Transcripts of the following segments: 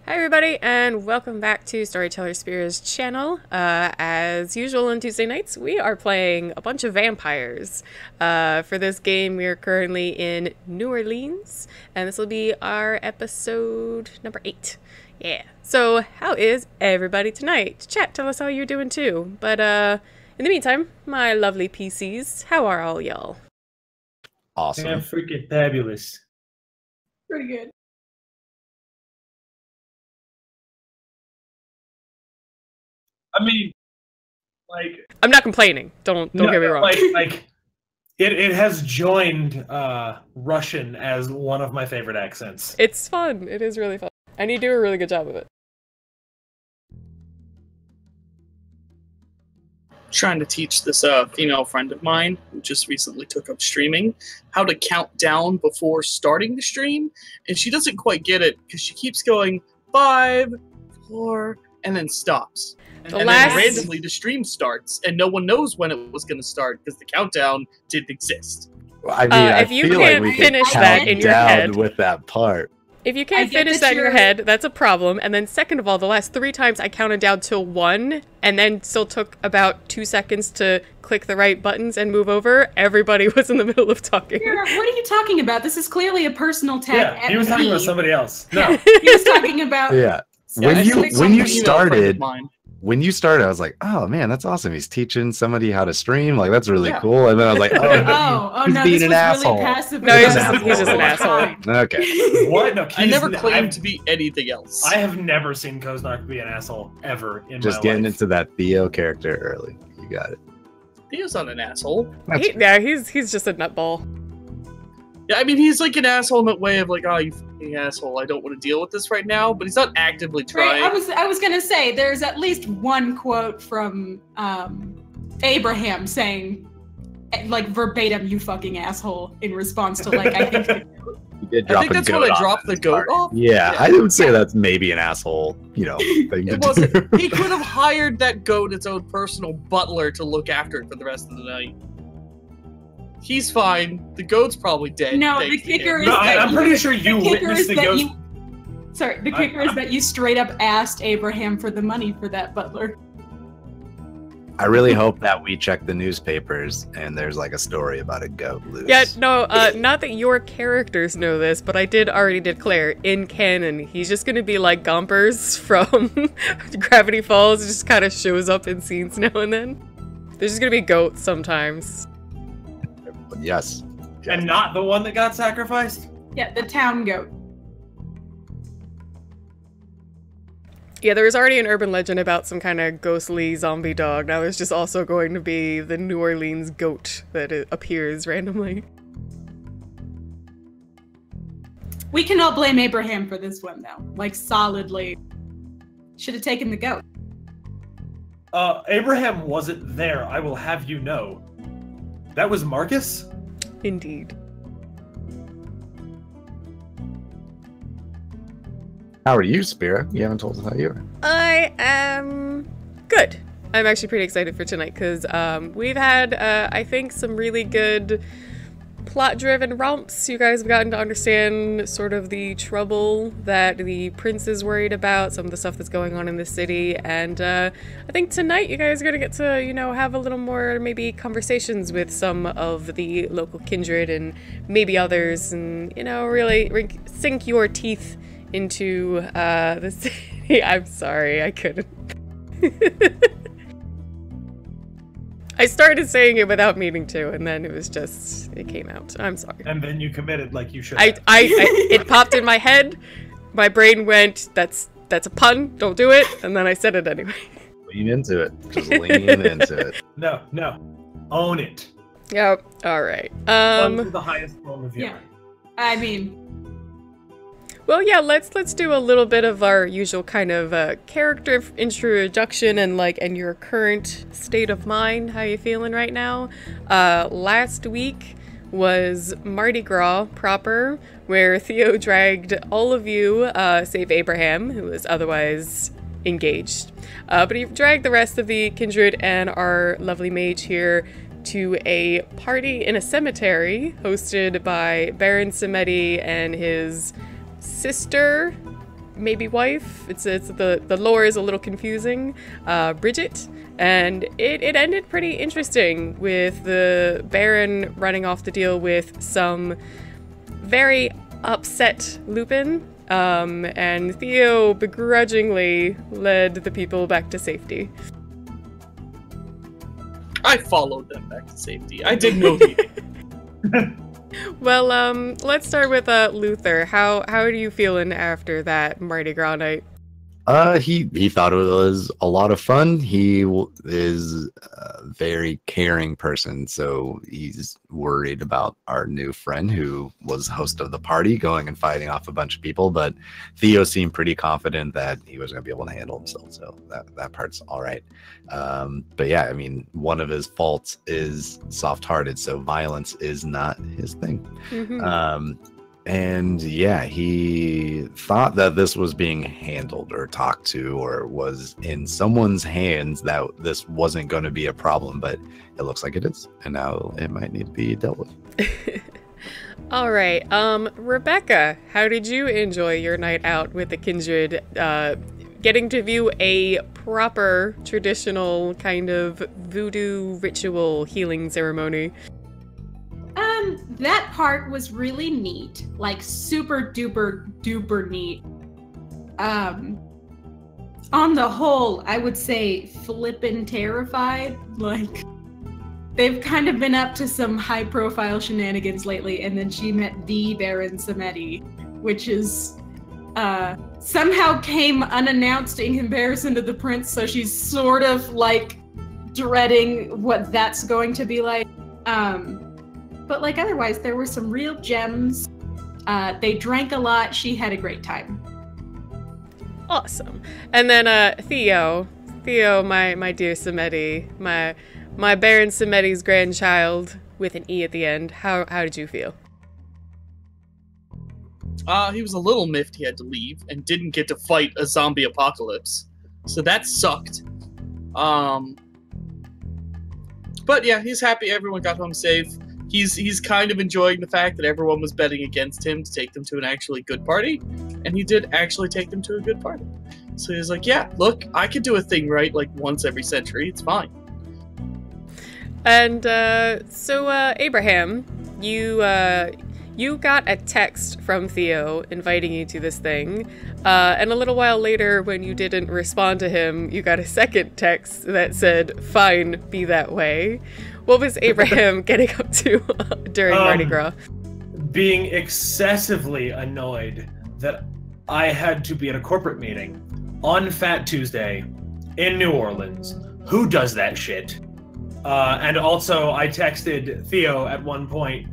Hi everybody, and welcome back to StorytellerSpira's channel. As usual on Tuesday nights, we are playing a bunch of vampires. For this game, we are currently in New Orleans, and this will be our episode number 8. Yeah. So, how is everybody tonight? Chat, tell us how you're doing too. But in the meantime, my lovely PCs, how are all y'all? Awesome. Damn freaking fabulous. Pretty good. I mean, like, I'm not complaining. Don't get me wrong. Like it has joined Russian as one of my favorite accents. It's fun. It is really fun. And you do a really good job of it. Trying to teach this female friend of mine who just recently took up streaming how to count down before starting the stream, and she doesn't quite get it because she keeps going 5, 4, and then stops. And then randomly the stream starts, and no one knows when it was going to start because the countdown didn't exist. Well, I mean, if you can't finish that in your head with that part. If you can't finish that in your head, that's a problem. And then second of all, the last 3 times I counted down till 1 and then still took about 2 seconds to click the right buttons and move over. Everybody was in the middle of talking. What are you talking about? This is clearly a personal tag. Yeah, he was talking about somebody else. No. He was talking about... Yeah. When you started, I was like, oh man, that's awesome. He's teaching somebody how to stream. Like, that's really cool. And then I was like, oh, he's no, being an asshole. Really passive. No, he's just an asshole. Okay. What? No, I never claimed to be anything else. I have never seen Koznak be an asshole ever in Just my getting life. into that Theo character early. You got it. Theo's not an asshole. Yeah, he's just a nutball. Yeah, I mean, he's like an asshole in that way of like, oh, you fucking asshole, I don't want to deal with this right now, but he's not actively trying. Right, I was gonna say, there's at least one quote from Abraham saying, like, verbatim, you fucking asshole, in response to, like, I think... I think that's when I dropped the goat off. Yeah, I would say that's maybe an asshole, thing to do. He could have hired that goat its own personal butler to look after it for the rest of the night. He's fine. The goat's probably dead. No, the kicker is I'm pretty sure you witnessed the goat. The kicker is that you straight up asked Abraham for the money for that butler. I really hope that we check the newspapers and there's like a story about a goat loose. Yeah, no, not that your characters know this, but I did already declare in canon, he's just gonna be like Gompers from Gravity Falls, just kind of shows up in scenes now and then. There's just gonna be goats sometimes. Yes. And not the one that got sacrificed? Yeah, the town goat. Yeah, there was already an urban legend about some kind of ghostly zombie dog. Now there's just also going to be the New Orleans goat that appears randomly. We can all blame Abraham for this one, though. Like, solidly. Should have taken the goat. Abraham wasn't there, I will have you know. That was Marcus? Indeed. How are you, Spira? You haven't told us how you are. I am good. I'm actually pretty excited for tonight because we've had, I think, some really good plot-driven romps. You guys have gotten to understand sort of the trouble that the prince is worried about, some of the stuff that's going on in the city, and I think tonight you guys are going to get to, have a little more maybe conversations with some of the local kindred and maybe others, and, really sink your teeth into the city. I'm sorry, I couldn't. I started saying it without meaning to, and then it came out. I'm sorry. And then you committed like you should. It popped in my head. My brain went, that's a pun, don't do it, and then I said it anyway. Lean into it. Just lean into it. No. Own it. Yep. All right. Puns are the highest form of humor. Yeah. I mean... Well, yeah, let's do a little bit of our usual kind of character introduction and your current state of mind. How you feeling right now? Last week was Mardi Gras proper, where Theo dragged all of you, save Abraham, who was otherwise engaged. But he dragged the rest of the kindred and our lovely mage here to a party in a cemetery hosted by Baron Samedi and his sister, maybe wife. It's the lore is a little confusing. Bridget, and it ended pretty interesting with the Baron running off to deal with some very upset Lupin, and Theo begrudgingly led the people back to safety. I followed them back to safety. I did know the Well, let's start with Luther. How are you feeling after that Mardi Gras night? He thought it was a lot of fun. He is a very caring person, so he's worried about our new friend who was host of the party going and fighting off a bunch of people. But Theo seemed pretty confident that he was going to be able to handle himself, so that part's all right. But yeah, I mean, one of his faults is soft-hearted, so violence is not his thing. Mm-hmm. And yeah, he thought that this was being handled or talked to or was in someone's hands, that this wasn't going to be a problem, but it looks like it is. And now it might need to be dealt with. All right. Rebecca, how did you enjoy your night out with the Kindred, getting to view a proper traditional kind of voodoo ritual healing ceremony? That part was really neat, like super duper duper neat. On the whole, I would say flippin' terrified. Like, they've kind of been up to some high profile shenanigans lately, and then she met the Baron Samedi, which is somehow came unannounced in comparison to the prince, so she's sort of like dreading what that's going to be like. But like otherwise, there were some real gems. They drank a lot. She had a great time. Awesome. And then Theo, my dear Samedi, my Baron Samedi's grandchild with an E at the end. How did you feel? He was a little miffed he had to leave and didn't get to fight a zombie apocalypse. So that sucked. But yeah, he's happy everyone got home safe. He's kind of enjoying the fact that everyone was betting against him to take them to an actually good party, and he did actually take them to a good party. So he's like, yeah, look, I could do a thing right like once every century. It's fine. And so Abraham, you got a text from Theo inviting you to this thing, and a little while later, when you didn't respond to him, you got a second text that said, "Fine, be that way." What was Abraham getting up to during Mardi Gras? Being excessively annoyed that I had to be at a corporate meeting on Fat Tuesday in New Orleans. Who does that shit? And also, I texted Theo at one point,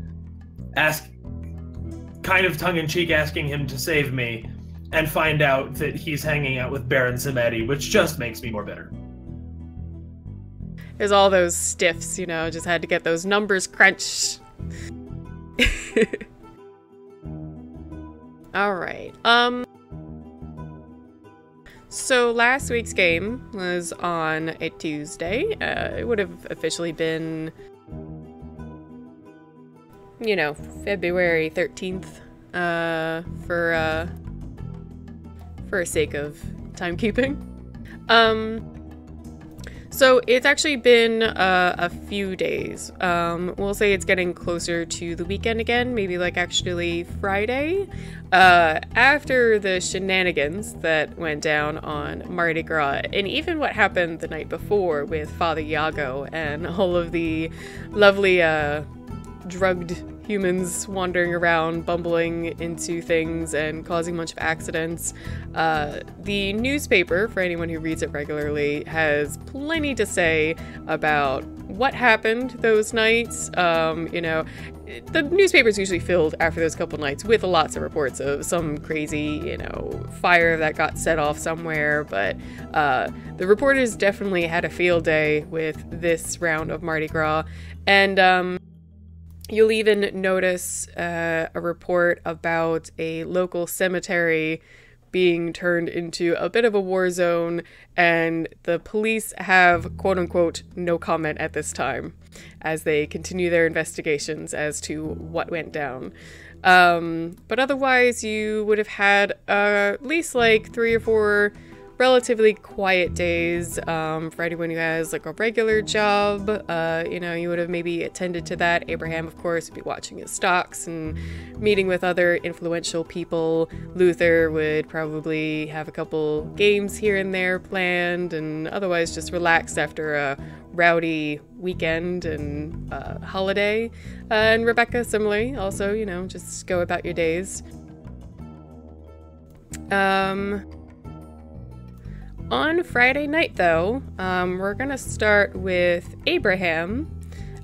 kind of tongue-in-cheek asking him to save me, and find out that he's hanging out with Baron Samedi, which just makes me more bitter. There's all those stiffs, just had to get those numbers crunched. All right. So last week's game was on a Tuesday. It would have officially been, February 13th, for sake of timekeeping. So it's actually been a few days. We'll say it's getting closer to the weekend again, maybe like actually Friday. After the shenanigans that went down on Mardi Gras, and even what happened the night before with Father Iago and all of the lovely drugged humans wandering around, bumbling into things and causing a bunch of accidents. The newspaper, for anyone who reads it regularly, has plenty to say about what happened those nights. The newspaper's usually filled after those couple nights with lots of reports of some crazy, fire that got set off somewhere, but the reporters definitely had a field day with this round of Mardi Gras, and you'll even notice a report about a local cemetery being turned into a bit of a war zone, and the police have, quote-unquote, no comment at this time as they continue their investigations as to what went down. But otherwise, you would have had at least like 3 or 4 relatively quiet days for anyone who has like a regular job. You would have maybe attended to that. Abraham, of course, would be watching his stocks and meeting with other influential people. Luther would probably have a couple games here and there planned, and otherwise just relaxed after a rowdy weekend and holiday. And Rebecca, similarly, also, just go about your days. On Friday night, though, we're gonna start with Abraham.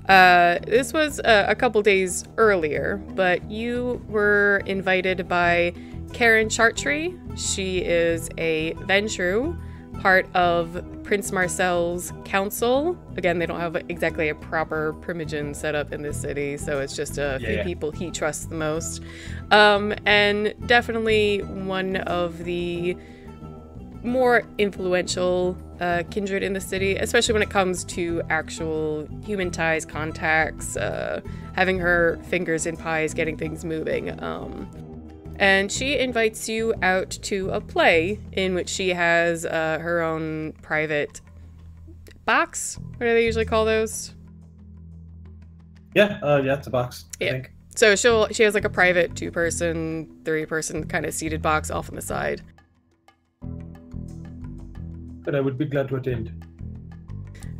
This was a couple days earlier, but you were invited by Karen Chartree. She is a Ventru, part of Prince Marcel's council. Again, they don't have exactly a proper Primogen set up in this city, so it's just a few people he trusts the most. And definitely one of the more influential kindred in the city, especially when it comes to actual human ties, contacts, having her fingers in pies, getting things moving. And she invites you out to a play in which she has her own private box. What do they usually call those? Yeah, it's a box, I think. So she has like a private 2-person, 3-person kind of seated box off on the side. But I would be glad to attend.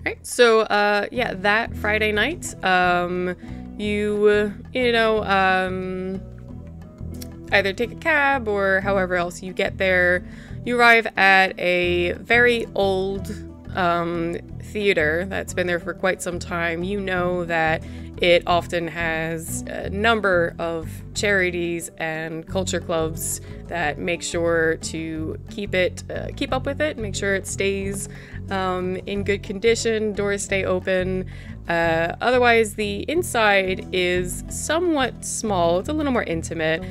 Right. So, that Friday night, either take a cab or however else you get there. You arrive at a very old theater that's been there for quite some time. You know that it often has a number of charities and culture clubs that make sure to keep up with it, make sure it stays in good condition, doors stay open. Otherwise, the inside is somewhat small. It's a little more intimate.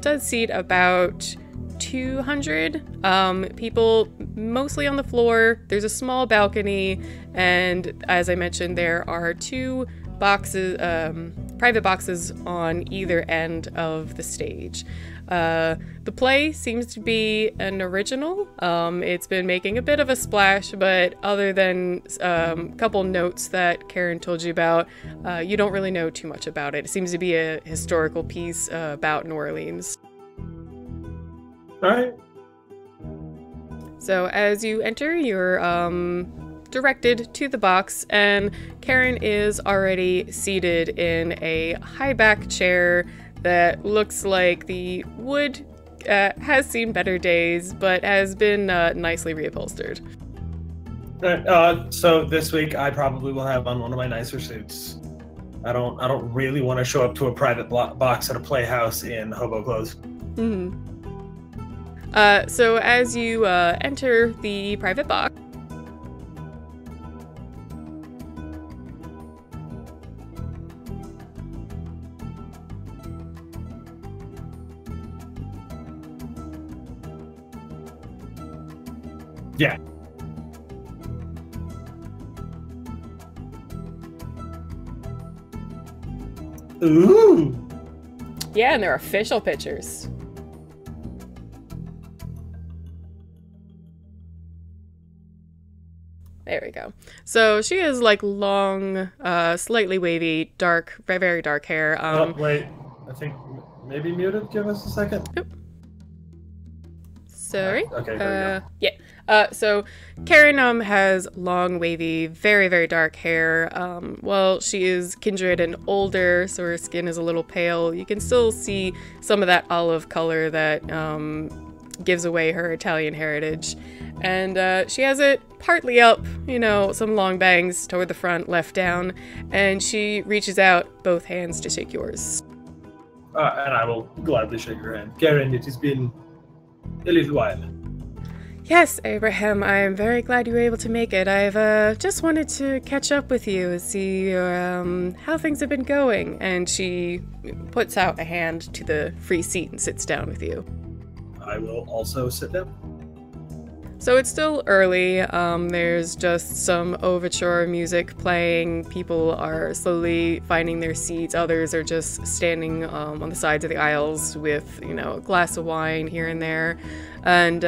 Does seat about 200 people, mostly on the floor. There's a small balcony, and as I mentioned, there are 2 boxes, private boxes on either end of the stage. The play seems to be an original. It's been making a bit of a splash, but other than a couple notes that Karen told you about, you don't really know too much about it. It seems to be a historical piece about New Orleans. All right. So as you enter, you're directed to the box, and Karen is already seated in a high back chair that looks like the wood has seen better days, but has been nicely reupholstered. So this week I probably will have on one of my nicer suits. I don't really want to show up to a private box at a playhouse in hobo clothes. Mm-hmm. So as you enter the private box, yeah. Ooh. Yeah, and they're official pictures. There we go. So she has like long, slightly wavy, dark, very, very dark hair. Wait, I think maybe muted. Give us a second. Yep. Sorry. Okay, there we go. Yeah. So Karen has long, wavy, very, very dark hair. Well, she is kindred and older, so her skin is a little pale. You can still see some of that olive color that gives away her Italian heritage. And she has it partly up, some long bangs toward the front, left down, and she reaches out both hands to shake yours. And I will gladly shake your hand. Karen, it has been a little while. Yes, Abraham, I am very glad you were able to make it. I've just wanted to catch up with you and see how things have been going. And she puts out a hand to the free seat and sits down with you. I will also sit down. So it's still early. There's just some overture music playing. People are slowly finding their seats. Others are just standing on the sides of the aisles with, you know, a glass of wine here and there. And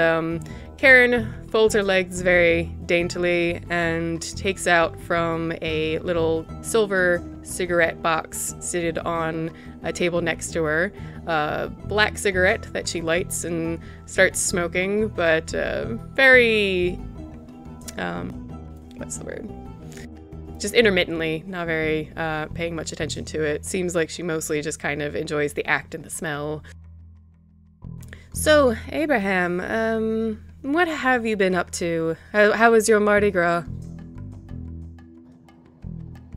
Karen folds her legs very daintily and takes out from a little silver cigarette box seated on a table next to her a black cigarette that she lights and starts smoking, but very what's the word? Just intermittently, not very paying much attention to it. Seems like she mostly just kind of enjoys the act and the smell. So, Abraham, what have you been up to? How was your Mardi Gras?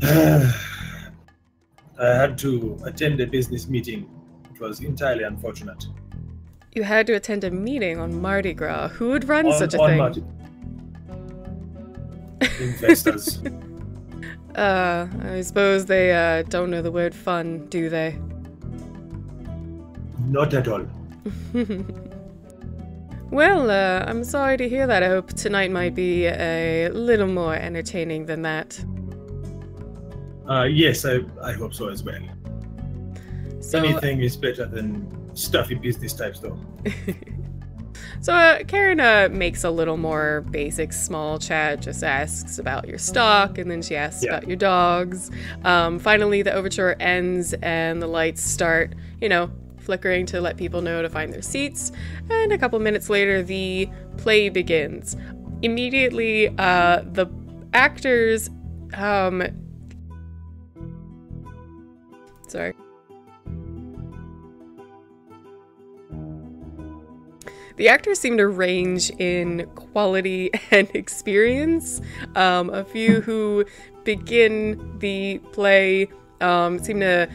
I had to attend a business meeting. It was entirely unfortunate. You had to attend a meeting on Mardi Gras. Who would run such a on thing? Mardi- Investors. I suppose they don't know the word fun, do they? Not at all. Well, I'm sorry to hear that. I hope tonight might be a little more entertaining than that. Yes, I hope so as well. So, Anything is better than stuffy business type stuff. So Karen makes a little more basic small chat, just asks about your stock, and then she asks about your dogs. Finally, the overture ends and the lights start, you know, flickering to let people know to find their seats. And a couple minutes later, the play begins. Immediately, the actors, sorry. The actors seem to range in quality and experience. A few who begin the play seem to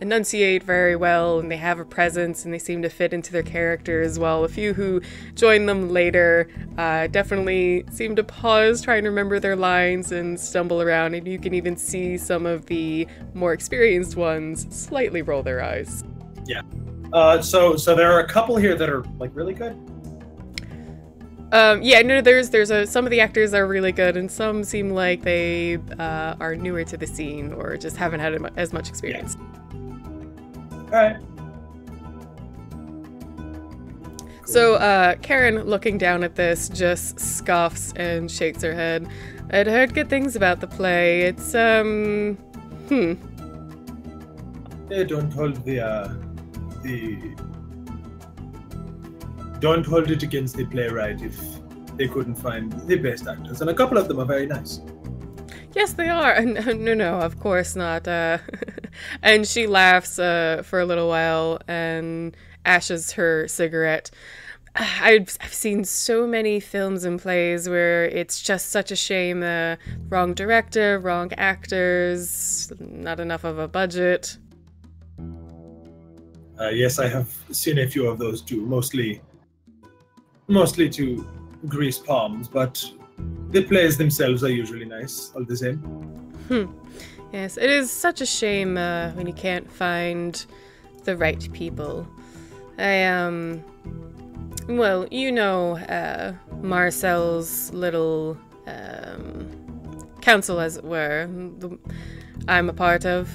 enunciate very well, and they have a presence, and they seem to fit into their character as well. A few who join them later definitely seem to pause, trying to remember their lines, and stumble around, and you can even see some of the more experienced ones slightly roll their eyes. Yeah. So there are a couple here that are like really good. Yeah, no, there's some of the actors are really good, and some seem like they are newer to the scene or just haven't had as much experience. All right. So Karen, looking down at this, just scoffs and shakes her head. I'd heard good things about the play. It's They don't hold don't hold it against the playwright if they couldn't find the best actors, and a couple of them are very nice. Yes, they are. No, of course not. And she laughs for a little while and ashes her cigarette. I've seen so many films and plays where it's just such a shame. Wrong director, wrong actors, not enough of a budget. Yes, I have seen a few of those too, mostly to grease palms, but the plays themselves are usually nice, all the same. Yes, it is such a shame when you can't find the right people. Well, you know, Marcel's little council, as it were, I'm a part of.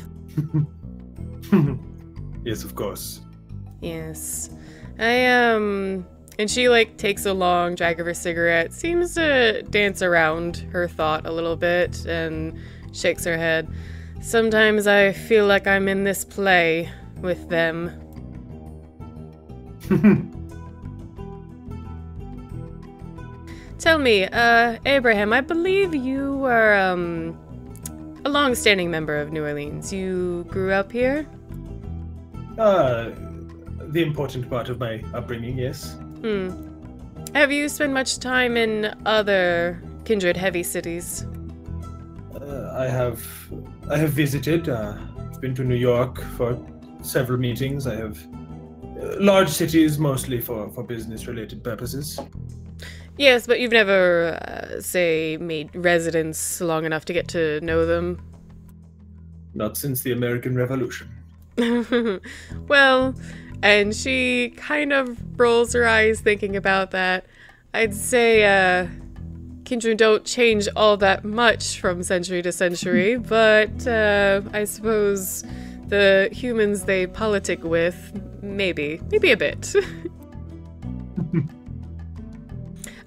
Yes, of course. Yes. And she, like, takes a long drag of her cigarette, seems to dance around her thought a little bit, and shakes her head. Sometimes I feel like I'm in this play with them. Tell me, Abraham, I believe you are, a long-standing member of New Orleans. You grew up here? The important part of my upbringing, yes. Have you spent much time in other kindred heavy cities? I have visited. I've been to New York for several meetings. I have large cities, mostly for business-related purposes. Yes, but you've never, say, made residence long enough to get to know them? Not since the American Revolution. Well, and she kind of rolls her eyes thinking about that. I'd say kindred don't change all that much from century to century, but I suppose the humans they politic with, maybe a bit.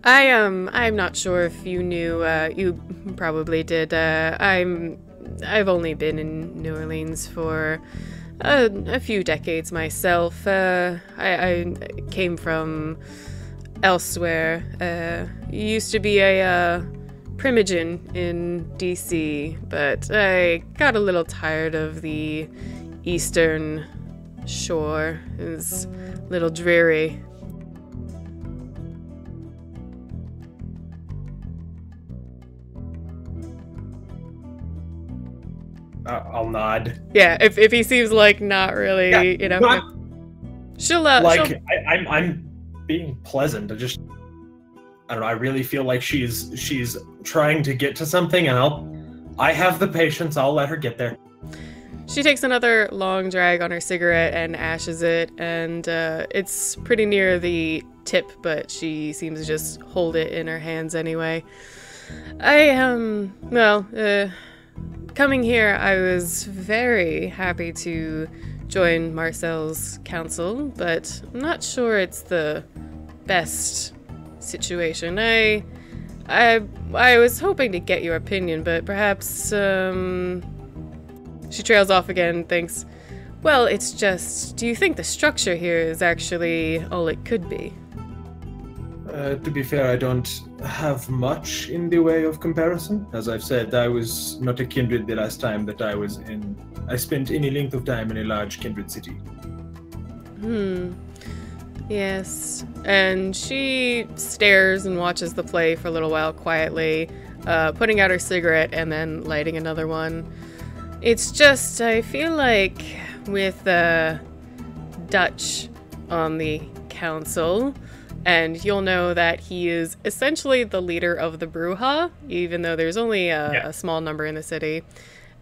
I'm not sure if you knew, you probably did, I've only been in New Orleans for a few decades myself. I came from elsewhere. Used to be a primogen in DC, but I got a little tired of the eastern shore. It was a little dreary. I'll nod. Yeah, if he seems like not really, Yeah, you know, not- she'll I'm being pleasant. I don't know. I really feel like she's trying to get to something, and I have the patience. I'll let her get there. She takes another long drag on her cigarette and ashes it, and it's pretty near the tip, but she seems to just hold it in her hands anyway. Coming here, I was very happy to join Marcel's council, but I'm not sure it's the best situation. I was hoping to get your opinion, but perhaps, She trails off again and thinks, well, it's just, do you think the structure here is actually all it could be? To be fair, I don't have much in the way of comparison. As I've said, I was not a kindred the last time that I spent any length of time in a large kindred city. Yes. And she stares and watches the play for a little while quietly, putting out her cigarette and then lighting another one. It's just, I feel like with Dutch on the council, and you'll know that he is essentially the leader of the Bruja, even though there's only a small number in the city.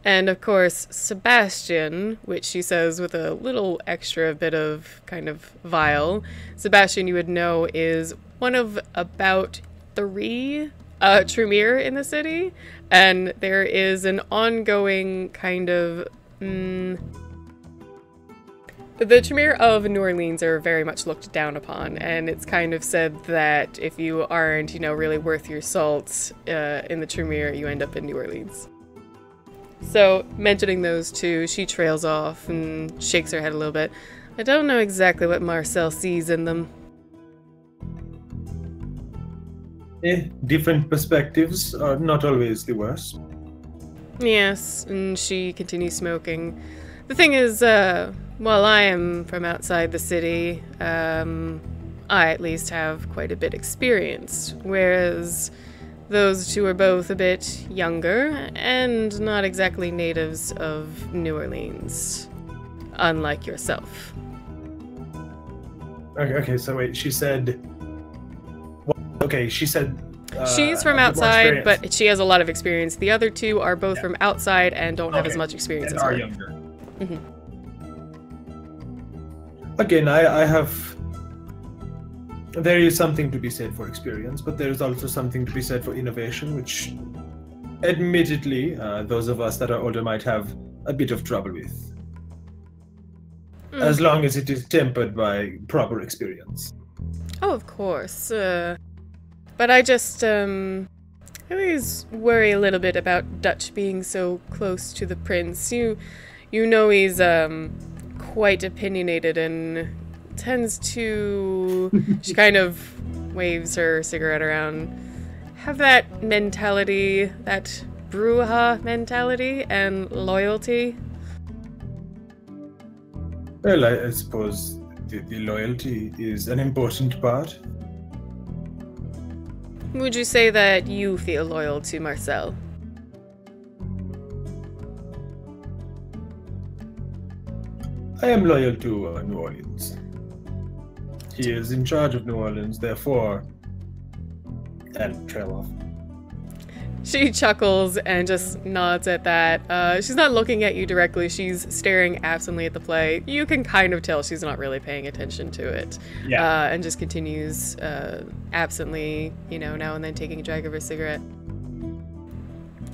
And of course, Sebastian, which she says with a little extra bit of kind of vile, Sebastian, you would know, is one of about 3 Tremere in the city. And there is an ongoing kind of... The Tremere of New Orleans are very much looked down upon, and it's kind of said that if you aren't, really worth your salt in the Tremere, you end up in New Orleans. So, mentioning those two, she trails off and shakes her head a little bit. I don't know exactly what Marcel sees in them. Different perspectives are not always the worst. Yes, and she continues smoking. The thing is, while I am from outside the city, I at least have quite a bit experience, whereas those two are both a bit younger and not exactly natives of New Orleans, unlike yourself. Okay, so wait, she said... Okay, she said... She's from outside, but she has a lot of experience. The other two are both from outside and don't have as much experience And as are her. younger. Again, I have... There is something to be said for experience, but there is also something to be said for innovation, which, admittedly, those of us that are older might have a bit of trouble with. As long as it is tempered by proper experience. Oh, of course. But I just, I always worry a little bit about Dutch being so close to the prince. You know he's, quite opinionated and tends to... She kind of waves her cigarette around. Have that mentality, that Bruja mentality and loyalty. Well, I suppose the loyalty is an important part. Would you say that you feel loyal to Marcel? I am loyal to New Orleans. He is in charge of New Orleans, therefore... And trail off. She chuckles and just nods at that. She's not looking at you directly. She's staring absently at the play. You can kind of tell she's not really paying attention to it. Yeah. And just continues absently, now and then taking a drag of her cigarette.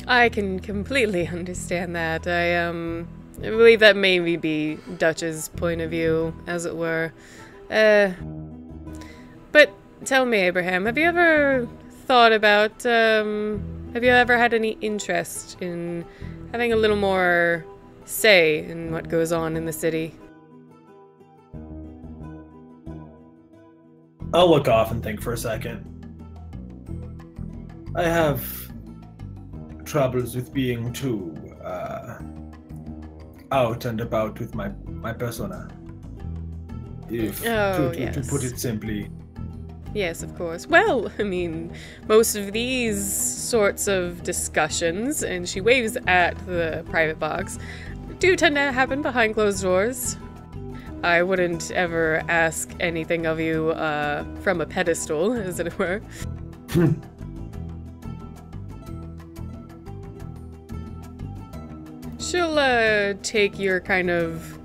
I can completely understand that. I believe that maybe be Dutch's point of view, as it were. But tell me, Abraham, have you ever thought about, have you ever had any interest in having a little more say in what goes on in the city? I'll look off and think for a second. I have troubles with being too out and about with my persona. To put it simply. Yes, of course. Well, I mean, most of these sorts of discussions, and she waves at the private box, do tend to happen behind closed doors. I wouldn't ever ask anything of you from a pedestal, as it were. She'll take your kind of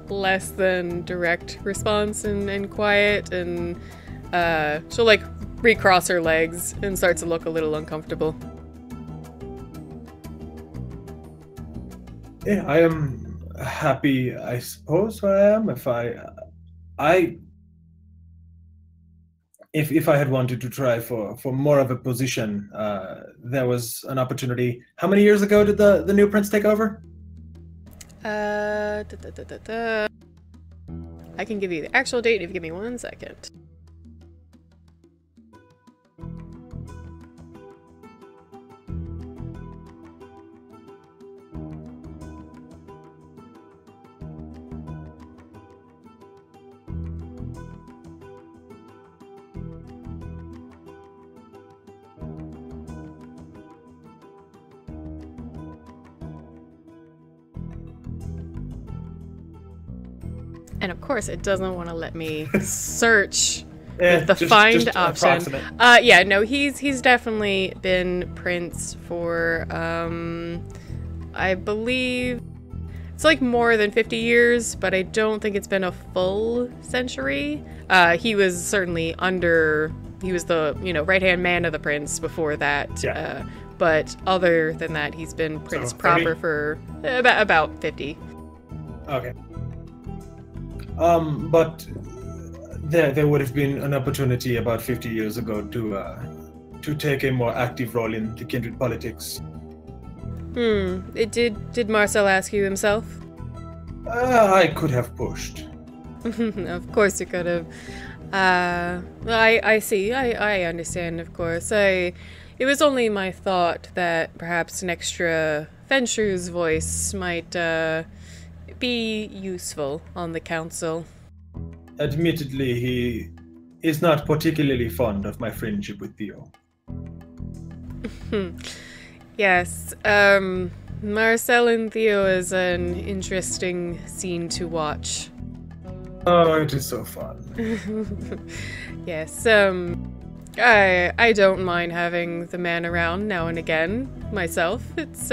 less than direct response and quiet, and she'll like recross her legs and start to look a little uncomfortable. Yeah, I am happy, I suppose I am. If I had wanted to try for more of a position, there was an opportunity. How many years ago did the new prince take over? I can give you the actual date if you give me 1 second. And of course, it doesn't want to let me search with the find option. Yeah, no, he's definitely been prince for, I believe it's like more than 50 years, but I don't think it's been a full century. He was certainly he was the, right-hand man of the prince before that. Yeah. But other than that, he's been prince proper for about 50. Okay. But there would have been an opportunity about 50 years ago to take a more active role in the kindred politics. Did Marcel ask you himself? I could have pushed. Of course you could have. I see. I understand, of course. It was only my thought that perhaps an extra Venture's voice might be useful on the council. Admittedly, he is not particularly fond of my friendship with Theo. Yes, Marcel and Theo is an interesting scene to watch. Oh, it is so fun. Yes, I don't mind having the man around now and again, myself. It's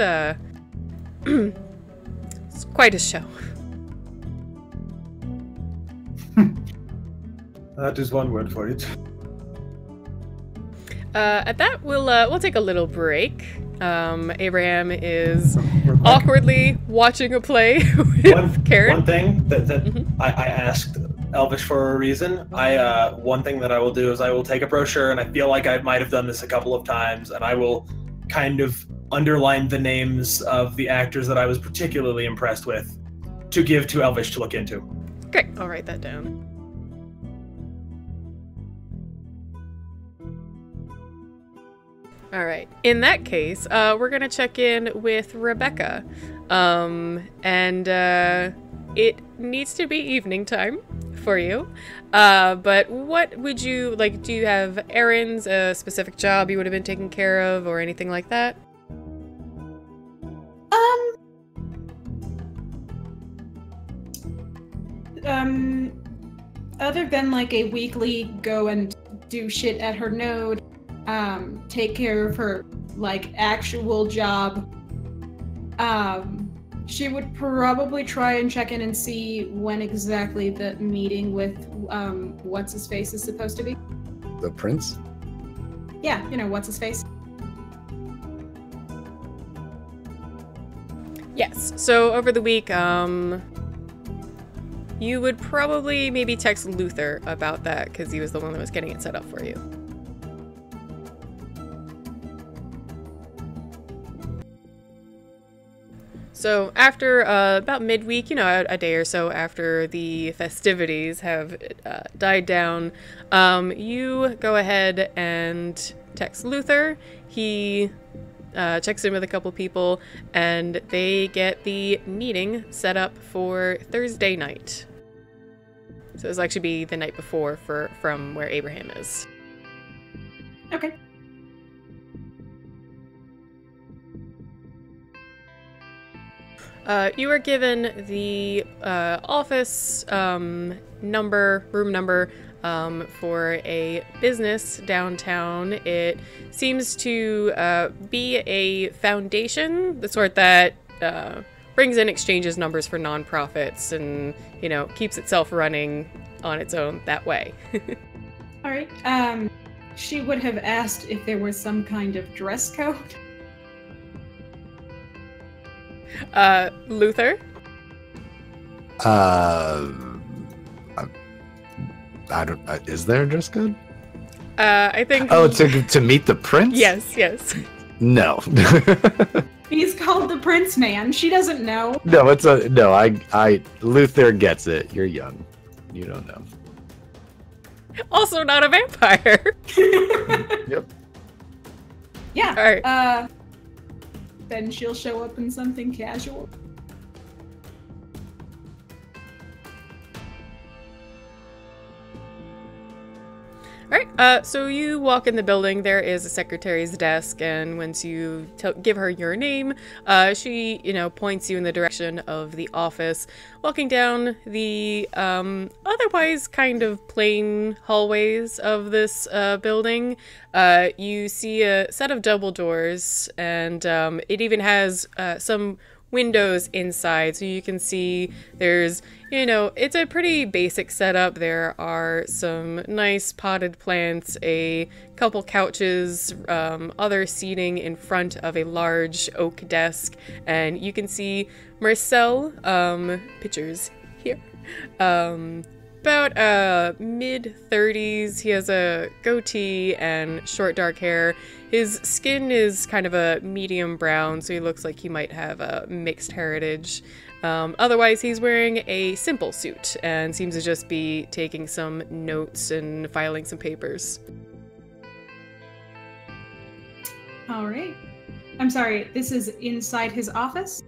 it's quite a show. That is one word for it. At that, we'll take a little break. Abraham is awkwardly watching a play with Karen. One thing that I asked Elvish for a reason. One thing that I will do is I will take a brochure, and I feel like I might have done this a couple of times, and I will kind of underline the names of the actors that I was particularly impressed with to give to Elvish to look into. Great, I'll write that down. All right. In that case, we're gonna check in with Rebecca, and it needs to be evening time for you. But what would you like? Do you have errands, a specific job you would have been taking care of, or anything like that? Other than like a weekly go and do shit at her node, take care of her like actual job, she would probably try and check in and see when exactly the meeting with what's his face is supposed to be. The prince? Yeah, what's his face. Yes. So over the week, you would probably maybe text Luther about that because he was the one that was getting it set up for you. So after about midweek, a day or so after the festivities have died down, you go ahead and text Luther. He checks in with a couple people, and they get the meeting set up for Thursday night. So this will actually be the night before from where Abraham is. Okay. You are given the office room number for a business downtown. It seems to be a foundation, the sort that brings in exchanges numbers for nonprofits and, keeps itself running on its own that way. All right. She would have asked if there was some kind of dress code. Luther? I don't. Is there a dress code? I think. Oh, to meet the prince? Yes. No. He's called the Prince Man. She doesn't know. No, no. I Luther gets it. You're young. You don't know. Also not a vampire. Yep. Yeah. All right. Then she'll show up in something casual. Alright, so you walk in the building, there is a secretary's desk, and once you give her your name, she, points you in the direction of the office. Walking down the otherwise kind of plain hallways of this building, you see a set of double doors, and it even has some windows inside, so you can see there's, it's a pretty basic setup. There are some nice potted plants, a couple couches, other seating in front of a large oak desk, and you can see Marcel, pictures here, about mid-30s. He has a goatee and short dark hair. His skin is kind of a medium brown, so he looks like he might have a mixed heritage. Otherwise, he's wearing a simple suit and seems to just be taking some notes and filing some papers. All right. I'm sorry, this is inside his office?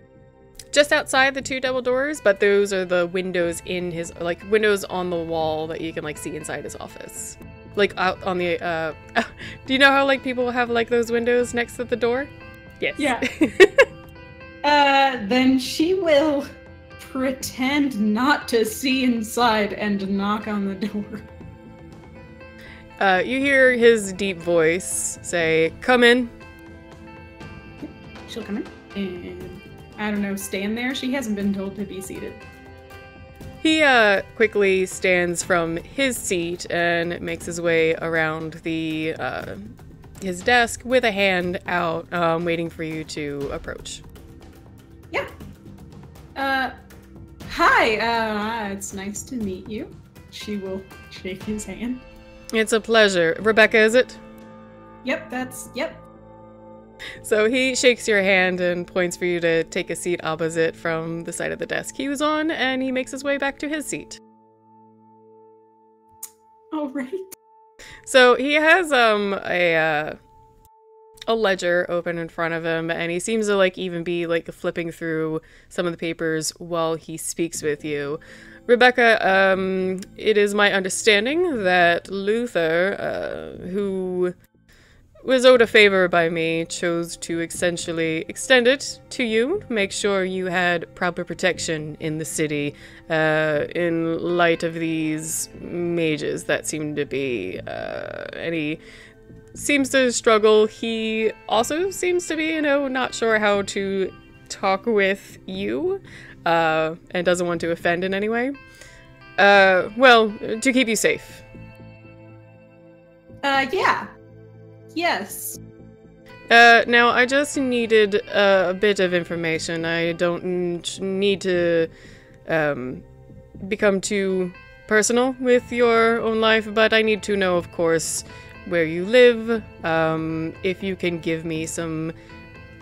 Just outside the two double doors, but those are the windows in his, windows on the wall that you can, see inside his office. Out on the, do you know how, people have, those windows next to the door? Yes. Yeah. Then she will pretend not to see inside and knock on the door. You hear his deep voice say, "Come in." She'll come in and, I don't know, stand there. She hasn't been told to be seated. He quickly stands from his seat and makes his way around the his desk with a hand out, waiting for you to approach. Yeah. Hi, it's nice to meet you. She will shake his hand. It's a pleasure. Rebecca, is it? Yep. So he shakes your hand and points for you to take a seat opposite from the side of the desk he was on, and he makes his way back to his seat. All right. So he has a ledger open in front of him, and he seems to even be flipping through some of the papers while he speaks with you. Rebecca, it is my understanding that Luther, who was owed a favor by me, chose to essentially extend it to you, make sure you had proper protection in the city, in light of these mages that seem to be, and he seems to struggle. He also seems to be, not sure how to talk with you, and doesn't want to offend in any way. Well, to keep you safe. Yeah. Yes. Now, I just needed a bit of information. I don't need to become too personal with your own life, but I need to know, of course, where you live. If you can give me some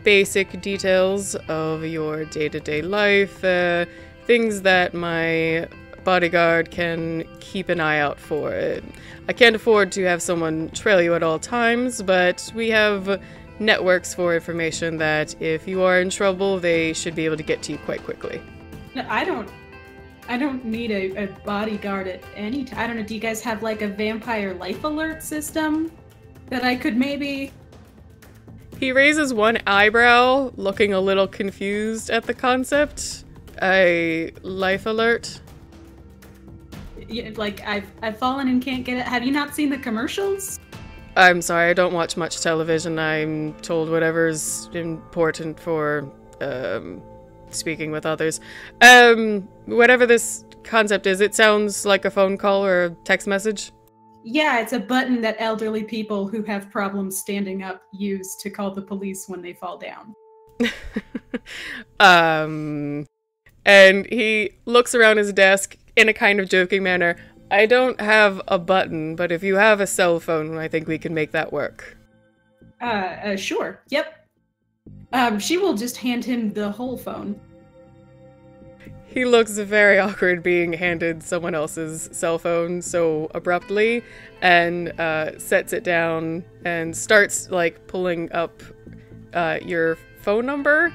basic details of your day-to-day life, things that my bodyguard can keep an eye out for. I can't afford to have someone trail you at all times, but we have networks for information that if you are in trouble, they should be able to get to you quite quickly. No, I don't need a bodyguard at any time. I don't know, do you guys have like a vampire life alert system that I could maybe... He raises one eyebrow, looking a little confused at the concept. A life alert? Yeah, like, I've fallen and can't get it. Have you not seen the commercials? I'm sorry, I don't watch much television. I'm told whatever's important for, speaking with others. Whatever this concept is, it sounds like a phone call or a text message. Yeah, it's a button that elderly people who have problems standing up use to call the police when they fall down. And he looks around his desk in a kind of joking manner. I don't have a button, but if you have a cell phone, I think we can make that work. Sure. Yep. She will just hand him the whole phone. He looks very awkward being handed someone else's cell phone so abruptly, and sets it down and starts, like, pulling up your phone number,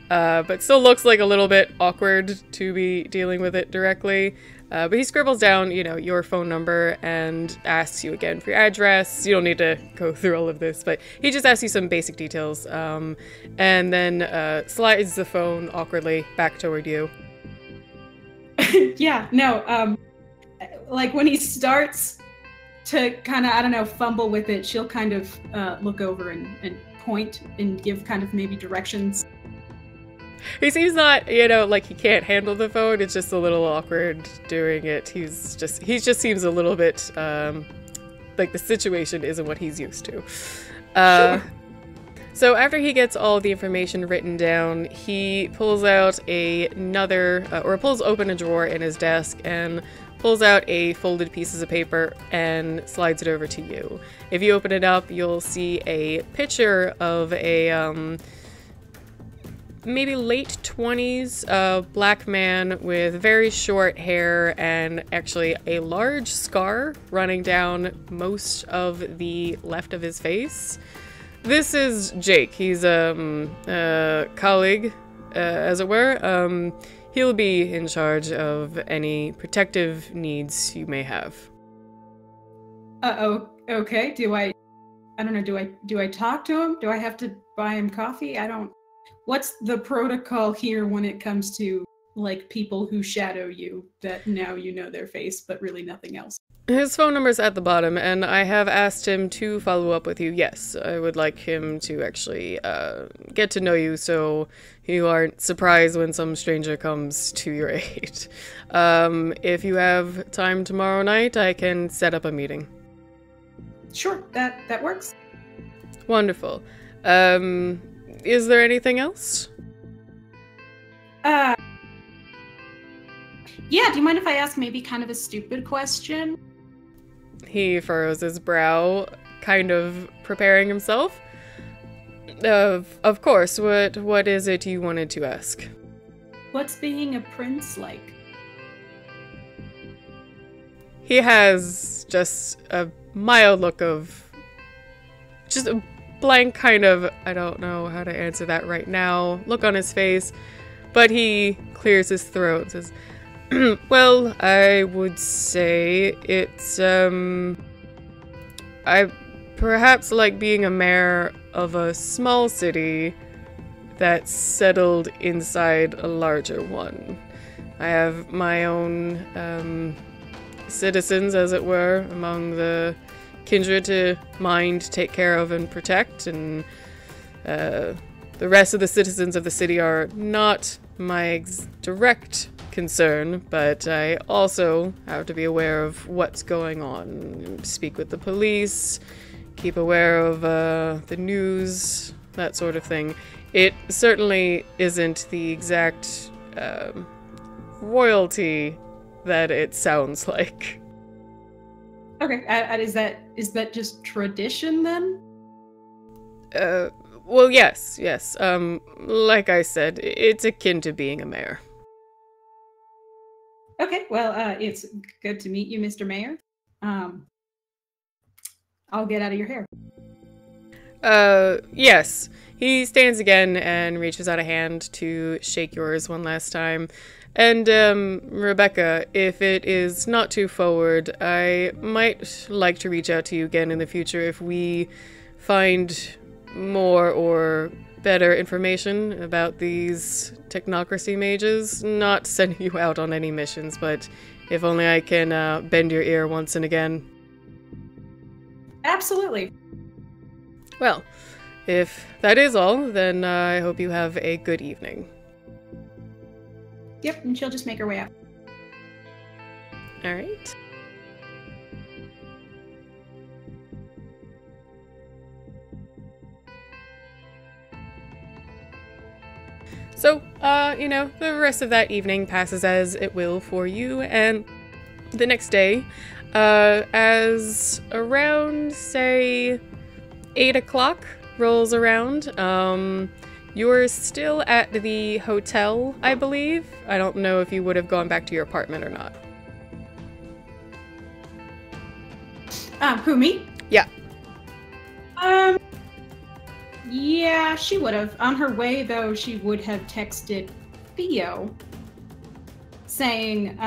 but still looks like a little bit awkward to be dealing with it directly. But he scribbles down, your phone number and asks you again for your address. You don't need to go through all of this, but he just asks you some basic details, and then slides the phone awkwardly back toward you. Yeah, no, like when he starts to kind of, I don't know, fumble with it, she'll kind of look over and point and give kind of maybe directions. He seems not, like he can't handle the phone. It's just a little awkward doing it. He just seems a little bit, like the situation isn't what he's used to. Sure. So after he gets all the information written down, he pulls out pulls open a drawer in his desk and pulls out a folded pieces of paper and slides it over to you. If you open it up, you'll see a picture of a, maybe late 20s black man with very short hair and actually a large scar running down most of the left of his face. This is Jake. He's a colleague, as it were. He'll be in charge of any protective needs you may have. Okay. I don't know, do I talk to him? Do I have to buy him coffee? What's the protocol here when it comes to, like, people who shadow you that now you know their face, but really nothing else? His phone number's at the bottom, and I have asked him to follow up with you. Yes, I would like him to actually get to know you so you aren't surprised when some stranger comes to your aid. If you have time tomorrow night, I can set up a meeting. Sure, that works. Wonderful. Is there anything else? Yeah, do you mind if I ask maybe kind of a stupid question? He furrows his brow, kind of preparing himself. Of course, what is it you wanted to ask? What's being a prince like? He has just a mild look of just a blank kind of, I don't know how to answer that right now, look on his face, but he clears his throat and says, well, I would say it's, I perhaps like being a mayor of a small city that's settled inside a larger one. I have my own, citizens, as it were, among the kindred to mind, take care of, and protect, and the rest of the citizens of the city are not my direct concern, but I also have to be aware of what's going on, speak with the police, keep aware of the news, that sort of thing. It certainly isn't the exact royalty that it sounds like. Okay, is that just tradition then? Well, yes. Like I said, it's akin to being a mayor. Okay, well, it's good to meet you, Mr. Mayor. I'll get out of your hair. Yes. He stands again and reaches out a hand to shake yours one last time. And, Rebecca, if it is not too forward, I might like to reach out to you again in the future if we find more or better information about these technocracy mages. Not sending you out on any missions, but if only I can bend your ear once and again. Absolutely. Well, if that is all, then I hope you have a good evening. Yep, and she'll just make her way out. Alright. So, the rest of that evening passes as it will for you, and the next day, as around, say, 8 o'clock rolls around, you're still at the hotel, I believe. I don't know if you would have gone back to your apartment or not. Who, me? Yeah. Yeah, she would have. On her way, though, she would have texted Theo saying,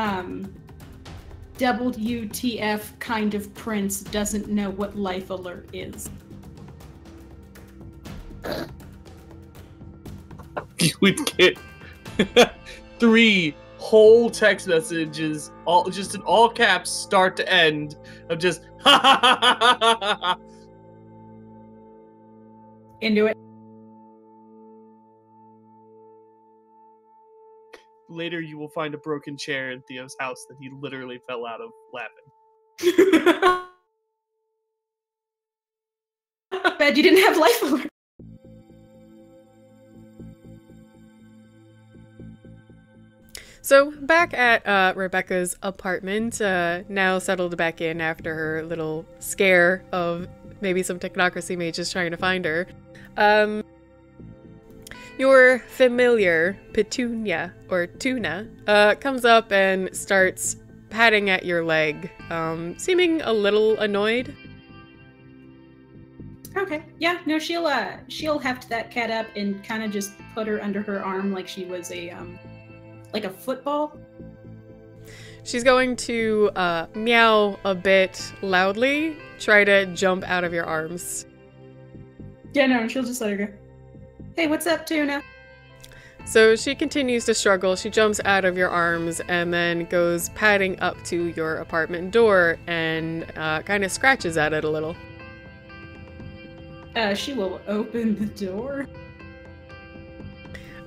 WTF kind of prince doesn't know what life alert is. You would get 3 whole text messages, all just in all caps, start to end, of just ha ha ha ha ha ha. Into it. Later, you will find a broken chair in Theo's house that he literally fell out of laughing. Bad you didn't have life alert. So, back at Rebecca's apartment, now settled back in after her little scare of maybe some technocracy mages trying to find her. Your familiar, Petunia, or Tuna, comes up and starts patting at your leg, seeming a little annoyed. Okay, yeah, no, she'll heft that cat up and kind of just put her under her arm like she was a football. She's going to meow a bit loudly, try to jump out of your arms. Yeah, no, and she'll just let her go. Hey, what's up, Tuna? So she continues to struggle. She jumps out of your arms and then goes padding up to your apartment door and kind of scratches at it a little. She will open the door.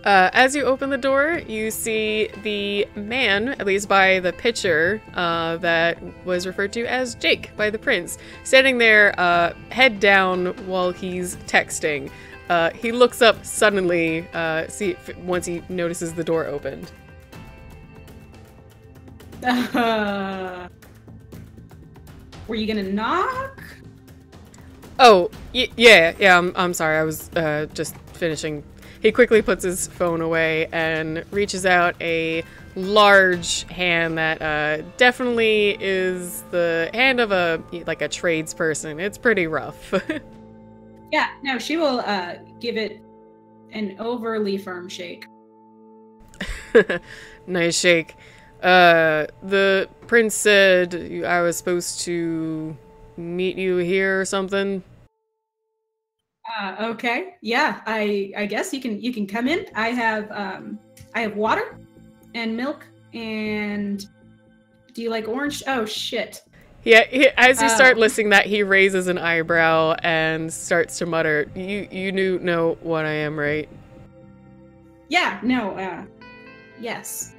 As you open the door, you see the man, at least by the picture that was referred to as Jake by the prince, standing there, head down while he's texting. He looks up suddenly, once he notices the door opened. Were you gonna knock? Oh, yeah, I'm sorry, I was just finishing. He quickly puts his phone away and reaches out a large hand that definitely is the hand of a tradesperson. It's pretty rough. Yeah, no, she will give it an overly firm shake. Nice shake. The prince said I was supposed to meet you here or something. Okay. Yeah, I guess you can come in. I have water and milk, and do you like orange? Oh shit. Yeah, as you start listing that, he raises an eyebrow and starts to mutter, You know what I am, right? Yeah, no, yes.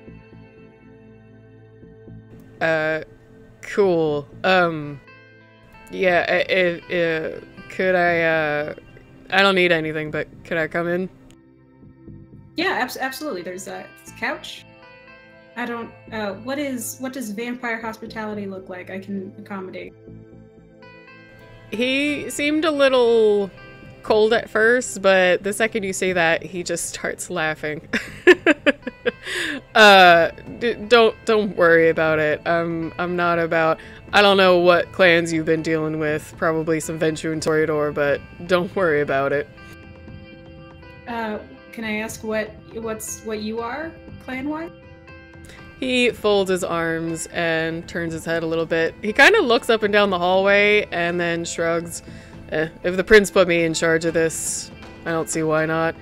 Cool. Yeah, could I don't need anything, but could I come in? Yeah, absolutely. There's a couch. I don't, what does vampire hospitality look like? I can accommodate. He seemed a little cold at first, but the second you say that, he just starts laughing. Don't worry about it. I'm not about, I don't know what clans you've been dealing with, probably some Venture and Toreador, but don't worry about it. Can I ask what you are, clan-wise? He folds his arms and turns his head a little bit. He kind of looks up and down the hallway and then shrugs. If the prince put me in charge of this, I don't see why not.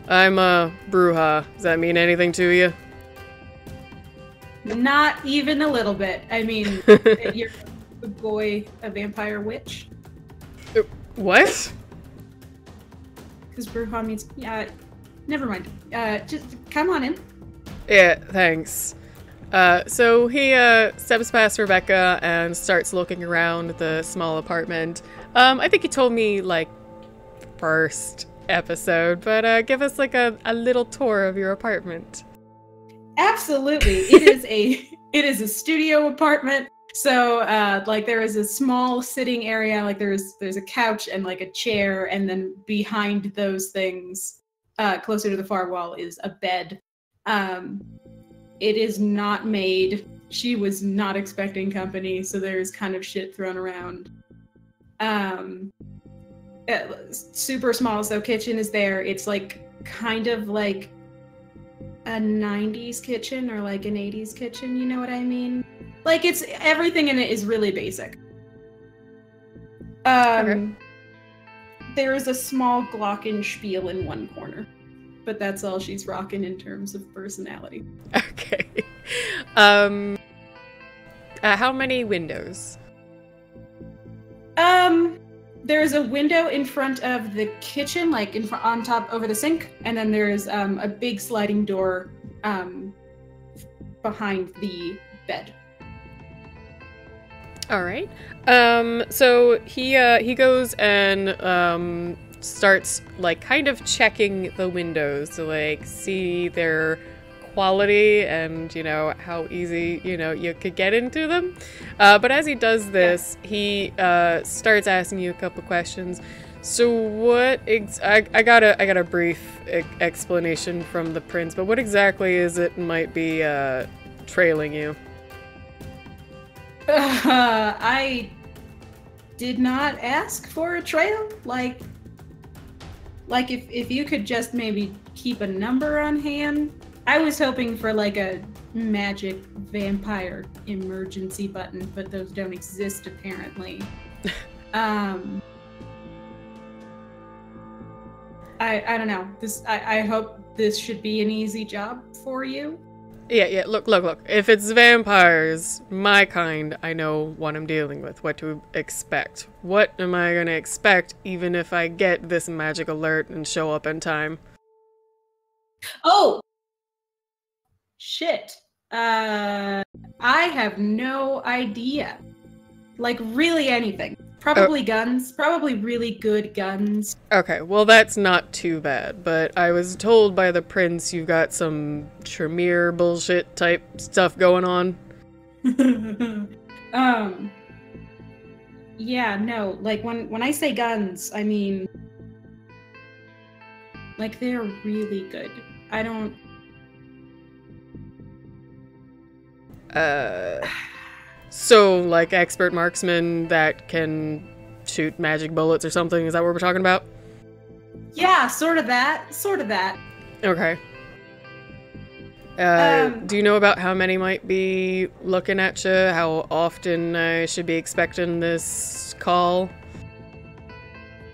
I'm a Bruja. Does that mean anything to you? Not even a little bit. I mean, you're a boy, a vampire witch. What? Because Bruja means... never mind. Just come on in. Yeah, thanks. So he steps past Rebecca and starts looking around the small apartment. I think he told me, like, first episode, but give us, like, a little tour of your apartment. Absolutely. It is a studio apartment. So, like, there is a small sitting area, like, there's a couch and, like, a chair, and then behind those things, closer to the far wall, is a bed. It is not made. She was not expecting company, so there's kind of shit thrown around. Super small, so kitchen is there. It's like kind of like a 90s kitchen or like an 80s kitchen, you know what I mean? Like it's everything in it is really basic. Okay. There is a small glockenspiel in one corner. But that's all she's rocking in terms of personality. Okay. How many windows? There's a window in front of the kitchen, like on top over the sink, and then there's a big sliding door behind the bed. All right. So he goes and starts like kind of checking the windows to like see their quality and how easy you could get into them, but as he does this, he starts asking you a couple questions. So what I got a brief explanation from the prince, but what exactly is it might be trailing you? I did not ask for a trail. Like if you could just maybe keep a number on hand. I was hoping for like a magic vampire emergency button, but those don't exist apparently. I don't know. I hope this should be an easy job for you. Yeah, look. If it's vampires, my kind, I know what I'm dealing with, what to expect. What am I gonna expect even if I get this magic alert and show up in time? Oh! Shit. I have no idea. Like, really anything. Probably guns. Probably really good guns. Okay, well that's not too bad, but I was told by the prince you've got some Tremere bullshit type stuff going on. Yeah, no, like when I say guns, I mean like they're really good. I don't So, like, expert marksman that can shoot magic bullets or something? Is that what we're talking about? Yeah, sort of that. Okay. Do you know about how many might be looking at you? How often I should be expecting this call?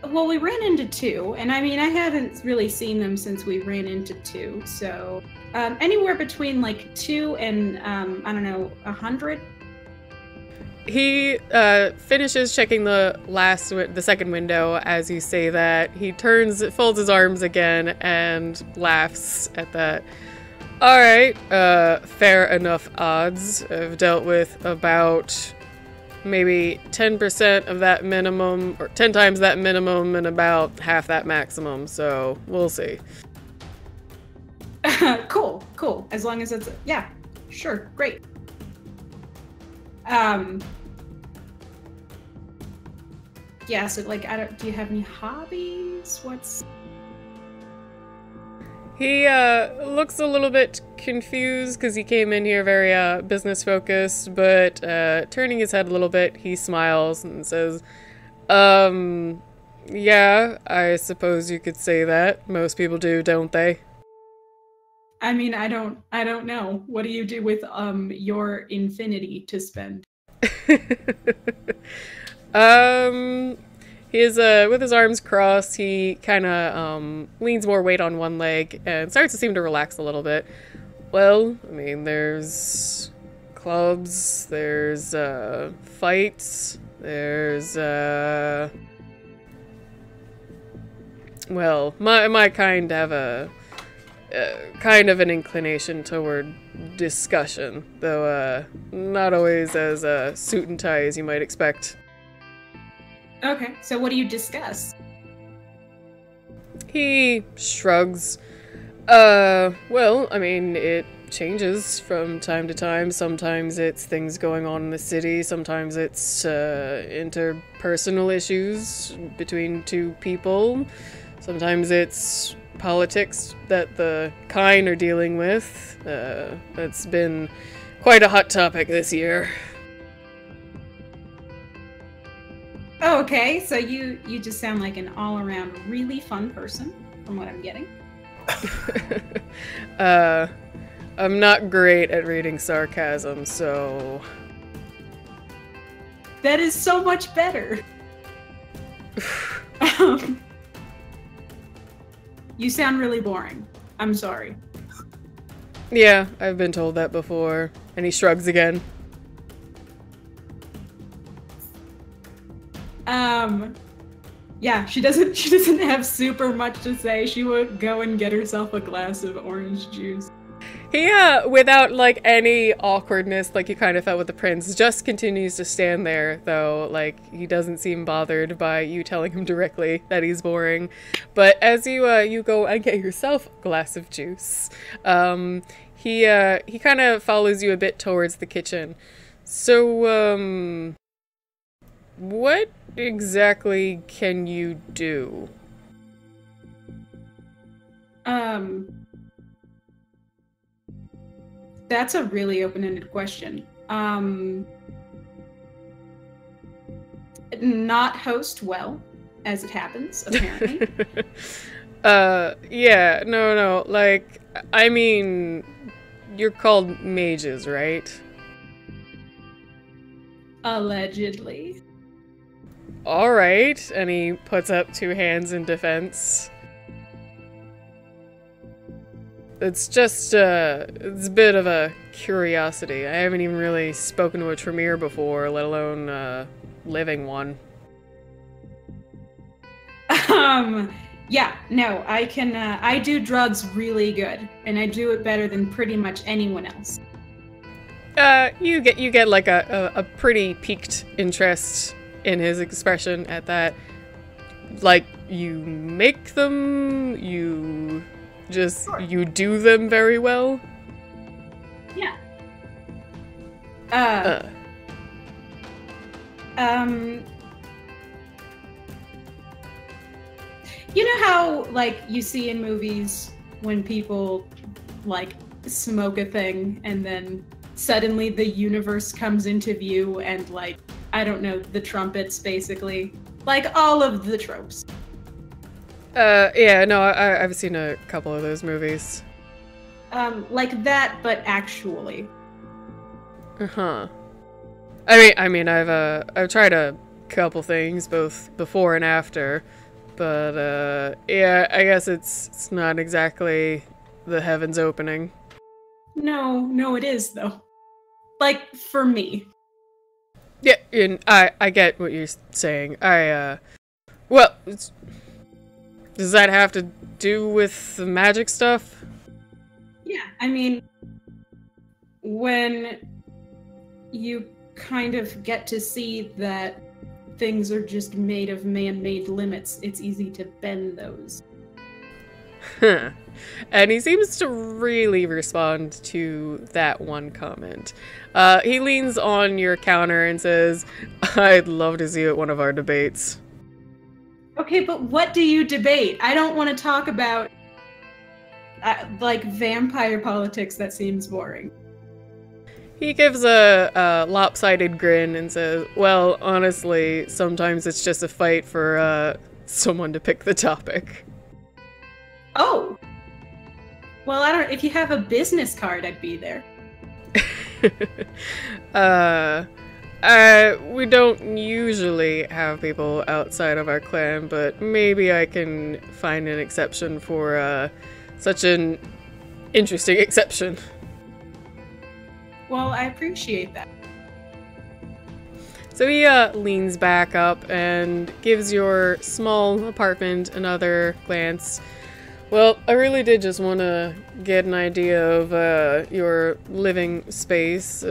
Well, we ran into 2, and I mean, I haven't really seen them since we ran into 2, so anywhere between like 2 and, I don't know, 100? He finishes checking the second window as you say that. He folds his arms again, and laughs at that. Alright, fair enough odds. I've dealt with about maybe 10% of that minimum, or 10 times that minimum, and about half that maximum, so we'll see. Cool. As long as it's, yeah, sure, great. Yeah, so like, do you have any hobbies? He looks a little bit confused because he came in here very business focused, but turning his head a little bit, he smiles and says, yeah, I suppose you could say that. Most people do, don't they? I mean, I don't know. What do you do with your infinity to spend? He's with his arms crossed, he kind of leans more weight on one leg and starts to seem to relax a little bit. Well, I mean, there's clubs, there's fights, there's well, my kind have a kind of an inclination toward discussion, though not always as suit and tie as you might expect. Okay, so what do you discuss? He shrugs. Well, I mean, it changes from time to time. Sometimes it's things going on in the city, sometimes it's interpersonal issues between two people, sometimes it's politics that the kind are dealing with. That's been quite a hot topic this year. Oh, okay, so you just sound like an all-around really fun person, from what I'm getting. I'm not great at reading sarcasm, so... That is so much better! You sound really boring. I'm sorry. Yeah, I've been told that before. And he shrugs again. Yeah, she doesn't have super much to say. She would go and get herself a glass of orange juice. He, without, like, any awkwardness, like you kind of felt with the prince, just continues to stand there, though, like, he doesn't seem bothered by you telling him directly that he's boring. But as you go and get yourself a glass of juice, he kind of follows you a bit towards the kitchen. So, what exactly can you do? That's a really open-ended question. Not host well, as it happens, apparently. Yeah, no, like, I mean, you're called mages, right? Allegedly. Alright, and he puts up two hands in defense. It's just, it's a bit of a curiosity. I haven't even really spoken to a Tremere before, let alone, living one. Yeah, no, I do drugs really good, and I do it better than pretty much anyone else. You get like a pretty piqued interest in his expression at that. Like, you make them, you do them very well. Yeah. You know how, like, you see in movies when people, like, smoke a thing and then suddenly the universe comes into view and, like, I don't know, the trumpets, basically. Like, all of the tropes. Yeah, no, I've seen a couple of those movies. Like that, but actually. Uh-huh. I mean, I've tried a couple things, both before and after, but, yeah, I guess it's not exactly the heavens opening. No, it is, though. Like, for me. Yeah, and I get what you're saying. Well, does that have to do with the magic stuff? Yeah, I mean, when you kind of get to see that things are just made of man-made limits, it's easy to bend those. Huh. And he seems to really respond to that one comment. He leans on your counter and says, I'd love to see you at one of our debates. Okay, but what do you debate? I don't want to talk about, like, vampire politics. That seems boring. He gives a lopsided grin and says, well, honestly, sometimes it's just a fight for someone to pick the topic. Oh! Well, I don't. If you have a business card, I'd be there. We don't usually have people outside of our clan, but maybe I can find an exception for such an interesting exception. Well, I appreciate that. So he leans back up and gives your small apartment another glance. Well, I really did just want to get an idea of your living space.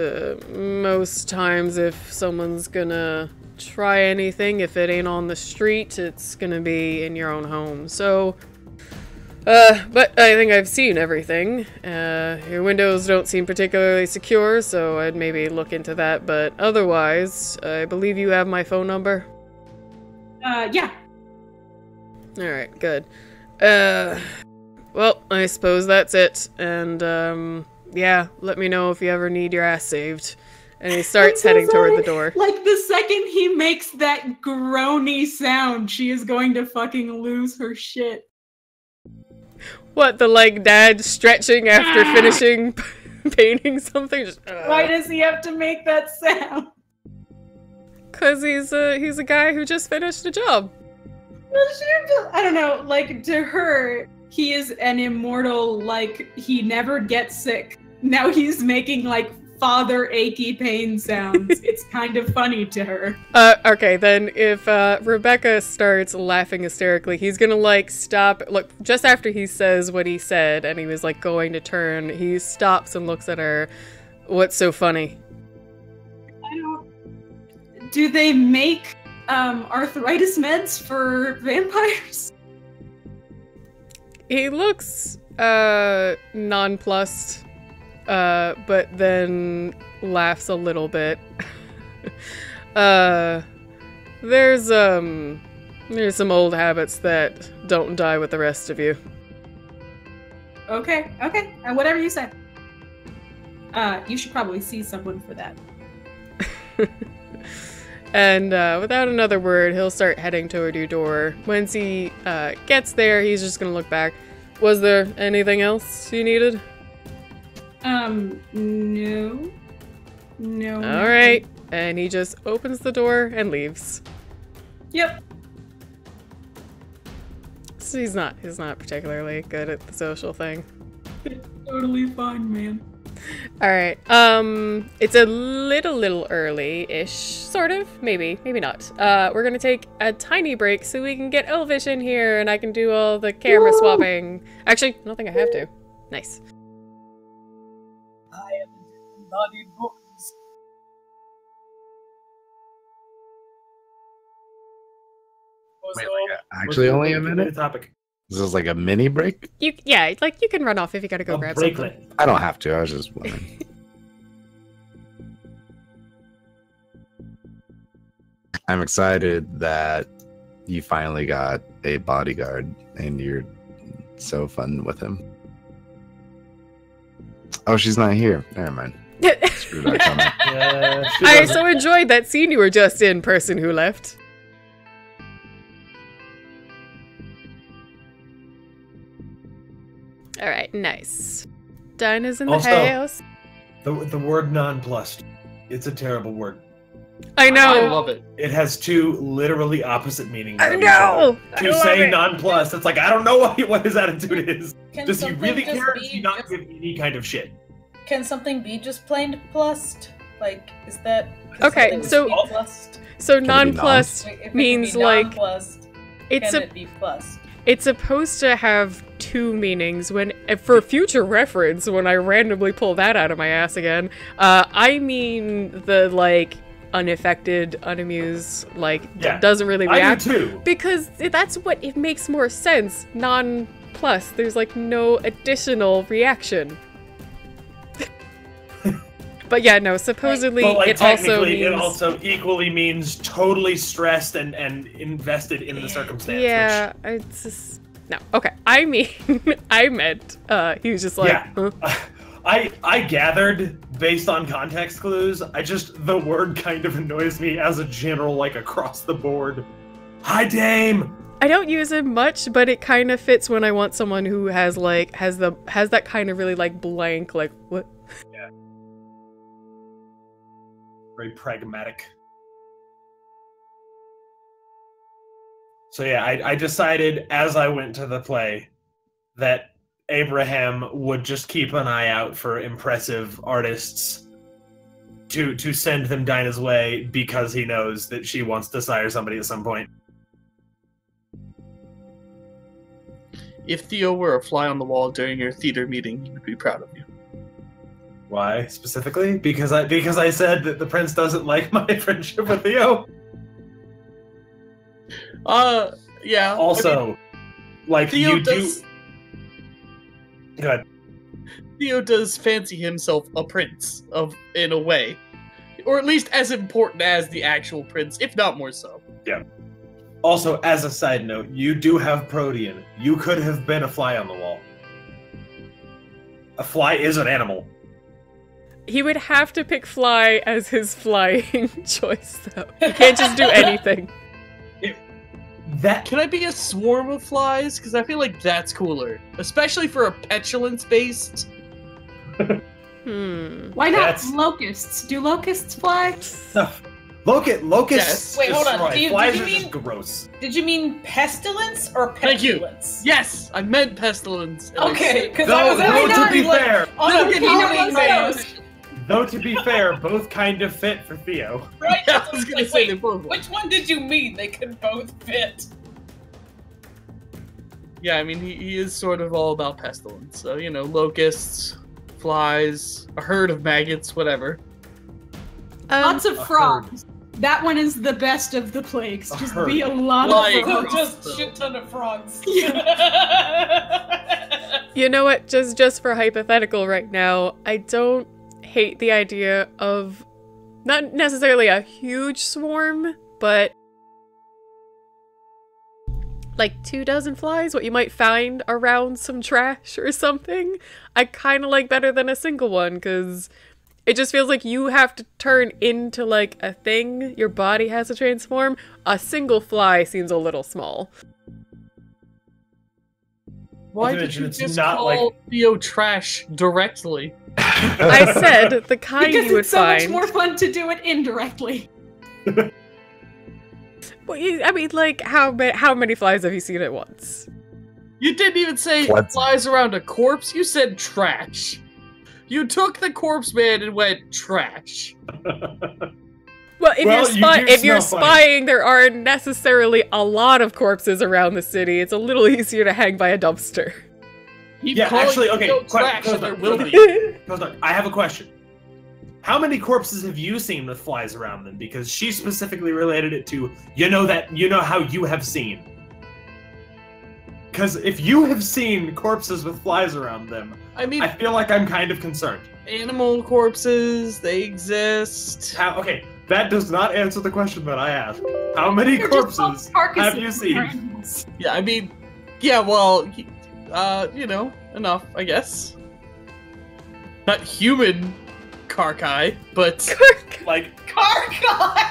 Most times if someone's gonna try anything, if it ain't on the street, it's gonna be in your own home. So, but I think I've seen everything. Your windows don't seem particularly secure, so I'd maybe look into that. But otherwise, I believe you have my phone number? Yeah. Alright, good. Well, I suppose that's it. And, yeah, let me know if you ever need your ass saved. And he starts heading toward the door. Like, the second he makes that groany sound, she is going to fucking lose her shit. What, the, like, dad stretching after finishing painting something? Just, Why does he have to make that sound? 'Cause he's a guy who just finished a job. I don't know, like, to her, he is an immortal, like, he never gets sick. Now he's making, like, father achy pain sounds. It's kind of funny to her. Okay, then if Rebecca starts laughing hysterically, he's gonna, like, stop, look, just after he says what he said, and he was, like, going to turn, he stops and looks at her. What's so funny? I don't... Do they make arthritis meds for vampires? He looks nonplussed, but then laughs a little bit. There's some old habits that don't die with the rest of you. Okay, whatever you say. You should probably see someone for that. And without another word, he'll start heading toward your door. Once he gets there, he's just gonna look back. Was there anything else you needed? No. No. Alright. And he just opens the door and leaves. Yep. So he's not particularly good at the social thing. It's totally fine, man. Alright, it's a little early-ish, sort of, maybe not. We're gonna take a tiny break so we can get Elvish in here and I can do all the camera swapping. Actually, I don't think I have to. Nice. I am embodied bones. Wait, like, actually only a minute? Topic. This is like a mini break? Yeah, like you can run off if you gotta go grab something. I don't have to, I was just wondering. I'm excited that you finally got a bodyguard and you're so fun with him. Oh, she's not here. Never mind. Screw that comment. Yeah, I so enjoyed that scene you were just in, person who left. Alright, nice. Dinah's in the Also, house. The word nonplussed. It's a terrible word. I know. I love it. It has two literally opposite meanings. I know. To say nonplussed, it's like I don't know what his attitude is. Can Does he something really just care? Or does be he not just- give any kind of shit? Can something be just plain plussed? Like, is that... Okay, so nonplussed? So it be nonplussed If it means can be like nonplussed, it's can a it be plussed? it's supposed to have two meanings. When for future reference, when I randomly pull that out of my ass again, I mean the like unaffected, unamused, like doesn't really react. I do too. Because that's what it makes more sense. Non-plus, there's like no additional reaction. But yeah, no, supposedly But like, it also technically, means... it also equally means totally stressed and invested in the circumstance. Yeah, it's just... No, okay. I mean, I meant, he was just like... Yeah. huh? I gathered based on context clues. The word kind of annoys me as a general, like across the board. Hi, Dame. I don't use it much, but it kind of fits when I want someone who has like has that kind of really like blank, like what? Yeah. Very pragmatic. So yeah, I decided as I went to the play that Abraham would just keep an eye out for impressive artists to send them Dinah's way because he knows that she wants to sire somebody at some point. If Theo were a fly on the wall during your theater meeting, he would be proud of you. Why specifically? Because I said that the prince doesn't like my friendship with Theo. Yeah. Also, I mean, like Theo you does, do. Go ahead. Theo does fancy himself a prince in a way, or at least as important as the actual prince, if not more so. Yeah. Also, as a side note, you do have Protean. You could have been a fly on the wall. A fly is an animal. He would have to pick fly as his flying choice, though. He can't just do anything. Can I be a swarm of flies? Because I feel like that's cooler, especially for a petulance-based. Why not That's- locusts? Do locusts fly? Locusts. Yes. Wait, hold on. destroy. Do you- Flies did you are mean- just gross. Did you mean pestilence or Thank you. petulance? Yes, I meant pestilence. and I Okay, said- because I was Though, to actually be like, fair, on No, a you know common what? note, though to be fair, both kind of fit for Theo. right? Yeah, I was gonna Like, say wait, they both. which one did you mean? They could both fit. Yeah, I mean, he is sort of all about pestilence. So, you know, locusts, flies, a herd of maggots, whatever. Lots a of herd. frogs. That one is the best of the plagues. A Just herd. be a lot Like- of frogs. Just shit ton of frogs. You know what? Just for hypothetical right now, I don't hate the idea of not necessarily a huge swarm, but like 24 flies, what you might find around some trash or something. I kind of like better than a single one, because it just feels like you have to turn into like a thing. Your body has to transform. A single fly seems a little small. Why Not to did mention you it's just not call Theo trash directly? I said the kind Because you would it's so find. much more fun to do it indirectly. Well, I mean, like, how many flies have you seen at once? You didn't even say What? flies around a corpse. You said trash. You took the corpse man and went trash. Well, if Well, you're you do smell funny. spying, there aren't necessarily a lot of corpses around the city. It's a little easier to hang by a dumpster. Keep Yeah, calling actually, okay, Theo quite- trash, close and there up, will close be. Hold on, I have a question. How many corpses have you seen with flies around them? Because she specifically related it to how you have seen. Because if you have seen corpses with flies around them, I mean, I feel like I'm kind of concerned. animal corpses, they exist. Okay, that does not answer the question that I asked. How many They're just corpses carcasses have you of seen? animals. Yeah, I mean, yeah, well, you know, enough, I guess. Not human carcae, but Like, Car guy!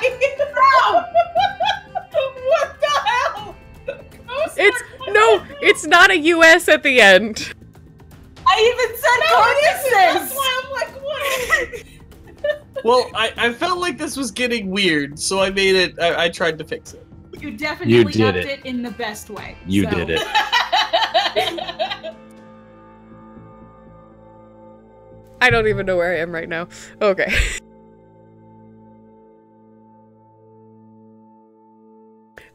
No! What the hell? It's not a US at the end. I even said That's carcasses! why I'm like, what? well, I felt like this was getting weird, so I made it. I tried to fix it. You definitely did upped it. it in the best way. You So- did it. I don't even know where I am right now. Okay.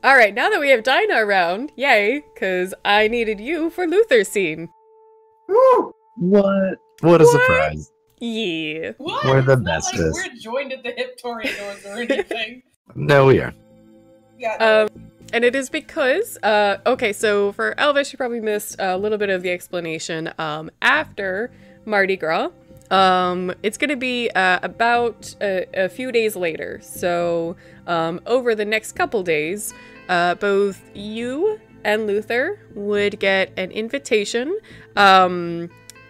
All right, now that we have Dinah around, yay, because I needed you for Luther's scene. What? What a surprise. Yeah. What? We're the It's not like bestest. we're joined at the hip Toreadors or anything. No, we are. Yeah. And it is because, okay, so for Elvis, you probably missed a little bit of the explanation. After Mardi Gras, it's going to be about a few days later. So over the next couple days, both you and Luther would get an invitation,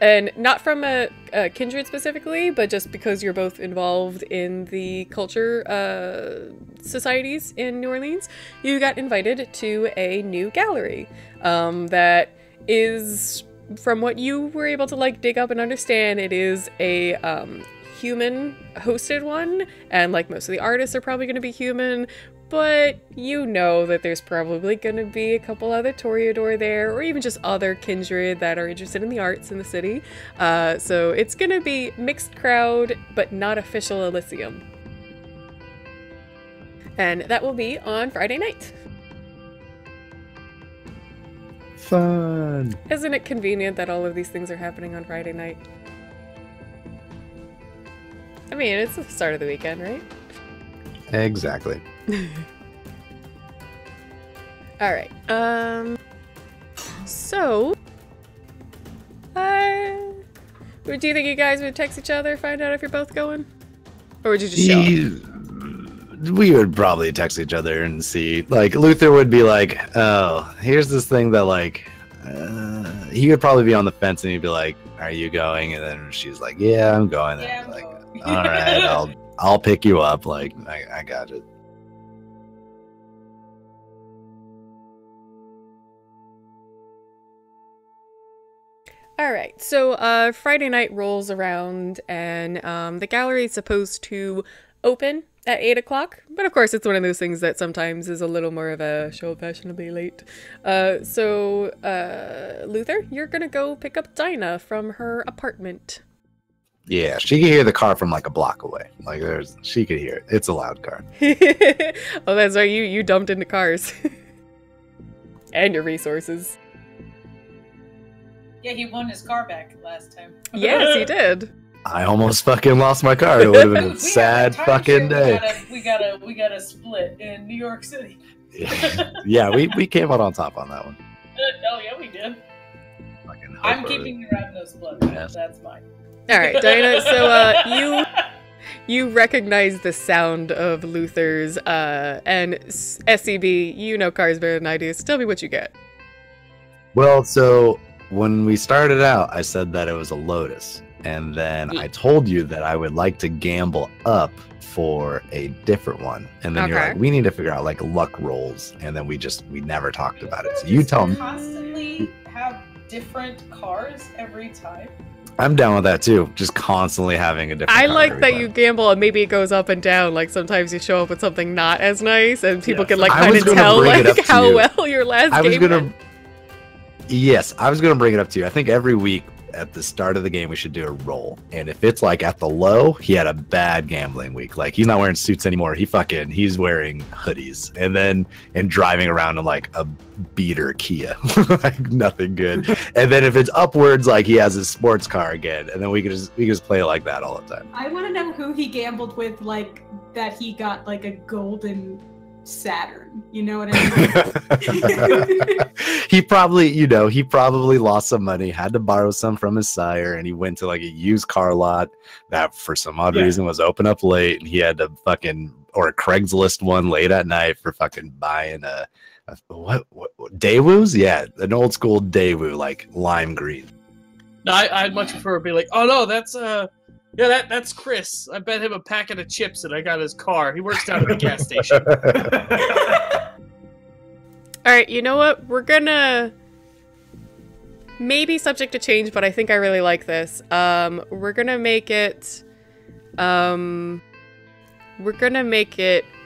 and not from a kindred specifically, but just because you're both involved in the culture societies in New Orleans, you got invited to a new gallery that is, from what you were able to like dig up and understand, it is a human hosted one, and like most of the artists are probably going to be human, but you know that there's probably going to be a couple other Toreador there, or even just other kindred that are interested in the arts in the city. So it's going to be mixed crowd, but not official Elysium. And that will be on Friday night. Fun. Isn't it convenient that all of these things are happening on Friday night? I mean, it's the start of the weekend, right? Exactly. All right. So, do you think you guys would text each other, find out if you're both going, or would you just show up? We would probably text each other and see. Like, Luther would be like, "Oh, here's this thing that like." He would probably be on the fence, and he'd be like, "Are you going?" And then she's like, "Yeah, I'm going." Yeah, And I'm like, going. all right, I'll pick you up. Like, I got it. All right, so Friday night rolls around, and the gallery is supposed to open at 8 o'clock, but of course it's one of those things that sometimes is a little more of a show fashionably late. So Luther, you're gonna go pick up Dinah from her apartment. Yeah, she could hear the car from like a block away. Like, she could hear it. It's a loud car. Oh, that's right, you dumped into cars. And your resources. Yeah, he won his car back last time. Yes, he did. I almost fucking lost my car. It would have been We a have sad timeshare fucking day. We gotta split in New York City. Yeah, we came out on top on that one. Oh yeah, we did. Fucking I'm hope keeping your Ravnos split. Yes. That's mine. All right, Dinah. So you recognize the sound of Luther's, and SCB. You know cars better than I do. So tell me what you get. Well, so when we started out, I said that it was a Lotus. And then I told you that I would like to gamble up for a different one. And then you're Okay. like, we need to figure out like luck rolls. And then we never talked about it. So you tell me. Constantly have different cars every time. I'm down with that too. Just constantly having a different I car like every that time. you gamble and maybe it goes up and down. Like sometimes you show up with something not as nice, and people Yeah. can like I kind was of gonna tell bring it up like to how you. well your last I was game gonna. went. Yes, I was gonna bring it up to you. I think every week at the start of the game we should do a roll. And if it's like at the low, he had a bad gambling week. Like he's not wearing suits anymore. He's wearing hoodies and driving around in like a beater Kia. Like nothing good. And then if it's upwards, like he has his sports car again. And then we can just play it like that all the time. I want to know who he gambled with, like that he got like a golden Saturn. You know what I mean? he probably lost some money, had to borrow some from his sire, and he went to like a used car lot that for some odd reason was open up late, and he had to or a Craigslist one late at night for fucking buying a what Daewoo's? Yeah, an old school Daewoo, like lime green. No, I'd much prefer to be like, oh no, that's that's Chris. I bet him a packet of chips and I got his car. He works down at the gas station. All right, you know what? We're gonna maybe subject to change, but I think I really like this. We're gonna make it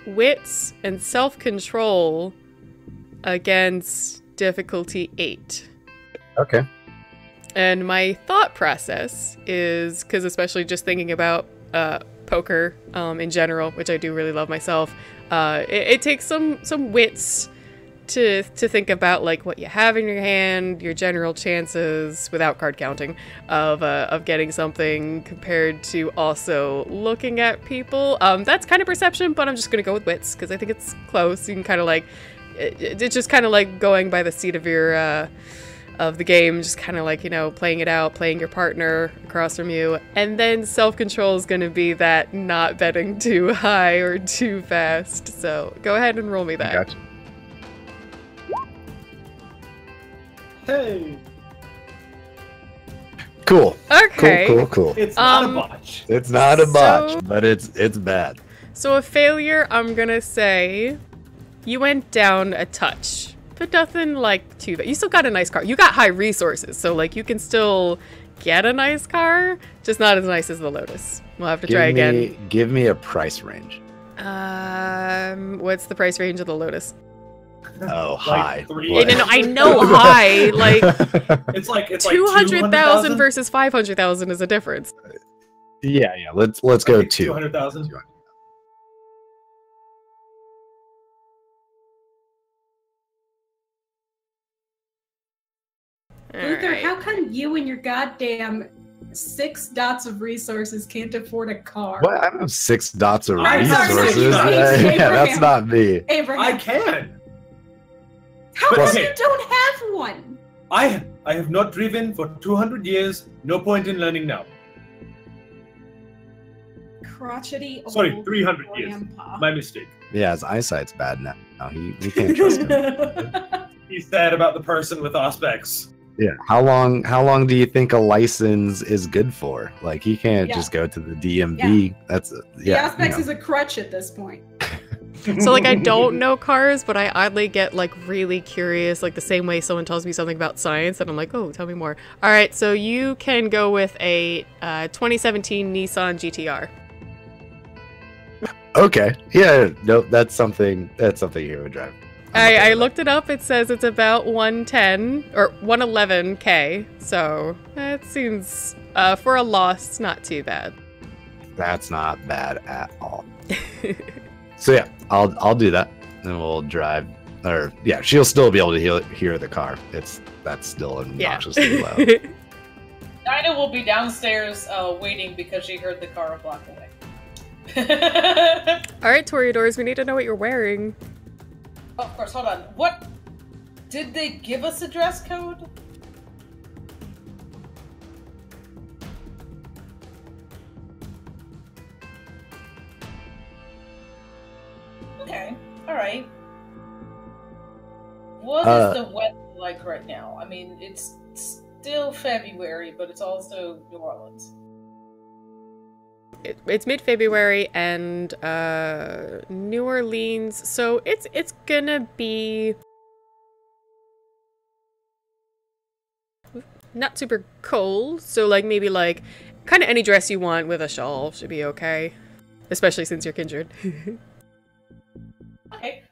wits and self-control against difficulty 8. Okay. And my thought process is, because especially just thinking about poker in general, which I do really love myself, it takes some wits to think about like what you have in your hand, your general chances without card counting of getting something compared to also looking at people. That's kind of perception, but I'm just gonna go with wits because I think it's close. You can kind of like it's just kind of like going by the seat of your of the game, just kind of like, you know, playing it out, playing your partner across from you, and then self-control is gonna be that not betting too high or too fast. So go ahead and roll me that. Gotcha. Hey, Cool. Okay. Cool. it's not a botch. It's not a botch, So- but it's bad. So a failure, I'm gonna say you went down a touch, but nothing like too bad. You still got a nice car. You got high resources, so like you can still get a nice car, just not as nice as the Lotus. We'll have to try again. Give me a price range. What's the price range of the Lotus? Oh, Like high. three- What? No, I know high. Like It's like 200,000 versus 500,000 is a difference. Yeah. Let's go 200,000. Luther, Alright. how come you and your goddamn 6 dots of resources can't afford a car? What? I have 6 dots of I'm sorry, resources. sorry, Yeah, that's Abraham. not me. Abraham, I can. how But come okay. you don't have one? I have not driven for 200 years. No point in learning now. Crotchety old Sorry, 300 years. grandpa. My mistake. Yeah, his eyesight's bad now. We can't trust him. He's sad about the person with aspects. Yeah. How long do you think a license is good for? Like he can't Yeah. just go to the DMV. That's The yeah. aspects you is a crutch at this point. So like I don't know cars, but I oddly get like really curious, like the same way someone tells me something about science and I'm like, oh, tell me more. All right, so you can go with a 2017 Nissan GTR. know. Okay. Yeah. No, that's something you would drive. I looked it up. It says it's about 110 or 111K. So that seems for a loss, not too bad. That's not bad at all. So yeah, I'll do that, and we'll drive. Or yeah, she'll still be able to hear the car. That's still obnoxiously loud. Dinah will be downstairs waiting because she heard the car a block away. All right, Toreadors, we need to know what you're wearing. Oh, of course, hold on. What? Did they give us a dress code? Okay, alright. What is the weather like right now? I mean, it's still February, but it's also New Orleans. It's mid-February and New Orleans, so it's gonna be not super cold. So like maybe like kind of any dress you want with a shawl should be okay, especially since you're kindred. Okay.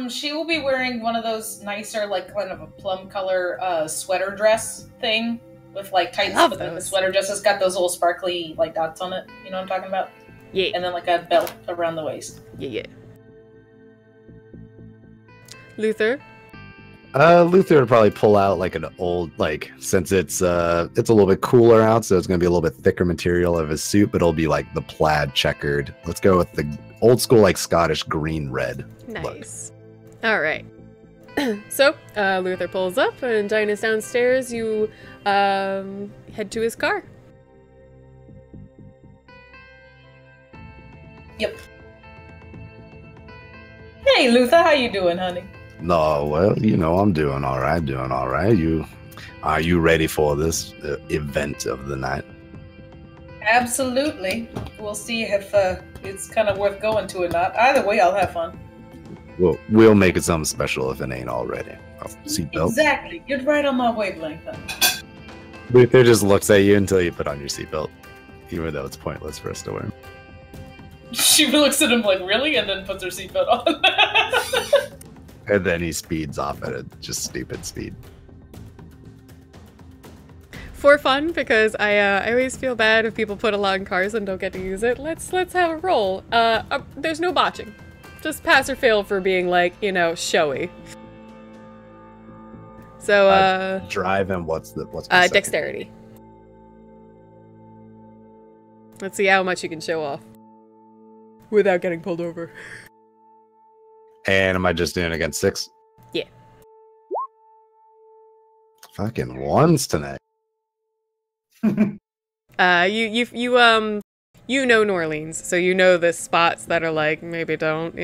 She will be wearing one of those nicer, like kind of a plum color sweater dress thing with like tights, love but then the those. sweater dress has got those little sparkly like dots on it. You know what I'm talking about? Yeah, And then like a belt around the waist. yeah. Luther. Luther would probably pull out like an old, like, since it's a little bit cooler out, so it's gonna be a little bit thicker material of his suit, but it'll be like the plaid checkered. Let's go with the old school like Scottish green red. Nice. All right. So Luther pulls up and Dinah's downstairs. You head to his car. Yep. Hey Luther, how you doing, honey? No, well, you know, I'm doing all right, Are you ready for this event of the night? Absolutely. We'll see if it's kind of worth going to or not. Either way, I'll have fun. Well, we'll make it something special if it ain't already. Seatbelt. Exactly. You're right on my wavelength, honey. Luther just looks at you until you put on your seatbelt, even though it's pointless for us to wear. She looks at him like, really? And then puts her seatbelt on. And then he speeds off at a just stupid speed. For fun, because I always feel bad if people put a lot in cars and don't get to use it. Let's have a roll. There's no botching. Just pass or fail for being like, you know, showy. So, drive and what's my second? dexterity. Let's see how much you can show off without getting pulled over. And am I just doing it against 6? Yeah. Fucking ones tonight. You know New Orleans, so you know the spots that are like maybe don't,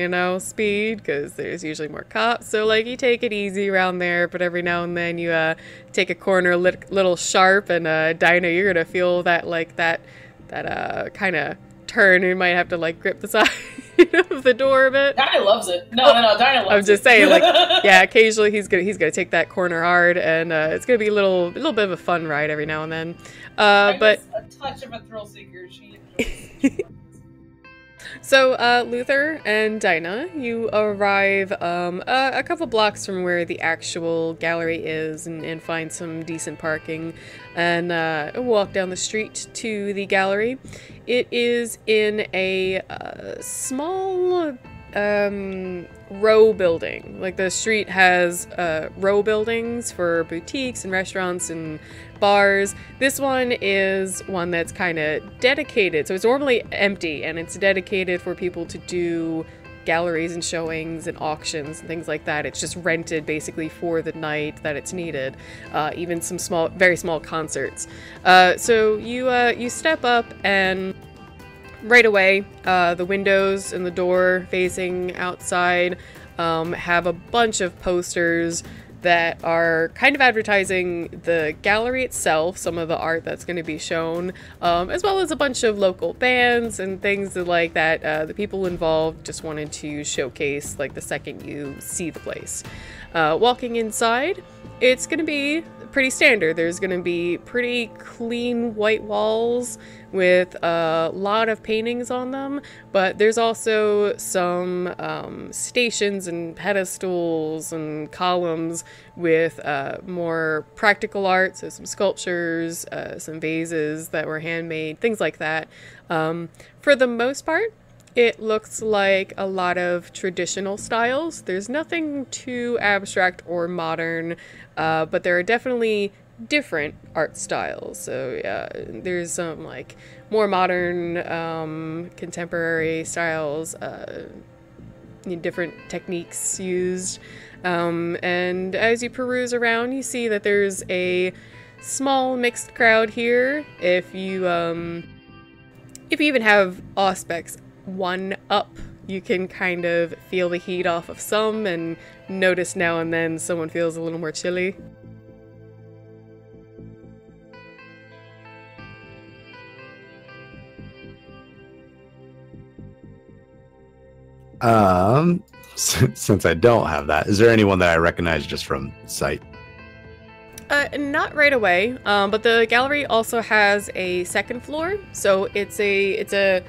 speed, because there's usually more cops. So like you take it easy around there, but every now and then you take a corner little sharp, and Dinah, you're gonna feel that kind of turn. You might have to like grip the side of the door a bit. Dinah loves it. No, Dinah loves it. I'm just saying, like, yeah, occasionally he's gonna take that corner hard, and it's gonna be a little bit of a fun ride every now and then. But a touch of a thrill seeker. She So, Luther and Dinah, you arrive a couple blocks from where the actual gallery is, and find some decent parking, and walk down the street to the gallery. It is in a small row building. Like, the street has row buildings for boutiques and restaurants and bars. This one is one that's kind of dedicated. So it's normally empty, and it's dedicated for people to do galleries and showings and auctions and things like that. It's just rented basically for the night that it's needed. Even some very small concerts. So you step up, and right away, the windows and the door facing outside have a bunch of posters that are kind of advertising the gallery itself, some of the art that's going to be shown, as well as a bunch of local bands and things like that. The people involved just wanted to showcase, like, the second you see the place. Walking inside, it's going to be pretty standard. There's going to be pretty clean white walls with a lot of paintings on them, but there's also some stations and pedestals and columns with more practical art, so some sculptures, some vases that were handmade, things like that. For the most part, it looks like a lot of traditional styles. There's nothing too abstract or modern, but there are definitely different art styles. So there's some like more modern, contemporary styles, different techniques used. And as you peruse around, you see that there's a small mixed crowd here. If you even have Auspex 1 up, you can kind of feel the heat off of some, and notice now and then someone feels a little more chilly. Since I don't have that, is there anyone that I recognize just from sight? Not right away, but the gallery also has a second floor, so it's a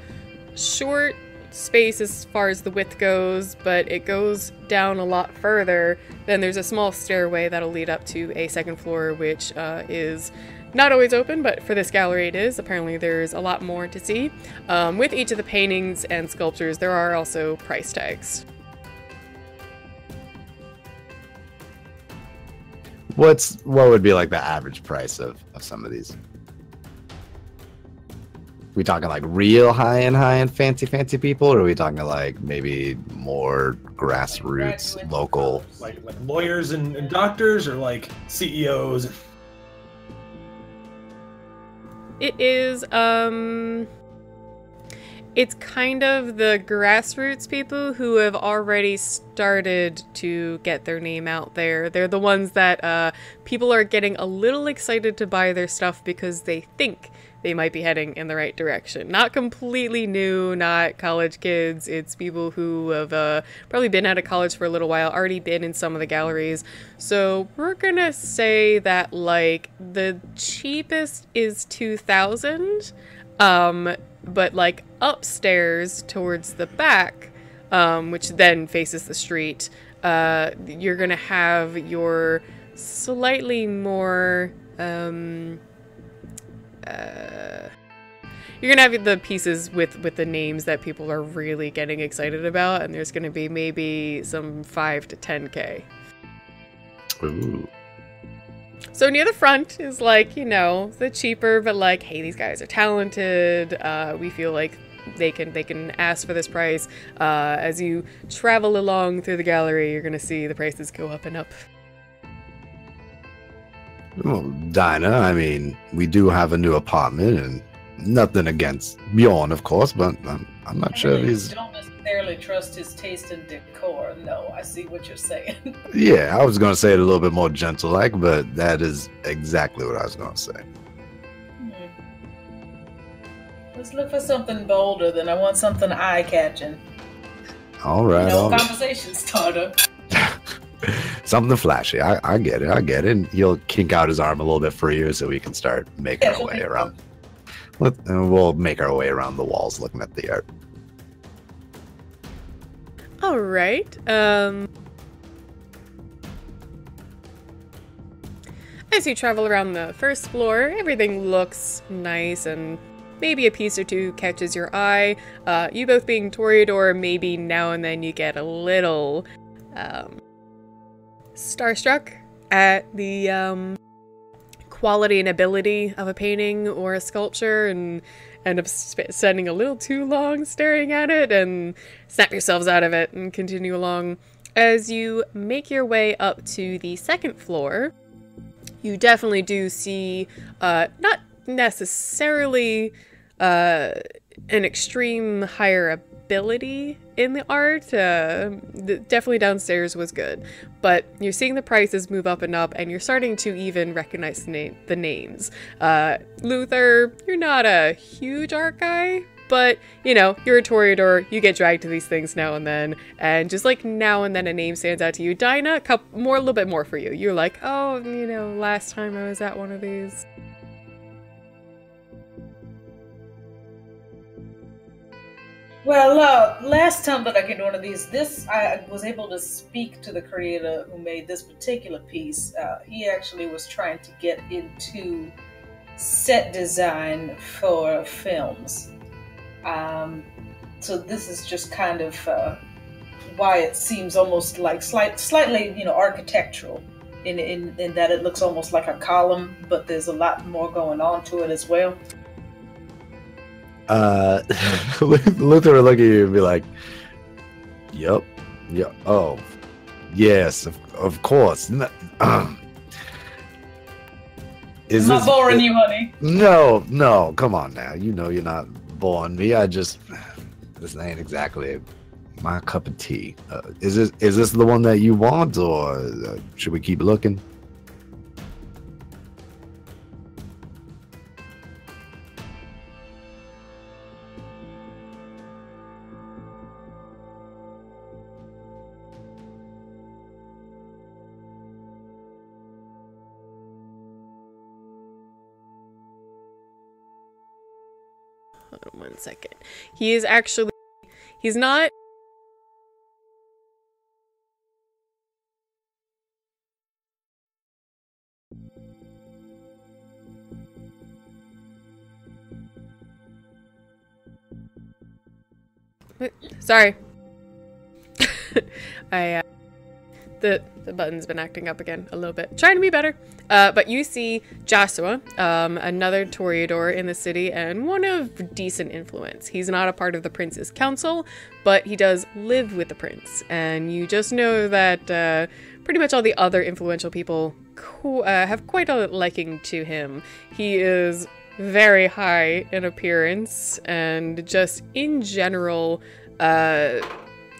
short space as far as the width goes, but it goes down a lot further. Then there's a small stairway that'll lead up to a second floor, which is not always open, but for this gallery it is. Apparently there's a lot more to see. With each of the paintings and sculptures, there are also price tags. What would be like the average price of some of these? We talking like real high-end fancy people, or are we talking like maybe more grassroots, local? Like lawyers and doctors, or like CEOs? It is, it's kind of the grassroots people who have already started to get their name out there. They're the ones that people are getting a little excited to buy their stuff because they think they might be heading in the right direction. Not completely new, not college kids. It's people who have probably been out of college for a little while, already been in some of the galleries. So we're gonna say that like the cheapest is 2,000, but like upstairs towards the back, which then faces the street, you're gonna have your slightly more you're gonna have the pieces with the names that people are really getting excited about, and there's gonna be maybe some 5 to 10K. Ooh. So near the front is like, you know, the cheaper, but like, hey, these guys are talented. We feel like they can ask for this price. As you travel along through the gallery, you're gonna see the prices go up and up. Well, Dinah, I mean, we do have a new apartment, and nothing against Bjorn, of course, but I'm not sure if he's... don't necessarily trust his taste in decor. No, I see what you're saying. Yeah, I was going to say it a little bit more gentle-like, but that is exactly what I was going to say. Let's look for something bolder than I want something eye-catching. All right. No all right. conversation starter. Something flashy. I get it. I get it. And he'll kink out his arm a little bit freer so we can start making our way around. And we'll make our way around the walls looking at the art. All right. As you travel around the first floor, everything looks nice and maybe a piece or two catches your eye. You both being Toreador, maybe now and then you get a little starstruck at the quality and ability of a painting or a sculpture and end up spending a little too long staring at it and snap yourselves out of it and continue along. As you make your way up to the second floor, you definitely do see not necessarily an extreme higher ability in the art. Definitely downstairs was good, but you're seeing the prices move up and up, and you're starting to even recognize the names. Luther, you're not a huge art guy, but you know, you're a Toreador, you get dragged to these things now and then, and just like now and then a name stands out to you. Dinah, a little bit more for you. You're like, oh, you know, last time I was at one of these. Well, last time that I came to one of these, I was able to speak to the creator who made this particular piece. He actually was trying to get into set design for films. So this is just kind of why it seems almost like slightly, you know, architectural in that it looks almost like a column, but there's a lot more going on to it as well. Luther will look at you and be like, yep, oh, yes, of course. Is I'm not boring you, honey. No, come on now. You know you're not boring me. This ain't exactly my cup of tea. Is this the one that you want, or should we keep looking? Hold on 1 second. He's not. Sorry. The button's been acting up again a little bit. Trying to be better. But you see Joshua, another Toreador in the city and one of decent influence. He's not a part of the prince's council, but he does live with the prince. And you just know that pretty much all the other influential people have quite a liking to him. He is very high in appearance and just in general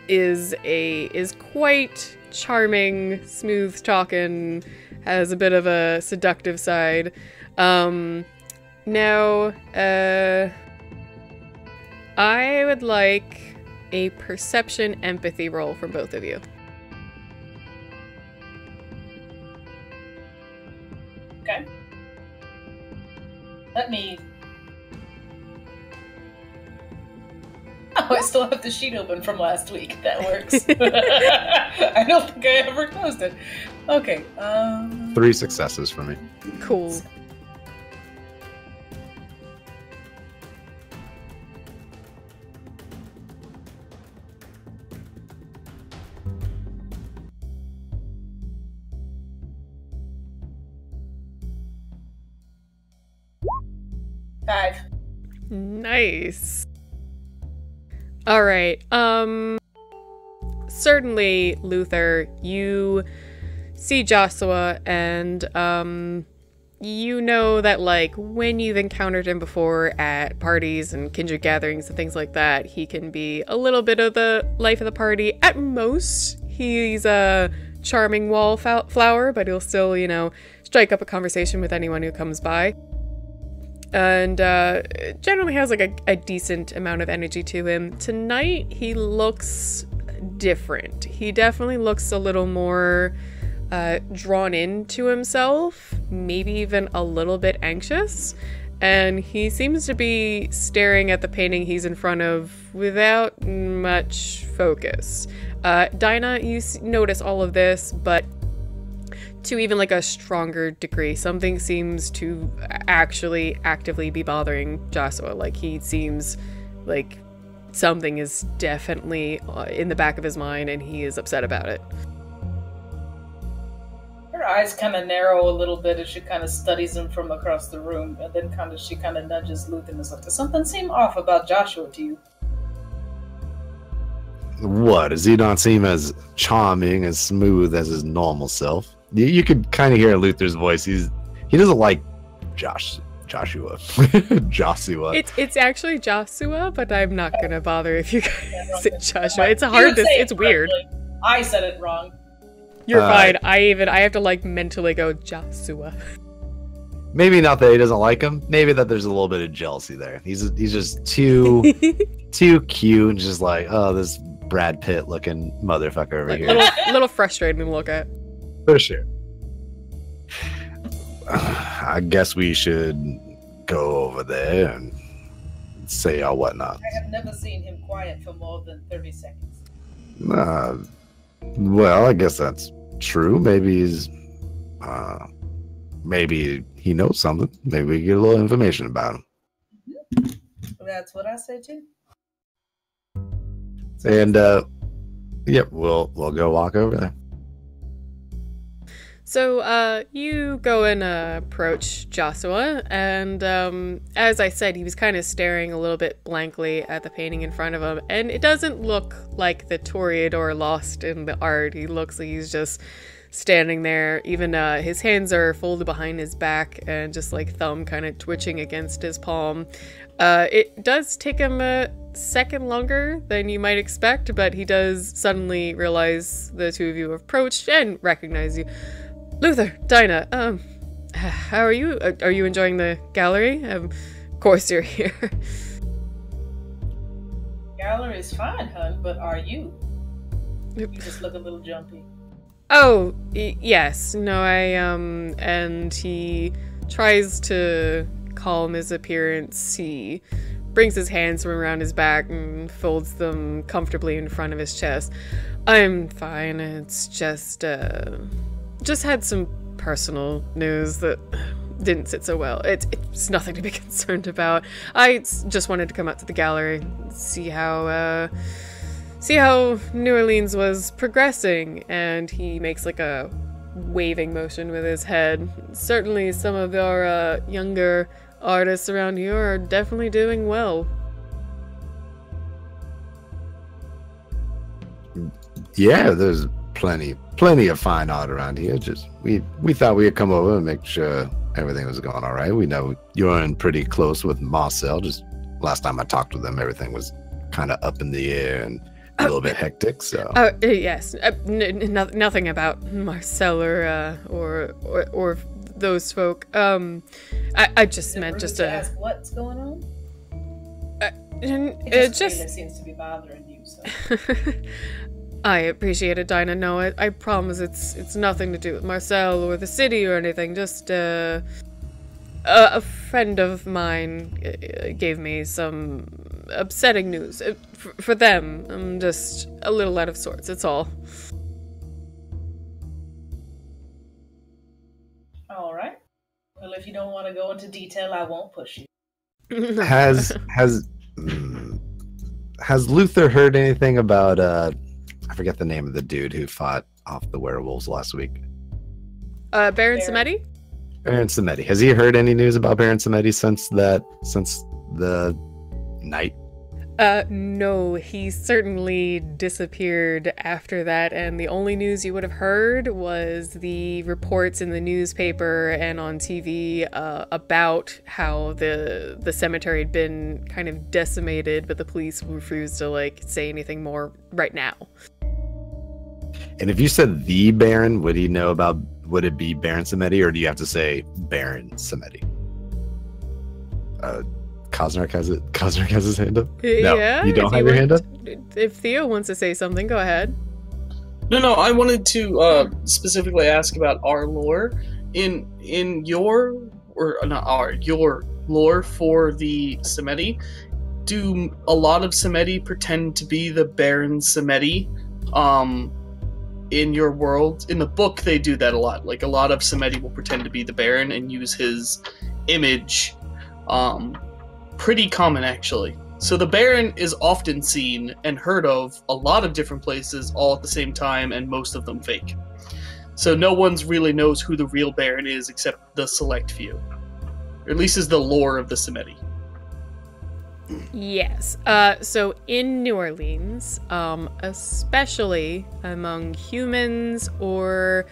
is quite charming, smooth talking, has a bit of a seductive side. Now, I would like a perception empathy roll from both of you. Okay. Let me... Oh, I still have the sheet open from last week. That works. I don't think I ever closed it. Okay. 3 successes for me. Cool. 5. Nice. All right. Certainly, Luther, you see Joshua, and you know that, like, when you've encountered him before at parties and kindred gatherings and things like that, he can be a little bit of the life of the party. At most, he's a charming wallflower, but he'll still, you know, strike up a conversation with anyone who comes by. And generally has, like, a decent amount of energy to him. Tonight, he looks different. He definitely looks a little more drawn into himself, maybe even a little bit anxious, and he seems to be staring at the painting he's in front of without much focus. Dinah, you notice all of this, but to even like a stronger degree, something seems to actually actively be bothering Joshua. Like, he seems like something is definitely in the back of his mind and he is upset about it. Her eyes kind of narrow a little bit as she kind of studies him from across the room, and then she kind of nudges Luther and is like, does something seem off about Joshua to you? What, does he not seem as charming, as smooth as his normal self? You could kind of hear Luther's voice. He doesn't like Joshua. Joshua. It's actually Joshua, but I'm not gonna bother if you guys say Joshua. It's hard. It's weird. I said it wrong. You're fine. I have to like mentally go Joshua. Maybe not that he doesn't like him. Maybe that there's a little bit of jealousy there. He's just too cute, and just like, oh, this Brad Pitt looking motherfucker over here. Little frustrating to look at. For sure. I guess we should go over there and say our whatnot. I have never seen him quiet for more than 30 seconds. Well, I guess that's true. Maybe maybe he knows something. Maybe we get a little information about him. That's what I say too. And yep, we'll go walk over there. So, you go and approach Joshua, and as I said, he was kind of staring a little bit blankly at the painting in front of him, and it doesn't look like the Toreador lost in the art. He looks like he's just standing there. Even his hands are folded behind his back, and just like thumb kind of twitching against his palm. It does take him a second longer than you might expect, but he does suddenly realize the two of you have approached and recognize you. Luther, Dinah, how are you? Are you enjoying the gallery? Of course you're here. Gallery's fine, hun, but are you? You just look a little jumpy. Oh, yes. No, and he tries to calm his appearance. He brings his hands from around his back and folds them comfortably in front of his chest. I'm fine. It's just had some personal news that didn't sit so well. It's nothing to be concerned about. I just wanted to come out to the gallery, see how New Orleans was progressing, and he makes like a waving motion with his head. Certainly some of our younger artists around here are definitely doing well. Yeah, there's plenty of fine art around here. Just we thought we'd come over and make sure everything was going all right. We know you're in pretty close with Marcel. Just last time I talked with him, everything was kind of up in the air and a little bit hectic. So yes, nothing about Marcel or those folk. I just meant just to ask what's going on. It just seems to be bothering you. So. I appreciate it, Dinah. No, I promise it's nothing to do with Marcel or the city or anything. Just a friend of mine gave me some upsetting news. For them, I'm just a little out of sorts, it's all. All right. Well, if you don't want to go into detail, I won't push you. Has Luther heard anything about I forget the name of the dude who fought off the werewolves last week? Baron Samedi? Baron Samedi. Has he heard any news about Baron Samedi since the night? No, he certainly disappeared after that, and the only news you would have heard was the reports in the newspaper and on TV about how the cemetery had been kind of decimated, but the police refused to, like, say anything more right now. And if you said the Baron, would he know about, would it be Baron Samedi, or do you have to say Baron Samedi? Cosnark has his hand up? No, Yeah, you don't if have your hand up? If Theo wants to say something, go ahead. No, I wanted to specifically ask about our lore. In your lore for the Samedi, do a lot of Samedi pretend to be the Baron Samedi? In your world, in the book, they do that a lot. Like, a lot of Samedi will pretend to be the Baron and use his image. Pretty common, actually. So the Baron is often seen and heard of a lot of different places all at the same time, and most of them fake. So no one's really knows who the real Baron is except the select few. Or at least is the lore of the Samedi. Yes. So in New Orleans, especially among humans or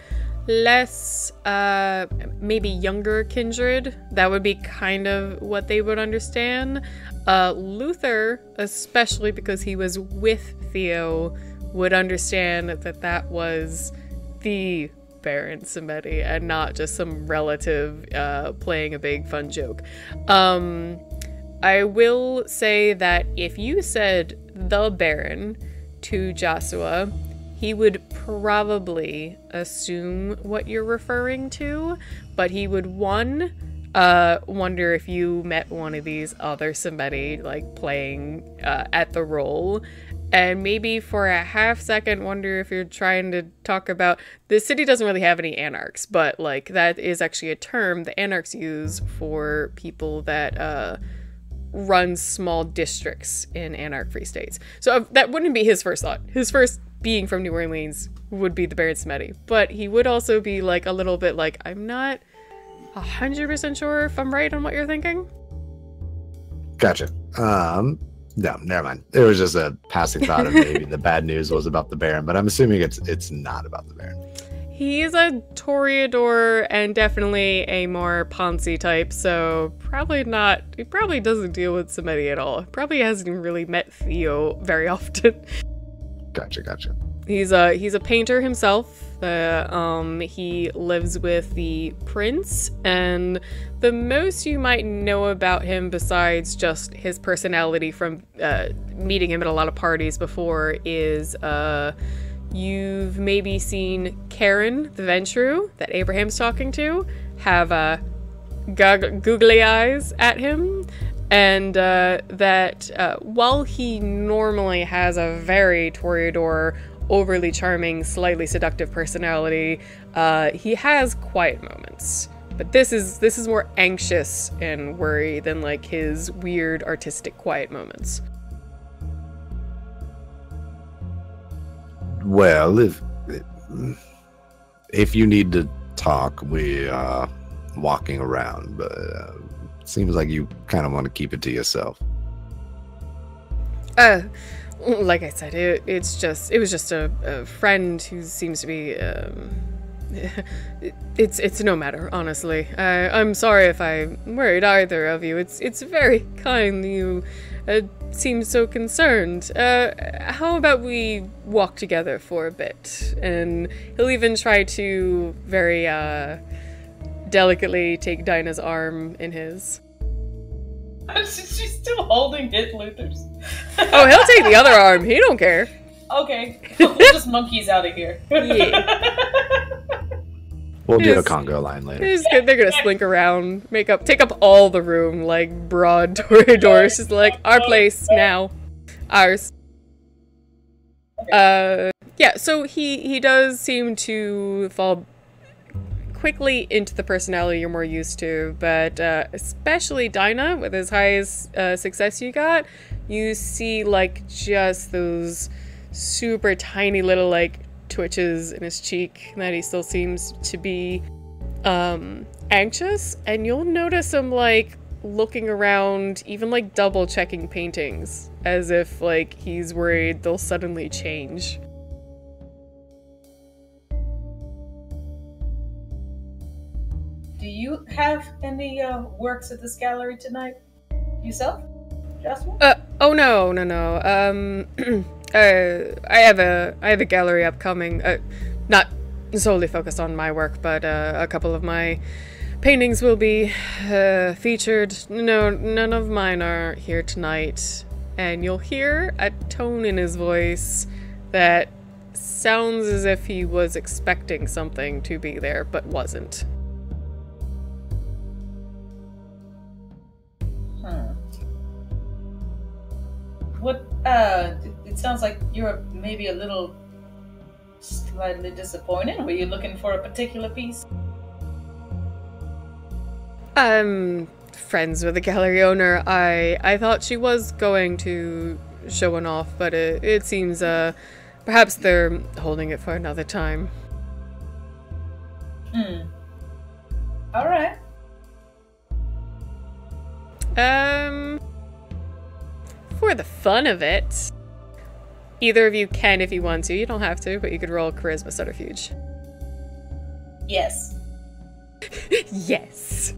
less, maybe younger kindred, that would be kind of what they would understand. Luther, especially because he was with Theo, would understand that that was the Baron Samedi and not just some relative playing a big fun joke. I will say that if you said the Baron to Joshua, he would probably assume what you're referring to, but he would, one, wonder if you met one of these other Samedi, like, playing at the role, and maybe for a half second wonder if you're trying to talk about... The city doesn't really have any anarchs, but, like, that is actually a term the anarchs use for people that run small districts in anarch-free states. So that wouldn't be his first thought. His first, being from New Orleans, would be the Baron Samedi. But he would also be, like, a little bit like, I'm not 100% sure if I'm right on what you're thinking. Gotcha. No, never mind. It was just a passing thought of maybe the bad news was about the Baron, but I'm assuming it's not about the Baron. He's a Toreador and definitely a more Ponzi type, so probably not. He probably doesn't deal with Samedi at all. Probably hasn't really met Theo very often. Gotcha. He's a painter himself. He lives with the prince, and the most you might know about him, besides just his personality from meeting him at a lot of parties before, is you've maybe seen Karen, the Ventru, that Abraham's talking to, have googly eyes at him, and that while he normally has a very Toreador, overly charming, slightly seductive personality, he has quiet moments. But this is more anxious and worried than, like, his weird artistic quiet moments. Well, if you need to talk, we are walking around, but it seems like you kind of want to keep it to yourself. Like I said, it was just a friend who seems to be it's no matter, honestly. I'm sorry if I worried either of you. It's very kind you seem so concerned. How about we walk together for a bit? And he'll even try to very delicately take Dinah's arm in his. She's still holding it, Luther's. Oh, he'll take the other arm. He don't care. Okay, we'll just monkeys out of here. Yeah. We'll do a Congo line later. They're gonna slink around, take up all the room, like broad Toreadors. Just like, our place now. Ours. Yeah, so he does seem to fall quickly into the personality you're more used to, but especially Dinah, with as high as success you got, you see, like, just those super tiny little, like, twitches in his cheek that he still seems to be anxious, and you'll notice him, like, looking around, even, like, double-checking paintings, as if, like, he's worried they'll suddenly change. Do you have any works at this gallery tonight? Yourself? Joshua? Oh no. I have a gallery upcoming, not solely focused on my work, but a couple of my paintings will be featured. No, none of mine are here tonight. And you'll hear a tone in his voice that sounds as if he was expecting something to be there, but wasn't. What, it sounds like you're maybe a little slightly disappointed. Were you looking for a particular piece? Friends with the gallery owner. I thought she was going to show one off, but it seems, perhaps they're holding it for another time. Alright. For the fun of it, either of you can if you want to. You don't have to, but you could roll charisma subterfuge. Yes. Yes.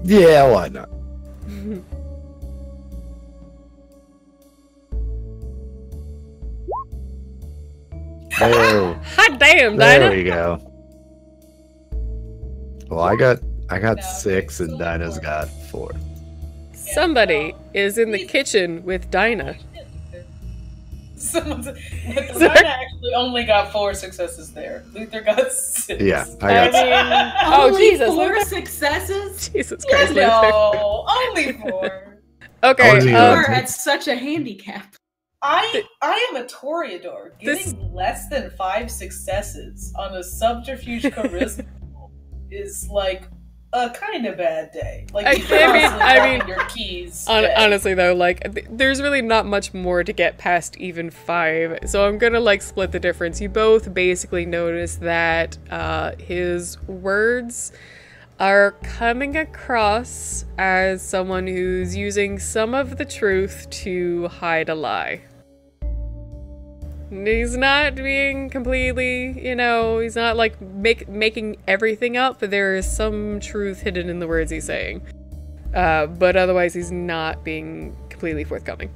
Yeah, why not? Hot damn, There Dinah. we go. Well, I got No, 6 and so Dinah's far. got 4. Somebody is in the kitchen with Dinah. Someone's Lorna actually only got 4 successes there. Luther got 6. Yeah, I got Oh, Only Jesus. 4 Luther. successes? Jesus Christ, Luther. No, only 4. Okay, Oh, You yeah. are at such a handicap. I am a Toreador. This- Getting less than 5 successes on a subterfuge charisma is like a kind of bad day. Like I you should mean- honestly I walk mean, in your keys. day. honestly though, like, there's really not much more to get past even 5, so I'm gonna, like, split the difference. You both basically notice that his words are coming across as someone who's using some of the truth to hide a lie. He's not being completely, he's not, like, making everything up, but there is some truth hidden in the words he's saying. But otherwise, he's not being completely forthcoming.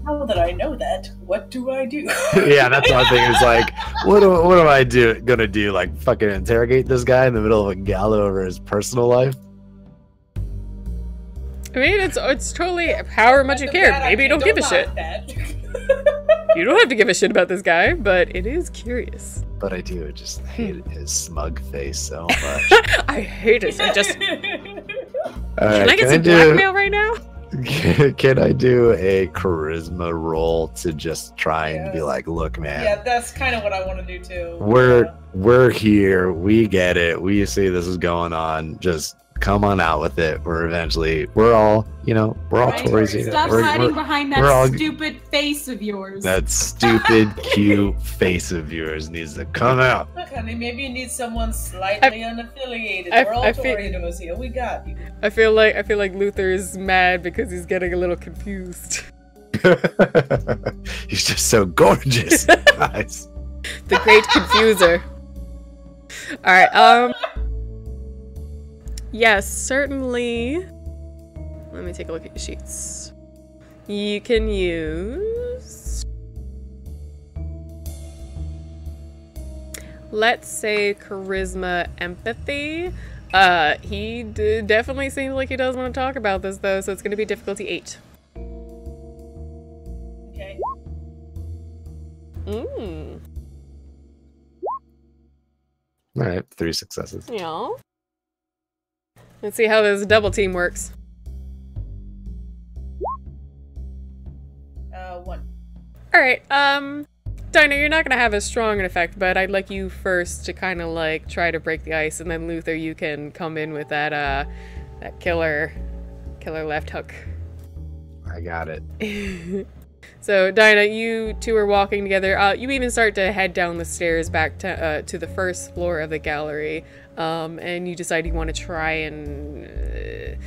How did I know that? What do I do? Yeah, that's one thing. It's like, what am I gonna do? Like, fucking interrogate this guy in the middle of a gala over his personal life? I mean, it's totally however much you care. Maybe you don't give a shit. You don't have to give a shit about this guy, but it is curious. But I do just hate his smug face so much. I hate it. Can I get some do? blackmail right now? Can I do a charisma roll to just try and be Yes. like, look, man, Yeah, that's kind of what I want to do too. we're here, we get it, we see this is going on, just come on out with it. We're all Right. Tories here. Stop hiding behind we're that all- stupid face of yours. That stupid, cute face of yours needs to come out. Look, honey, maybe you need someone slightly unaffiliated. I We're all feel- Toreadors here. We got you. I feel like Luther is mad because he's getting a little confused. He's just so gorgeous, guys. The great confuser. Alright, yes, certainly. Let me take a look at your sheets. You can use, let's say, charisma empathy. He definitely seems like he does want to talk about this though, so it's going to be difficulty 8. Okay. Mmm. All right, 3 successes. Yeah. Let's see how this double team works. 1. Alright, Dinah, you're not gonna have as strong an effect, but I'd like you first to kind of like try to break the ice, and then Luther, you can come in with that killer left hook. I got it. So, Dinah, you two are walking together. You even start to head down the stairs back to the first floor of the gallery. And you decide you want to try and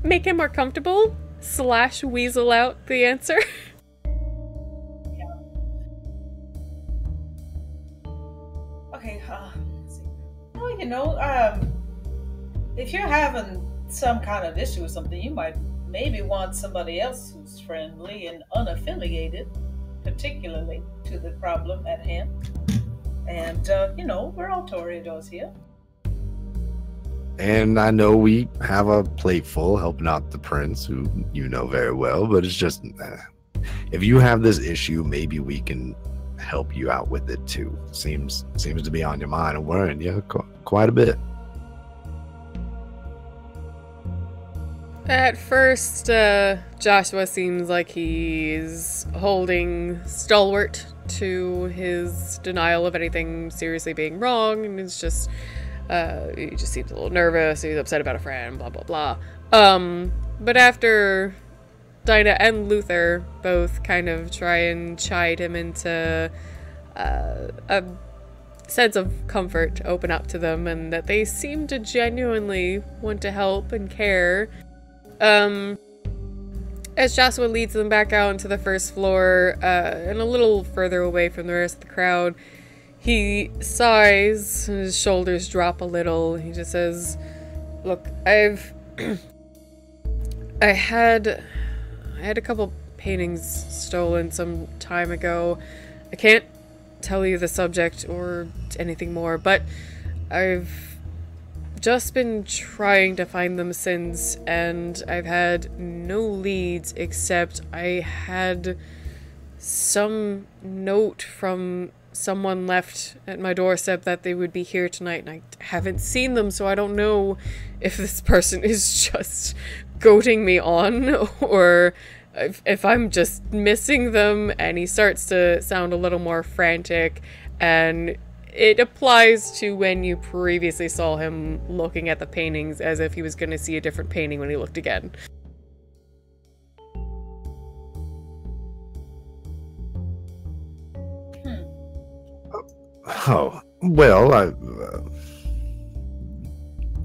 make him more comfortable / weasel out the answer. Okay, let's see. Well, you know, if you're having some kind of issue or something, you might maybe want somebody else who's friendly and unaffiliated, particularly to the problem at hand. And, you know, we're all toreadors here. And I know we have a plate full helping out the prince, who you know very well, but it's just, if you have this issue, maybe we can help you out with it too. Seems to be on your mind and worrying you quite a bit. At first, Joshua seems like he's holding stalwart to his denial of anything seriously being wrong, and it's just, he just seems a little nervous, he's upset about a friend, blah, blah, blah. But after Dinah and Luther both kind of try and chide him into a sense of comfort to open up to them, and that they seem to genuinely want to help and care, as Joshua leads them back out into the first floor, and a little further away from the rest of the crowd, he sighs, his shoulders drop a little. He just says, "Look, I had a couple paintings stolen some time ago. I can't tell you the subject or anything more, but I've just been trying to find them since, and I've had no leads except I had some note from someone left at my doorstep that they would be here tonight, and I haven't seen them, so I don't know if this person is just goading me on or if I'm just missing them." And he starts to sound a little more frantic, and it applies to when you previously saw him looking at the paintings as if he was going to see a different painting when he looked again. Oh, well,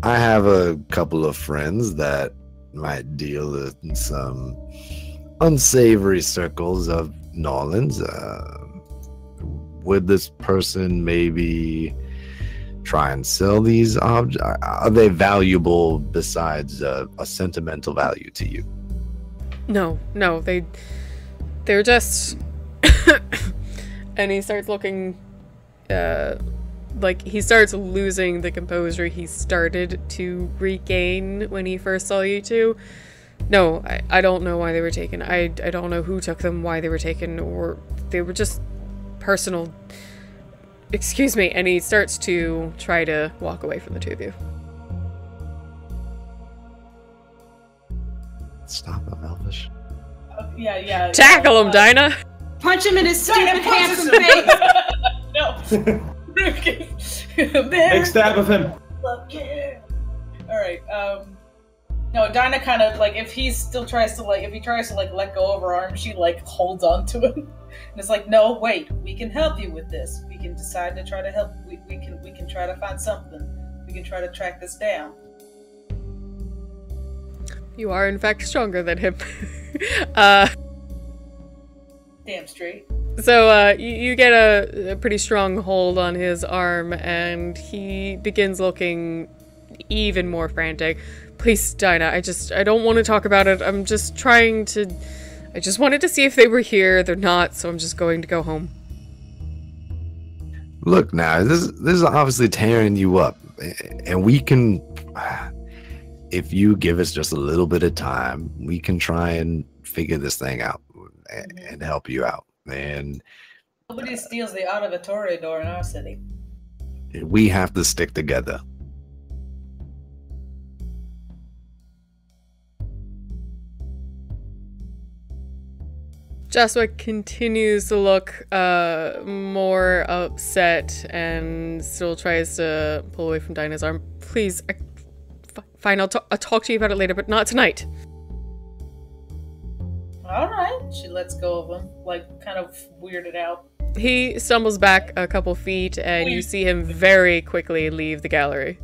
I have a couple of friends that might deal in some unsavory circles of New Orleans. Would this person maybe try and sell these objects? Are they valuable besides a sentimental value to you? No, they're just... And he starts looking... like he starts losing the composure he started to regain when he first saw you two. No, I don't know why they were taken. I don't know who took them, why they were taken, or they were just personal. Excuse me. And he starts to try to walk away from the two of you. Stop him, Elvish. Yeah. Tackle him, Dinah! Punch him in his Dinah stupid handsome punches face! No. Big stab of him. Alright, no, Dinah kind of, like, if he still tries to, like, if he tries to, like, let go of her arm, she, like, holds on to him. And it's like, no, wait, we can help you with this. We can decide to try to help. We can try to find something. We can try to track this down. You are, in fact, stronger than him. Damn straight. So, you get a pretty strong hold on his arm, and he begins looking even more frantic. Please, Dinah, I don't want to talk about it. I'm just trying to... I just wanted to see if they were here. They're not, so I'm just going to go home. Look now, this is obviously tearing you up. And we can... If you give us just a little bit of time, we can try and figure this thing out and help you out. And nobody steals the out of a toreador in our city. We have to stick together. Joshua continues to look more upset and still tries to pull away from Dinah's arm. Please, fine, I'll talk to you about it later, but not tonight. All right. She lets go of him, like kind of weirded out. He stumbles back a couple feet, and you see him very quickly leave the gallery.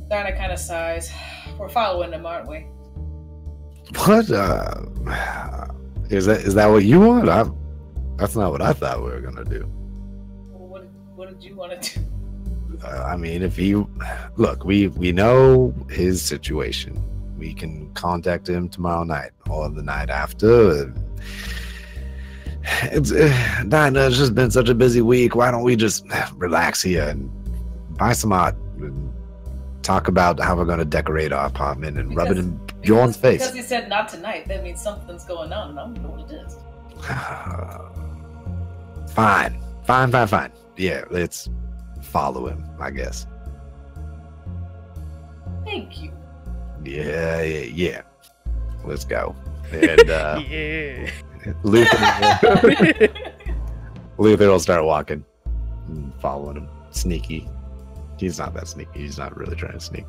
Dinah kind of sighs. We're following him, aren't we? What? Is that what you want? That's not what I thought we were gonna do. Well, what did you want to do? I mean, if he look, we know his situation. We can contact him tomorrow night or the night after. It's Dinah, it's just been such a busy week. Why don't we just relax here and buy some art and talk about how we're going to decorate our apartment and rub it in Bjorn's face? Because he said not tonight. That means something's going on, and I don't know what it is. Fine. Yeah, let's follow him, I guess. Thank you. Yeah. Let's go. And Yeah. Luther will start walking and following him. Sneaky. He's not that sneaky. He's not really trying to sneak.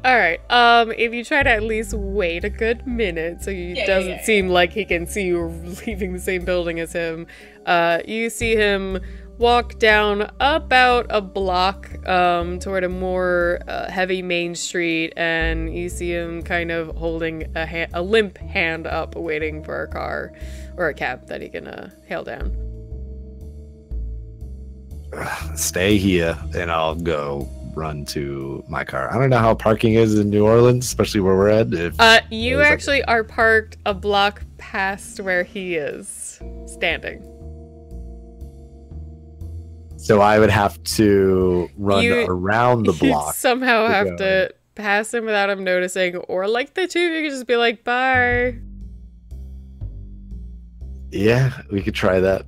Alright, if you try to at least wait a good minute so it doesn't seem like he can see you leaving the same building as him, you see him walk down about a block toward a more heavy main street, and you see him kind of holding a limp hand up waiting for a car or a cab that he can hail down. Stay here and I'll go run to my car. I don't know how parking is in New Orleans, especially where we're at. You actually are parked a block past where he is standing. So I would have to run around the block. You'd somehow have to pass him without him noticing, or like the two of you could just be like, bye. Yeah, we could try that.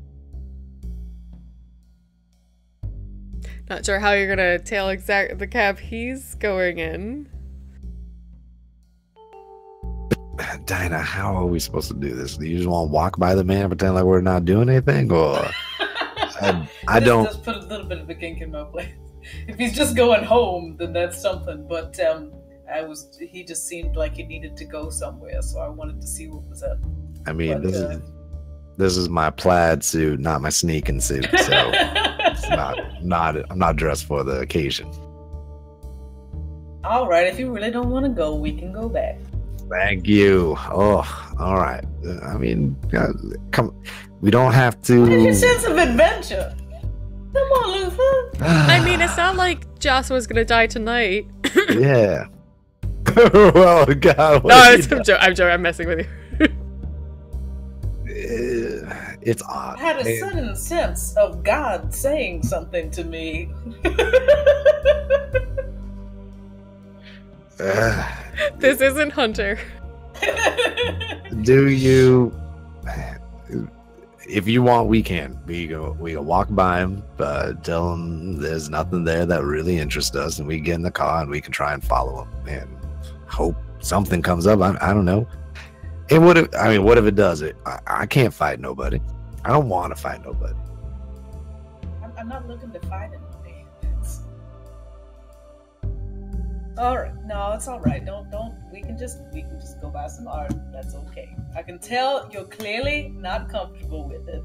Not sure how you're gonna tail the cab he's going in. Dinah, how are we supposed to do this? Do you just want to walk by the man and pretend like we're not doing anything? Or I don't. Just put a little bit of a kink in my place. If he's just going home, then that's something. But he just seemed like he needed to go somewhere, so I wanted to see what was up. I mean, this is my plaid suit, not my sneaking suit. So it's I'm not dressed for the occasion. All right, if you really don't want to go, we can go back. Thank you. Oh, all right. I mean, come. We don't have to. What is your sense of adventure? Come on, Luther. I mean, it's not like Joshua's gonna die tonight. Yeah. Oh God. No, I'm joking. I'm messing with you. It's odd. I had a sudden sense of God saying something to me. This isn't Hunter. Do you? If you want, we can. We can walk by him, tell him there's nothing there that really interests us, and we get in the car and we can try and follow him and hope something comes up. I don't know. And what if it does it? I can't fight nobody. I don't want to fight nobody. I'm not looking to fight anybody. All right, no, it's all right. Don't. We can just go buy some art. That's okay. I can tell you're clearly not comfortable with it.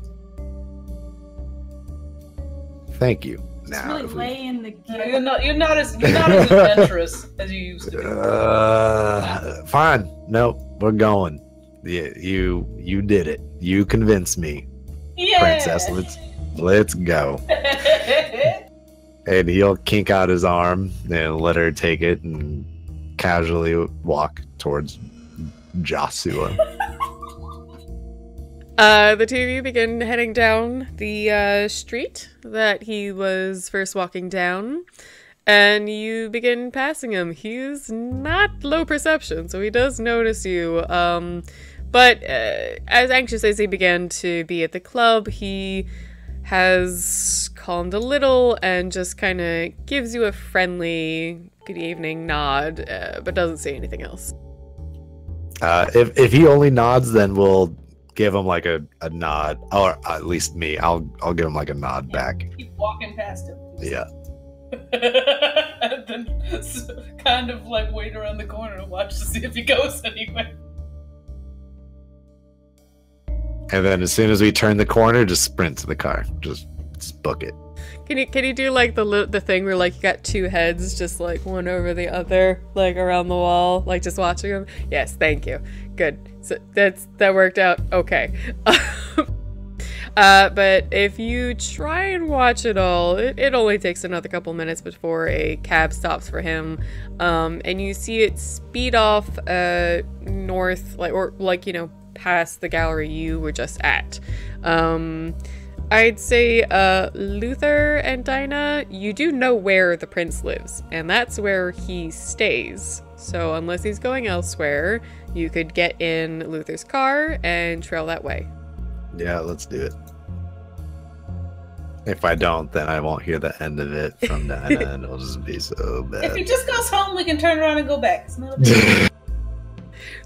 Thank you. Just really lay in the gear. You're not as adventurous as you used to be. Fine. Nope. We're going. Yeah, you did it. You convinced me, yeah. Princess. Let's go. And he'll kink out his arm and let her take it and casually walk towards Joshua. The two of you begin heading down the street that he was first walking down, and you begin passing him. He's not low perception, so he does notice you. But as anxious as he began to be at the club, he has calmed a little and just kind of gives you a friendly good evening nod, but doesn't say anything else. If he only nods, then we'll give him like a nod, or at least me. I'll give him like a nod back. Keep walking past him. Yeah. And then kind of like wait around the corner and watch to see if he goes anywhere. And then as soon as we turn the corner, just sprint to the car. Just book it. Can you do like the thing where like you got two heads just like one over the other, like around the wall, like just watching them? Yes, thank you. Good. So that worked out okay. But if you try and watch it all, it only takes another couple minutes before a cab stops for him, and you see it speed off north, past the gallery you were just at. I'd say Luther and Dinah, you do know where the prince lives, and that's where he stays. So unless he's going elsewhere, you could get in Luther's car and trail that way. Yeah, let's do it. If I don't, then I won't hear the end of it from Dinah, and it'll just be so bad. If he just goes home, we can turn around and go back. It's not a big deal.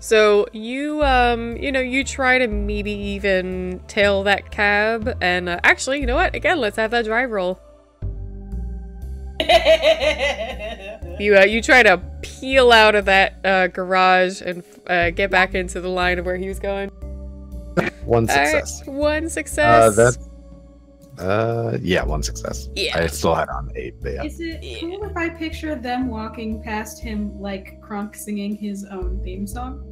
So you, you try to maybe even tail that cab, and actually, you know what? Again, let's have that drive roll. You try to peel out of that garage and get back into the line of where he was going. One success. One success. Yeah, one success. Yeah. I still had on 8, but yeah. Is it cool if I picture them walking past him like Crunk singing his own theme song?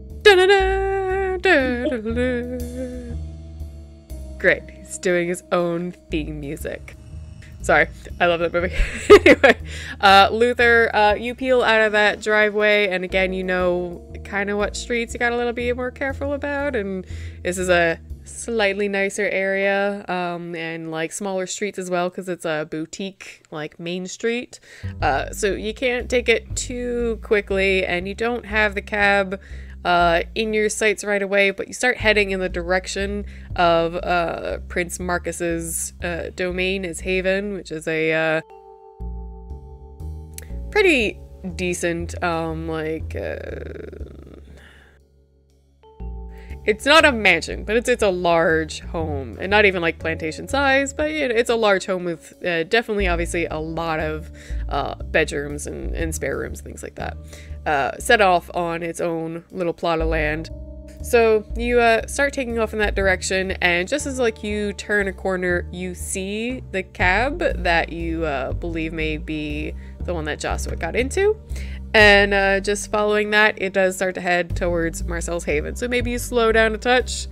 Great. He's doing his own theme music. Sorry, I love that movie. Anyway, Luther, you peel out of that driveway, and again, you know kind of what streets you gotta a little bit more careful about, and this is a slightly nicer area, and like smaller streets as well, because it's a boutique, like main street. So you can't take it too quickly, and you don't have the cab in your sights right away, but you start heading in the direction of Prince Marcus's domain, his haven, which is a pretty decent, it's not a mansion, but it's a large home, and not even like plantation size, but it's a large home with definitely, obviously, a lot of bedrooms and spare rooms, things like that. Set off on its own little plot of land. So you start taking off in that direction, and just as like you turn a corner, you see the cab that you believe may be the one that Joshua got into. And just following that, it does start to head towards Marcel's Haven. So maybe you slow down a touch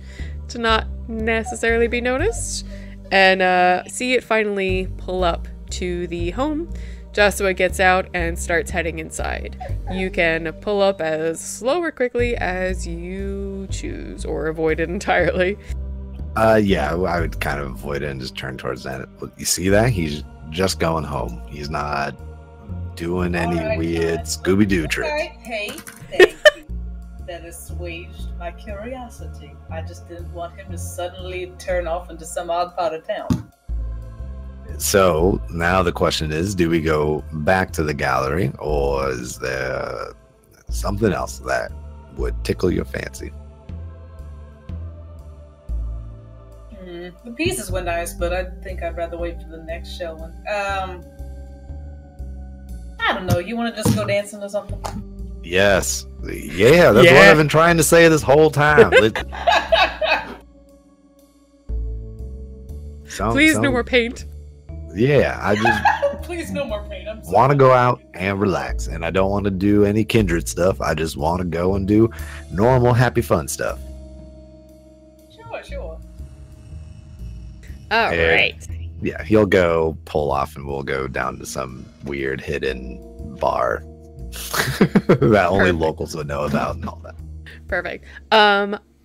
to not necessarily be noticed, and see it finally pull up to the home. Joshua gets out and starts heading inside. You can pull up as slow or quickly as you choose, or avoid it entirely. Yeah, I would kind of avoid it and just turn towards that. You see that? He's just going home. He's not doing any weird Scooby-Doo trick. Okay. Hey, thank you. That assuaged my curiosity. I just didn't want him to suddenly turn off into some odd part of town. So now the question is, do we go back to the gallery, or is there something else that would tickle your fancy? The pieces were nice, but I think I'd rather wait for the next show. I don't know. You want to just go dancing or something? Yes. Yeah, that's what I've been trying to say this whole time. Please, no more paint. Yeah, I just please no more paint. I'm want to go out and relax, and I don't want to do any kindred stuff. I just want to go and do normal, happy, fun stuff. Sure. All right. Yeah, he'll go pull off, and we'll go down to some weird hidden bar that only locals would know about and all that. Perfect.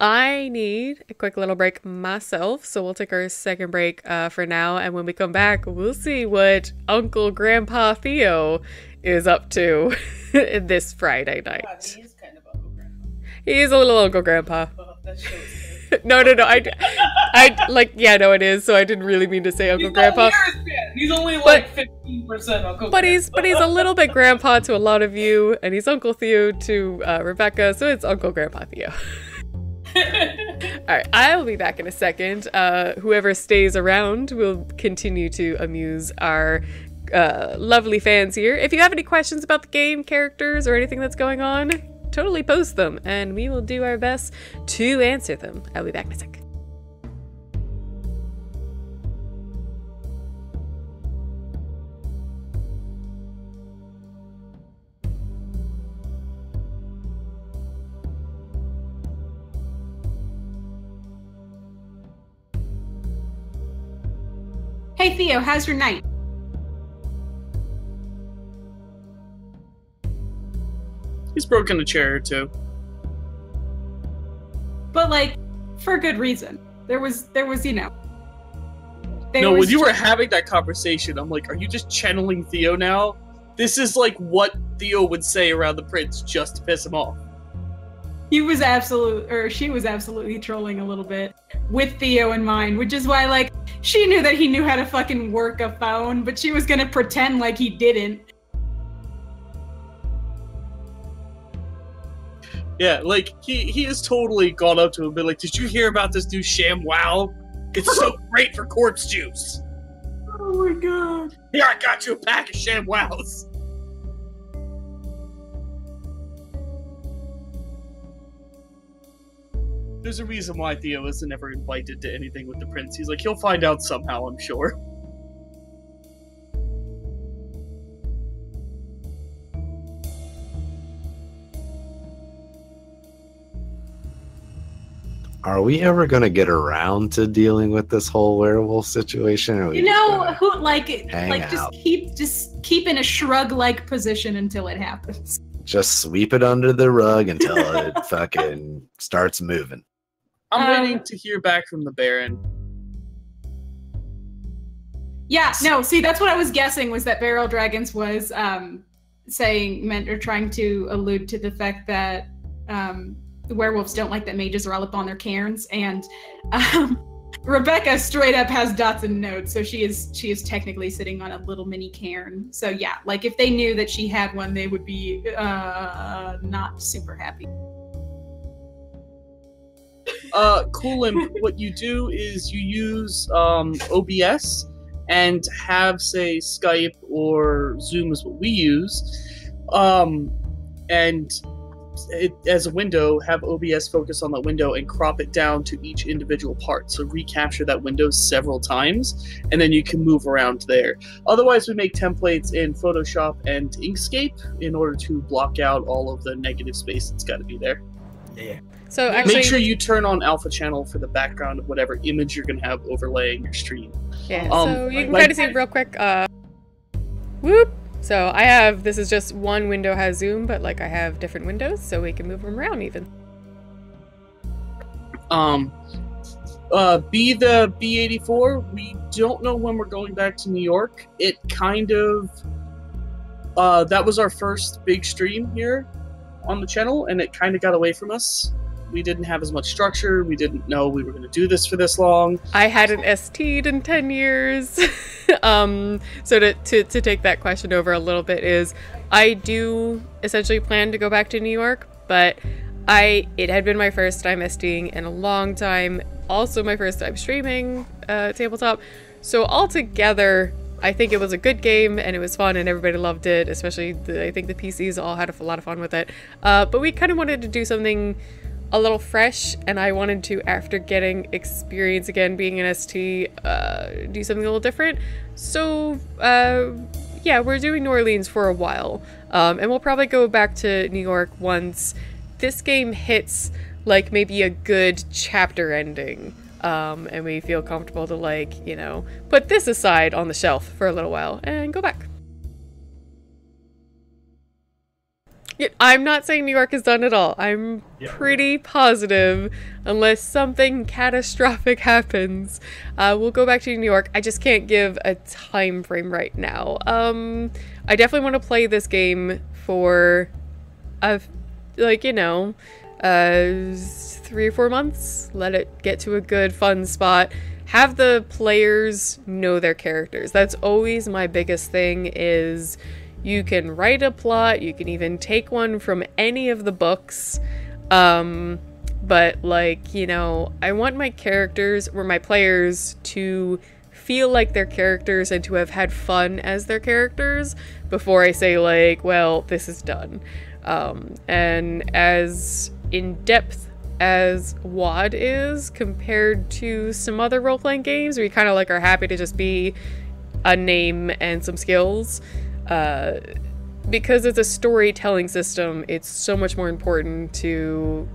I need a quick little break myself, so we'll take our second break for now, and when we come back, we'll see what Uncle Grandpa Theo is up to this Friday night. God, he is kind of Uncle Grandpa. He is a little Uncle Grandpa. Oh, that shows. No, it is, so I didn't really mean to say Uncle Grandpa. He's only like 15% Uncle But he's a little bit Grandpa to a lot of you, and he's Uncle Theo to Rebecca, so it's Uncle Grandpa Theo. Alright, I will be back in a second. Whoever stays around will continue to amuse our lovely fans here. If you have any questions about the game, characters, or anything that's going on, totally post them, and we will do our best to answer them. I'll be back in a sec. Hey Theo, how's your night? He's broken a chair or two. But like, for good reason. There was, you know. No, when you were having that conversation, I'm like, are you just channeling Theo now? This is like what Theo would say around the prince just to piss him off. She was absolutely trolling a little bit with Theo in mind, which is why, like, she knew that he knew how to fucking work a phone, but she was gonna pretend like he didn't. Yeah, like, he has totally gone up to him and been like, did you hear about this new sham wow? It's so great for corpse juice. Oh my god. Here, I got you a pack of sham wows. There's a reason why Theo was never invited to anything with the prince. He's like, he'll find out somehow, I'm sure. Are we ever going to get around to dealing with this whole werewolf situation? Or You know, who hang out? just keep in a shrug-like position until it happens. Just sweep it under the rug until it fucking starts moving. I'm waiting to hear back from the Baron. Yeah, no, see, that's what I was guessing, was that Barrel Dragons was trying to allude to the fact that the werewolves don't like that mages are all up on their cairns, and Rebecca straight up has dots and nodes, so she is technically sitting on a little mini cairn. So yeah, like if they knew that she had one, they would be not super happy. Coolin, what you do is you use OBS and have, say, Skype or Zoom is what we use, and as a window, have OBS focus on that window and crop it down to each individual part. So recapture that window several times, and then you can move around there. Otherwise, we make templates in Photoshop and Inkscape in order to block out all of the negative space that's got to be there. Yeah. So actually, make sure you turn on Alpha Channel for the background of whatever image you're going to have overlaying your stream. yeah. So you can kind of see real quick. Whoop. So I have, this is just one window has zoom, but like I have different windows, so we can move them around even. Be the B84. We don't know when we're going back to New York. It kind of, that was our first big stream here on the channel, and it kind of got away from us. We didn't have as much structure. We didn't know we were going to do this for this long. I hadn't ST'd in 10 years. So to take that question over a little bit is, I do essentially plan to go back to New York, but it had been my first time STing in a long time. Also my first time streaming tabletop. So altogether, I think it was a good game and it was fun and everybody loved it, especially I think the PCs all had a lot of fun with it. But we kind of wanted to do something a little fresh, and I wanted to, after getting experience again being an ST, do something a little different. So yeah, we're doing New Orleans for a while, and we'll probably go back to New York once this game hits like maybe a good chapter ending, and we feel comfortable to, like, you know, put this aside on the shelf for a little while and go back. I'm not saying New York is done at all. I'm pretty positive, unless something catastrophic happens, we'll go back to New York. I just can't give a time frame right now. I definitely want to play this game for, like, you know, 3 or 4 months. Let it get to a good, fun spot. Have the players know their characters. That's always my biggest thing, is you can write a plot, you can even take one from any of the books, but, like, you know, I want my characters or my players to feel like their characters and to have had fun as their characters before I say, like, well, this is done. And as in-depth as WoD is compared to some other role-playing games where you kind of like are happy to just be a name and some skills, because it's a storytelling system, it's so much more important to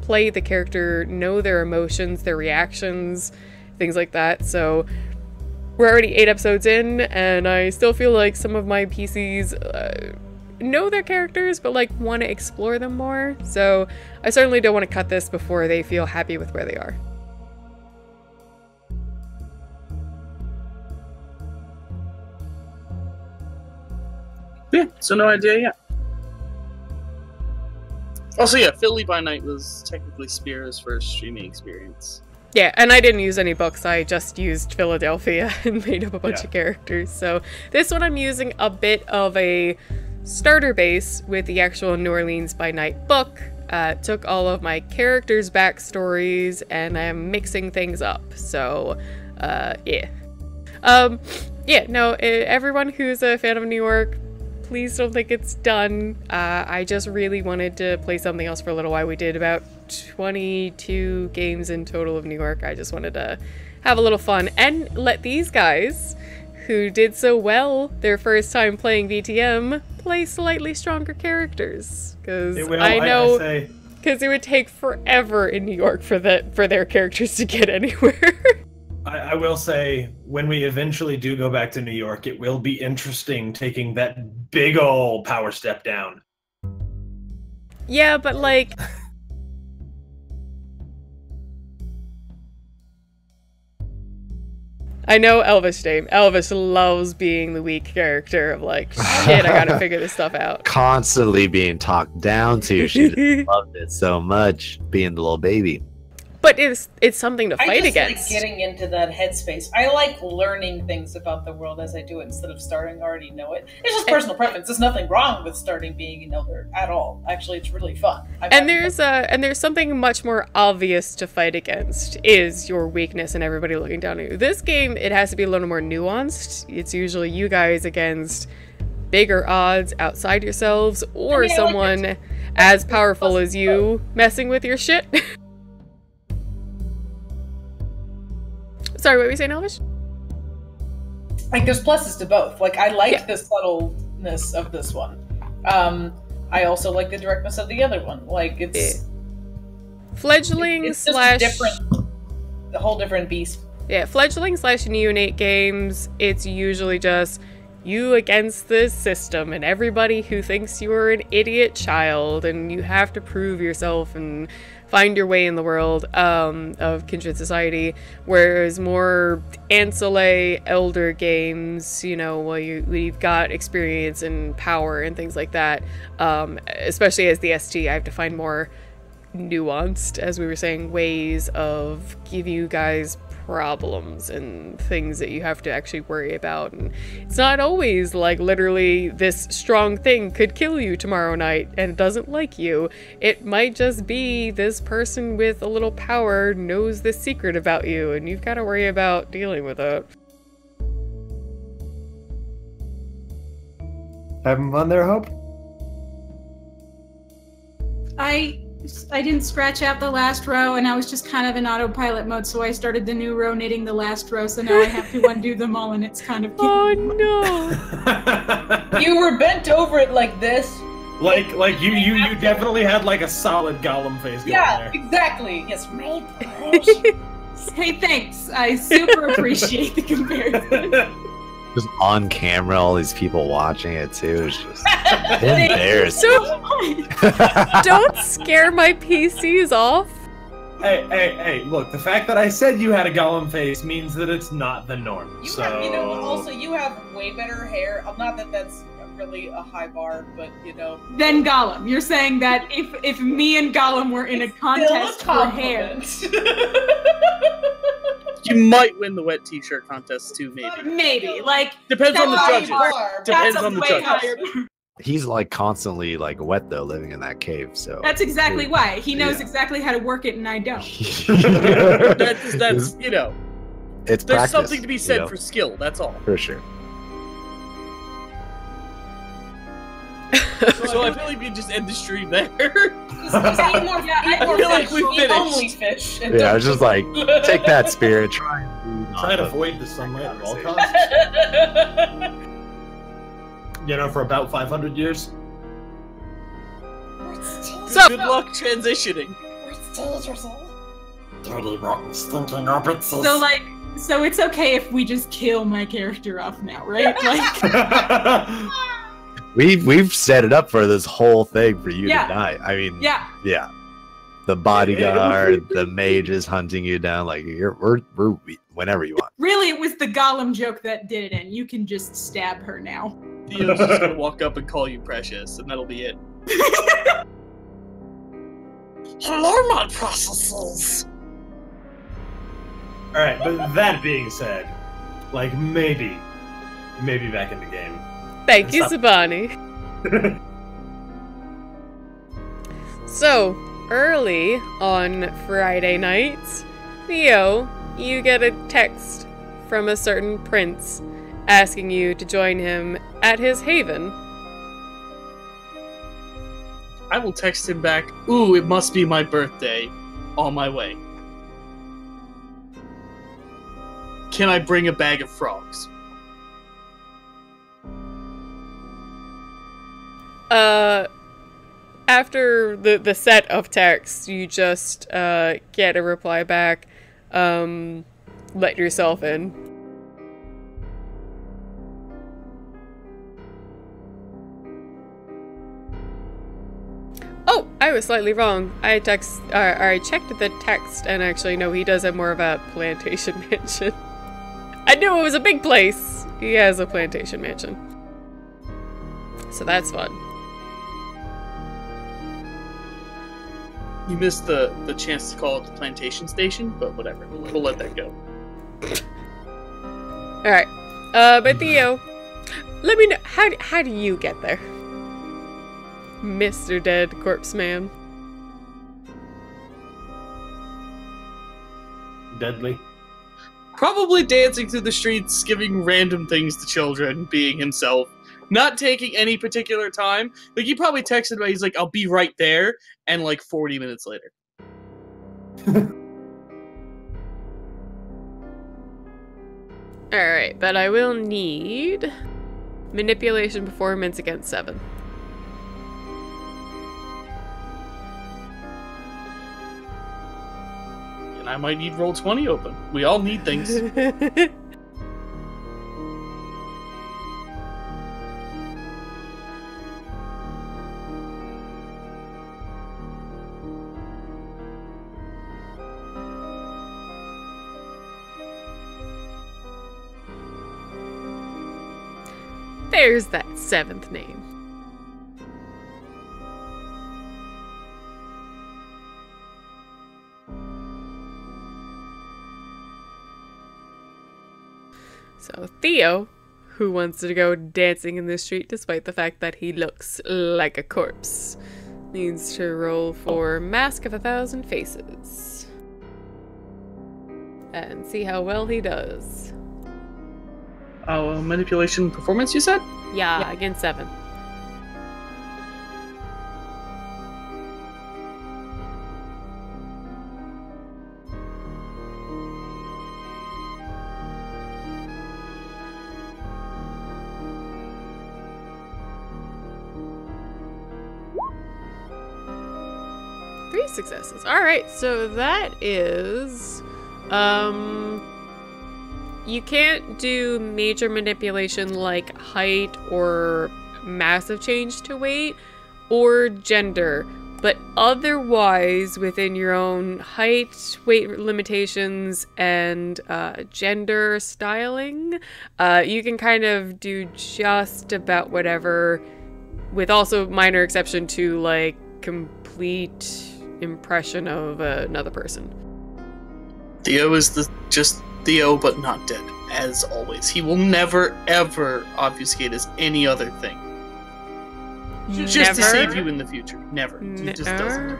play the character, know their emotions, their reactions, things like that. So we're already 8 episodes in, and I still feel like some of my PCs know their characters, but like want to explore them more. So I certainly don't want to cut this before they feel happy with where they are. Yeah, so no idea yet. Also, yeah, Philly by Night was technically Spira's first streaming experience. Yeah, and I didn't use any books, I just used Philadelphia and made up a bunch of characters. So this one I'm using a bit of a starter base with the actual New Orleans by Night book. Took all of my characters' backstories and I'm mixing things up. So, yeah. Yeah, no, everyone who's a fan of New York, please don't think it's done. I just really wanted to play something else for a little while. We did about 22 games in total of New York. I just wanted to have a little fun and let these guys, who did so well their first time playing VTM, play slightly stronger characters. Because I know, because it would take forever in New York for their characters to get anywhere. I will say, when we eventually do go back to New York, it will be interesting taking that big ol' power step down. Yeah, but like... I know Elvish name. Elvish loves being the weak character of like, shit, I gotta figure this stuff out. Constantly being talked down to. She loved it so much, being the little baby. But it's something to fight against. I just like getting into that headspace. I like learning things about the world as I do it instead of starting already know it. It's just personal preference. There's nothing wrong with starting being an elder at all. Actually, it's really fun. And there's something much more obvious to fight against is your weakness and everybody looking down at you. This game, it has to be a little more nuanced. It's usually you guys against bigger odds outside yourselves or someone as powerful as you messing with your shit. Sorry, what were you saying, Elvish? Like, there's pluses to both. Like, I like the subtleness of this one. I also like the directness of the other one. Like, it's... Fledgling it's slash... a whole different beast. Yeah, fledgling slash neonate games, it's usually just you against the system and everybody who thinks you're an idiot child and you have to prove yourself and find your way in the world of Kindred Society, whereas more ancillary elder games, you know, well, you've got experience and power and things like that, especially as the ST, I have to find more nuanced, as we were saying, ways of giving you guys problems and things that you have to actually worry about. And it's not always like literally this strong thing could kill you tomorrow night and it doesn't like you. It might just be this person with a little power knows this secret about you and you've got to worry about dealing with it. Having fun there, Hope? I didn't scratch out the last row, and I was just kind of in autopilot mode, so I started the new row knitting the last row, so now I have to undo them all, and it's kind of cute. Oh no! You were bent over it like this. Like you definitely had like a solid Gollum face going there. Exactly. Yes, mate. Hey, thanks. I super appreciate the comparison. Just on camera, all these people watching it too. It's just embarrassing. Don't scare my PCs off. Hey, look, the fact that I said you had a Gollum face means that it's not the norm. Also, you have way better hair. Not that that's really a high bar, but, you know. Then Gollum. You're saying that if me and Gollum were in a contest for hair. You might win the wet t-shirt contest too, maybe. Maybe, like... Depends on the judges. Depends on the judges. He's like constantly like wet though, living in that cave. So that's exactly why he knows exactly how to work it, and I don't. that's you know. It's There's practice, something to be said you know, for skill. That's all. for sure. So I feel like we just end the stream there. Just eat more, I feel like we Eat finished. only fish. and Yeah, I don't was just like, take that, Spirit. Try and Try to avoid the sunlight at all costs. You know, for about 500 years. So- Good luck transitioning. Dirty, rotten, stinking orbits. So it's okay if we just kill my character off now, right? Like, We've set it up for this whole thing for you Yeah. to die. I mean, yeah. the bodyguard, the mage is hunting you down. Like we're whenever you want. Really, it was the Gollum joke that did it, and you can just stab her now. Theo's just gonna walk up and call you precious, and that'll be it. Hello, my processes. All right, but that being said, like maybe back in the game. Thank you, Stop. Sabani. So, early on Friday night, Theo, you get a text from a certain prince asking you to join him at his haven. I will text him back. Ooh, it must be my birthday. On my way. Can I bring a bag of frogs? After the set of texts, you just get a reply back, let yourself in. Oh, I was slightly wrong. I checked the text, and actually, no, he does have more of a plantation mansion. I knew it was a big place. He has a plantation mansion. So that's fun. You missed the chance to call it the plantation station, but whatever. We'll let that go. Alright. But Theo, let me know, how do you get there? Mr. Dead Corpse Man. Deadly. Probably dancing through the streets, giving random things to children, being himself. Not taking any particular time. Like, he probably texted me, he's like, I'll be right there, and like 40 minutes later. Alright, but I will need manipulation performance against 7. And I might need roll 20 open. We all need things. There's that 7th name. So Theo, who wants to go dancing in the street despite the fact that he looks like a corpse, needs to roll for Mask of 1,000 Faces. And see how well he does. Oh, manipulation performance, you said? Yeah, against 7. Three successes. Alright, so that is... You can't do major manipulation like height or massive change to weight or gender, but otherwise within your own height, weight limitations, and gender styling, you can kind of do just about whatever, with also minor exception to like complete impression of another person. Theo is just Theo, but not dead, as always. He will never, ever obfuscate as any other thing. Just to save you in the future. Never. He just doesn't.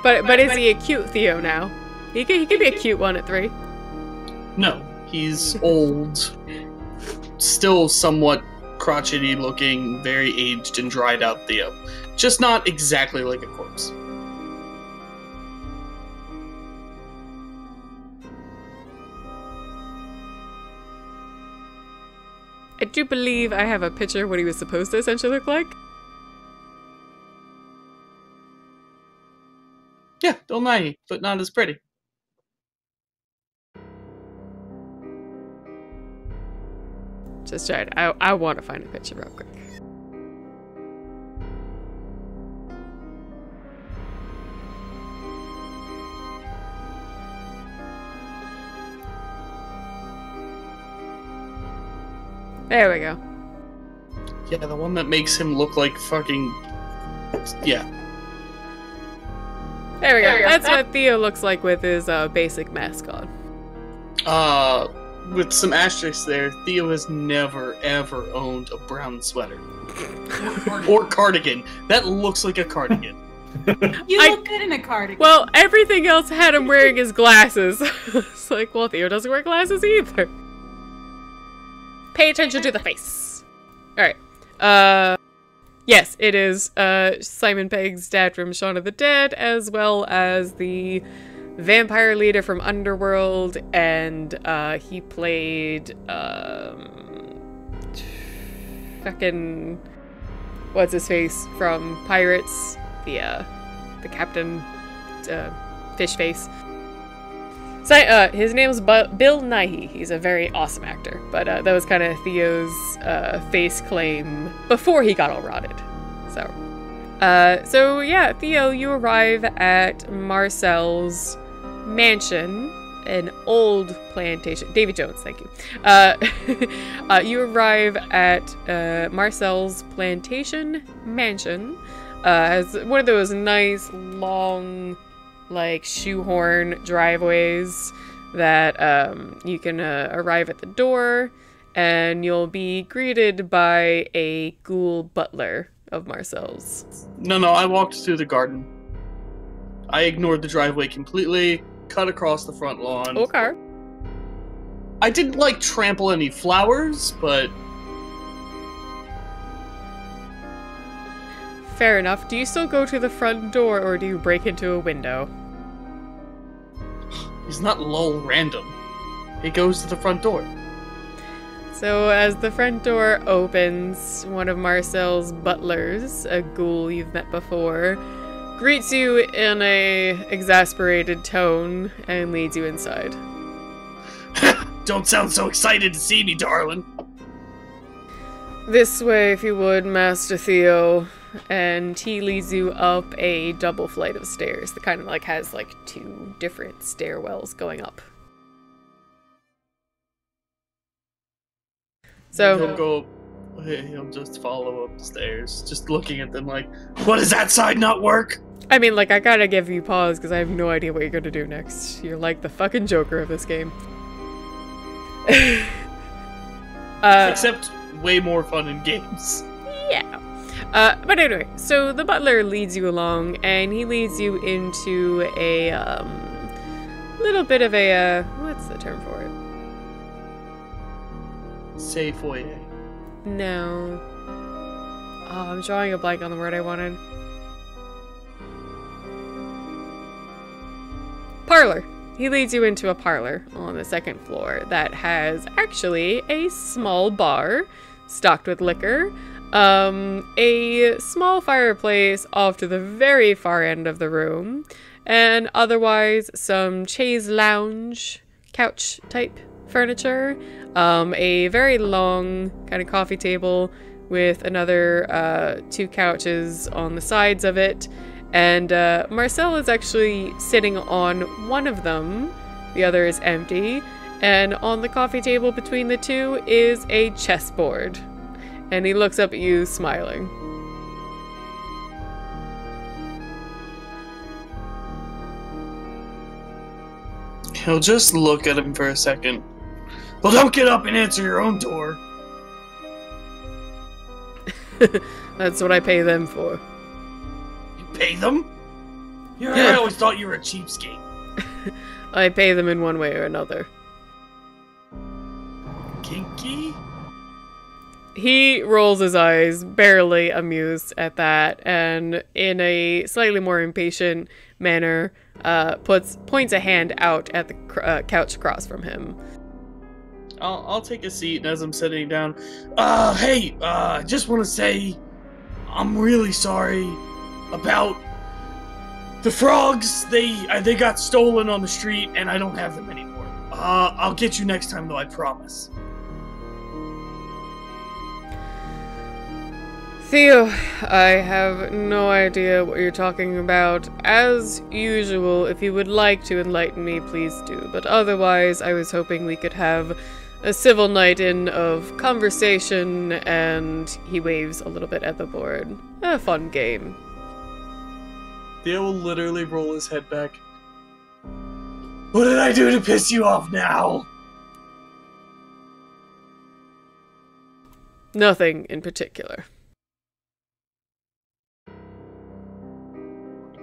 But is he a cute Theo now? He could be a cute one at 3. No, he's old, still somewhat crotchety looking, very aged and dried out Theo. Just not exactly like a corpse. I do believe I have a picture of what he was supposed to essentially look like. Yeah, don't lie, but not as pretty. Just tried. I want to find a picture real quick. There we go. Yeah, the one that makes him look like fucking... Yeah. There we go. That's what Theo looks like with his basic mask on. With some asterisks there, Theo has never, ever owned a brown sweater. Or cardigan. That looks like a cardigan. You look good in a cardigan. Well, everything else had him wearing his glasses. It's like, well, Theo doesn't wear glasses either. Pay attention to the face. Alright. Yes, it is Simon Pegg's dad from Shaun of the Dead, as well as the vampire leader from Underworld, and he played fucking what's his face from Pirates, the captain, fish face. So, his name's Bill Nighy. He's a very awesome actor, but that was kind of Theo's face claim before he got all rotted. So yeah, Theo, you arrive at Marcel's mansion, an old plantation. Davy Jones, thank you. You arrive at Marcel's plantation mansion. Has one of those nice long, like, shoehorn driveways that you can arrive at the door, and you'll be greeted by a ghoul butler of Marcel's. No, I walked through the garden. I ignored the driveway completely, cut across the front lawn. Okay. I didn't, like, trample any flowers, but... Fair enough. Do you still go to the front door, or do you break into a window? He's not lol random. He goes to the front door. So as the front door opens, one of Marcel's butlers, a ghoul you've met before, greets you in a exasperated tone and leads you inside. Don't sound so excited to see me, darling. This way, if you would, Master Theo. And he leads you up a double flight of stairs that kind of like has like two different stairwells going up. So he'll just follow up the stairs, just looking at them like, what, does that side not work? I mean, like, I gotta give you pause because I have no idea what you're gonna do next. You're like the fucking Joker of this game. Except way more fun in games. Yeah. But anyway, so the butler leads you along, and he leads you into a, little bit of a, what's the term for it? Say foyer. No. Oh, I'm drawing a blank on the word I wanted. Parlor. He leads you into a parlor on the second floor that has actually a small bar stocked with liquor, a small fireplace off to the very far end of the room, and otherwise some chaise lounge, couch type furniture, a very long kind of coffee table with another two couches on the sides of it, and Marcel is actually sitting on one of them, the other is empty, and on the coffee table between the two is a chessboard. And he looks up at you, smiling. He'll just look at him for a second. Well, don't get up and answer your own door. That's what I pay them for. You pay them? Yeah. I always thought you were a cheapskate. I pay them in one way or another. kinky? He rolls his eyes, barely amused at that, and in a slightly more impatient manner, points a hand out at the couch across from him. I'll take a seat, and as I'm sitting down, hey, just want to say, I'm really sorry about the frogs. They got stolen on the street, and I don't have them anymore. I'll get you next time, though, I promise. Theo, I have no idea what you're talking about. As usual, if you would like to enlighten me, please do. But otherwise, I was hoping we could have a civil night in of conversation, and he waves a little bit at the board. A fun game. Theo will literally roll his head back. What did I do to piss you off now? Nothing in particular.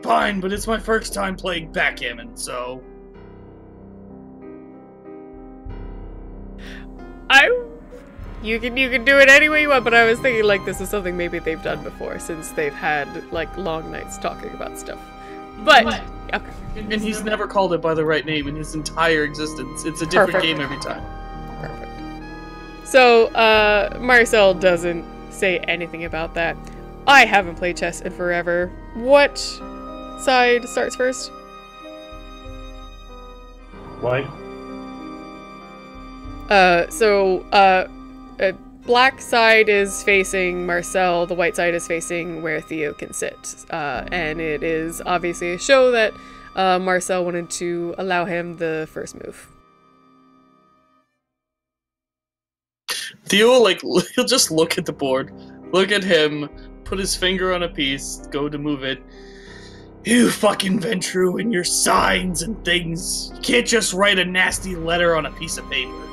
Fine, but it's my first time playing backgammon, so... You can do it any way you want, but I was thinking like this is something maybe they've done before since they've had like long nights talking about stuff. But okay. And he's never called it by the right name in his entire existence. It's a different Perfect. game every time. Perfect. So, Marcel doesn't say anything about that. I haven't played chess in forever. What side starts first? White. Black side is facing Marcel, the white side is facing where Theo can sit. And it is obviously a show that Marcel wanted to allow him the first move. Theo, he'll just look at the board, look at him, put his finger on a piece, go to move it. You fucking Ventru and your signs and things. You can't just write a nasty letter on a piece of paper.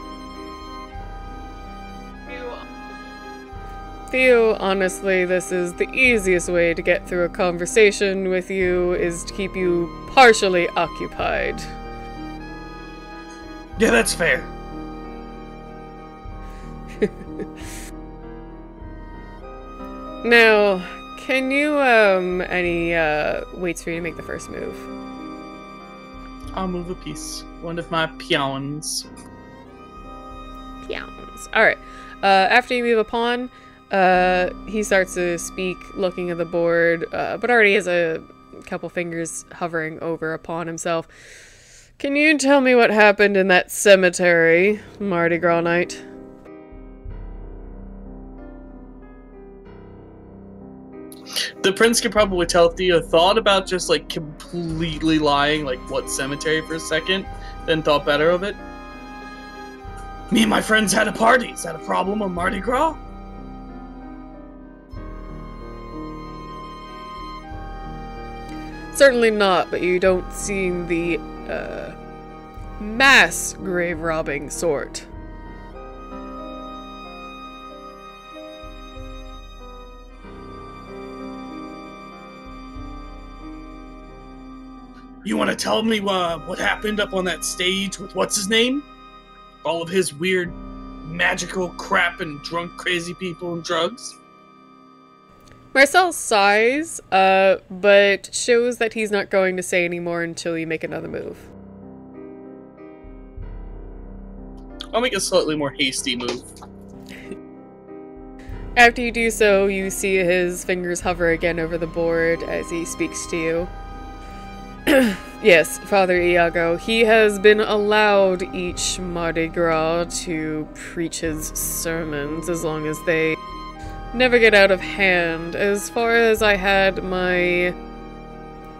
Theo, honestly, this is the easiest way to get through a conversation with you, is to keep you partially occupied. Yeah, that's fair. Now, can you, any, waits for you to make the first move? I'll move a piece. One of my peons. Peons. Alright. After you move a pawn, he starts to speak, looking at the board, but already has a couple fingers hovering over a pawn himself. Can you tell me what happened in that cemetery, Mardi Gras night? The prince could probably tell Theo thought about just completely lying, what cemetery for a second, then thought better of it. Me and my friends had a party. Is that a problem on Mardi Gras? Certainly not, but you don't seem the, mass grave robbing sort. You want to tell me what happened up on that stage with what's-his-name? All of his weird magical crap and drunk crazy people and drugs? Marcel sighs, but shows that he's not going to say any more until you make another move. I'll make a slightly more hasty move. After you do so, you see his fingers hover again over the board as he speaks to you. Yes, Father Iago, he has been allowed each Mardi Gras to preach his sermons as long as they never get out of hand. As far as I had my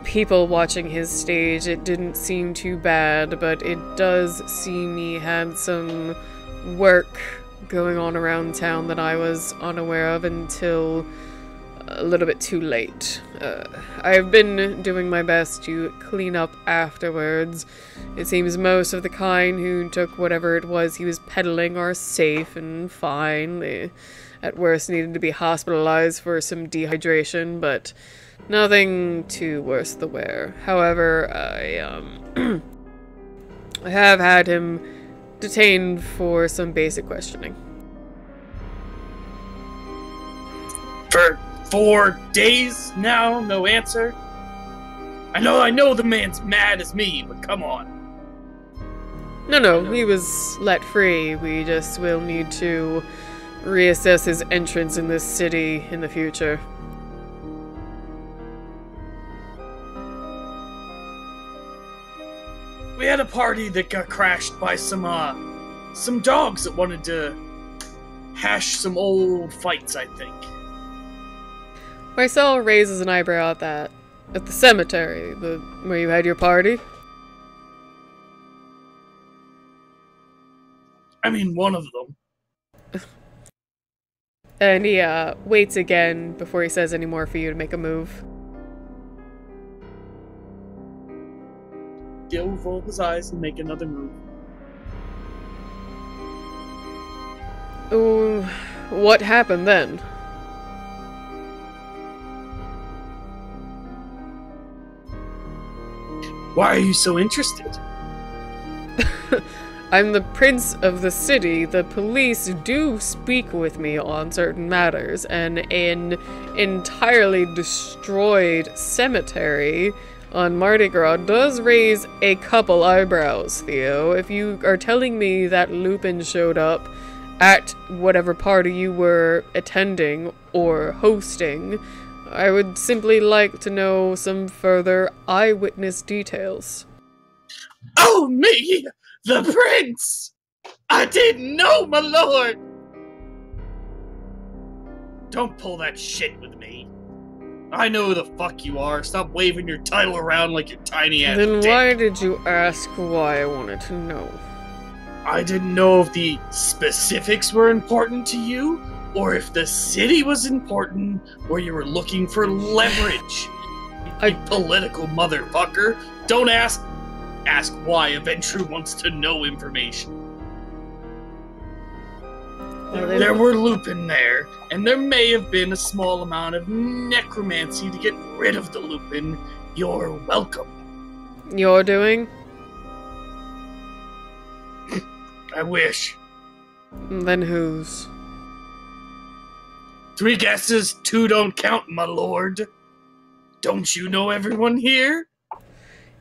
people watching his stage, it didn't seem too bad, but it does seem he had some work going on around town that I was unaware of until a little bit too late. I've been doing my best to clean up afterwards. It seems most of the kind who took whatever it was he was peddling are safe and fine. They, at worst, needed to be hospitalized for some dehydration, but nothing too worse the wear. However, I have had him detained for some basic questioning. For 4 days now, no answer? I know the man's mad as me, but come on. No, he was let free. We just will need to reassess his entrance in this city in the future. We had a party that got crashed by some dogs that wanted to hash some old fights, I think. Marcel raises an eyebrow at that. At the cemetery, where you had your party? I mean, one of them. And he waits again before he says any more for you to make a move. Gil will roll his eyes and make another move. Ooh, what happened then? Why are you so interested? I'm the prince of the city. The police do speak with me on certain matters, and an entirely destroyed cemetery on Mardi Gras does raise a couple eyebrows, Theo. If you are telling me that Lupin showed up at whatever party you were attending or hosting, I would simply like to know some further eyewitness details. Oh, me! The prince! I didn't know, my lord! Don't pull that shit with me. I know who the fuck you are. Stop waving your title around like your tiny ass Then dick. why did you ask why I wanted to know? I didn't know if the specifics were important to you, or if the city was important, or you were looking for leverage. You political motherfucker. Don't ask why. Aventru wants to know information. There were Lupin there, and there may have been a small amount of necromancy to get rid of the Lupin. You're welcome. You're doing? I wish. Then whose? 3 guesses, 2 don't count, my lord. Don't you know everyone here?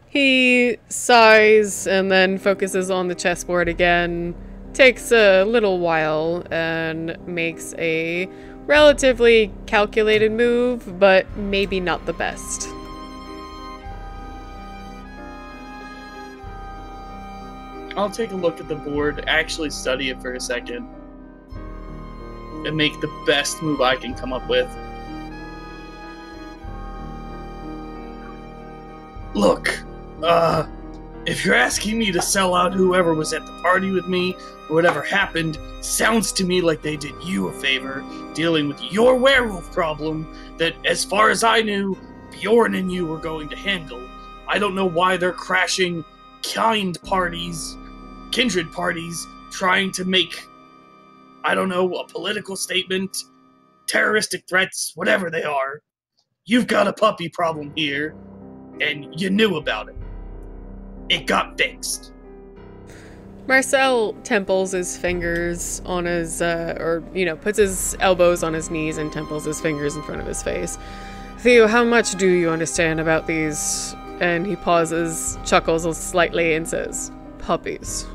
He sighs and then focuses on the chessboard again, takes a little while, and makes a relatively calculated move, but maybe not the best. I'll take a look at the board, actually study it for a second, and make the best move I can come up with. Look, if you're asking me to sell out whoever was at the party with me, or whatever happened, sounds to me like they did you a favor, dealing with your werewolf problem that, as far as I knew, Bjorn and you were going to handle. I don't know why they're crashing kindred parties, trying to make, I don't know, a political statement, terroristic threats, whatever they are. You've got a puppy problem here, and you knew about it. It got fixed. Marcel temples his fingers on his, puts his elbows on his knees and temples his fingers in front of his face. Theo, how much do you understand about these? And he pauses, chuckles slightly, and says, puppies.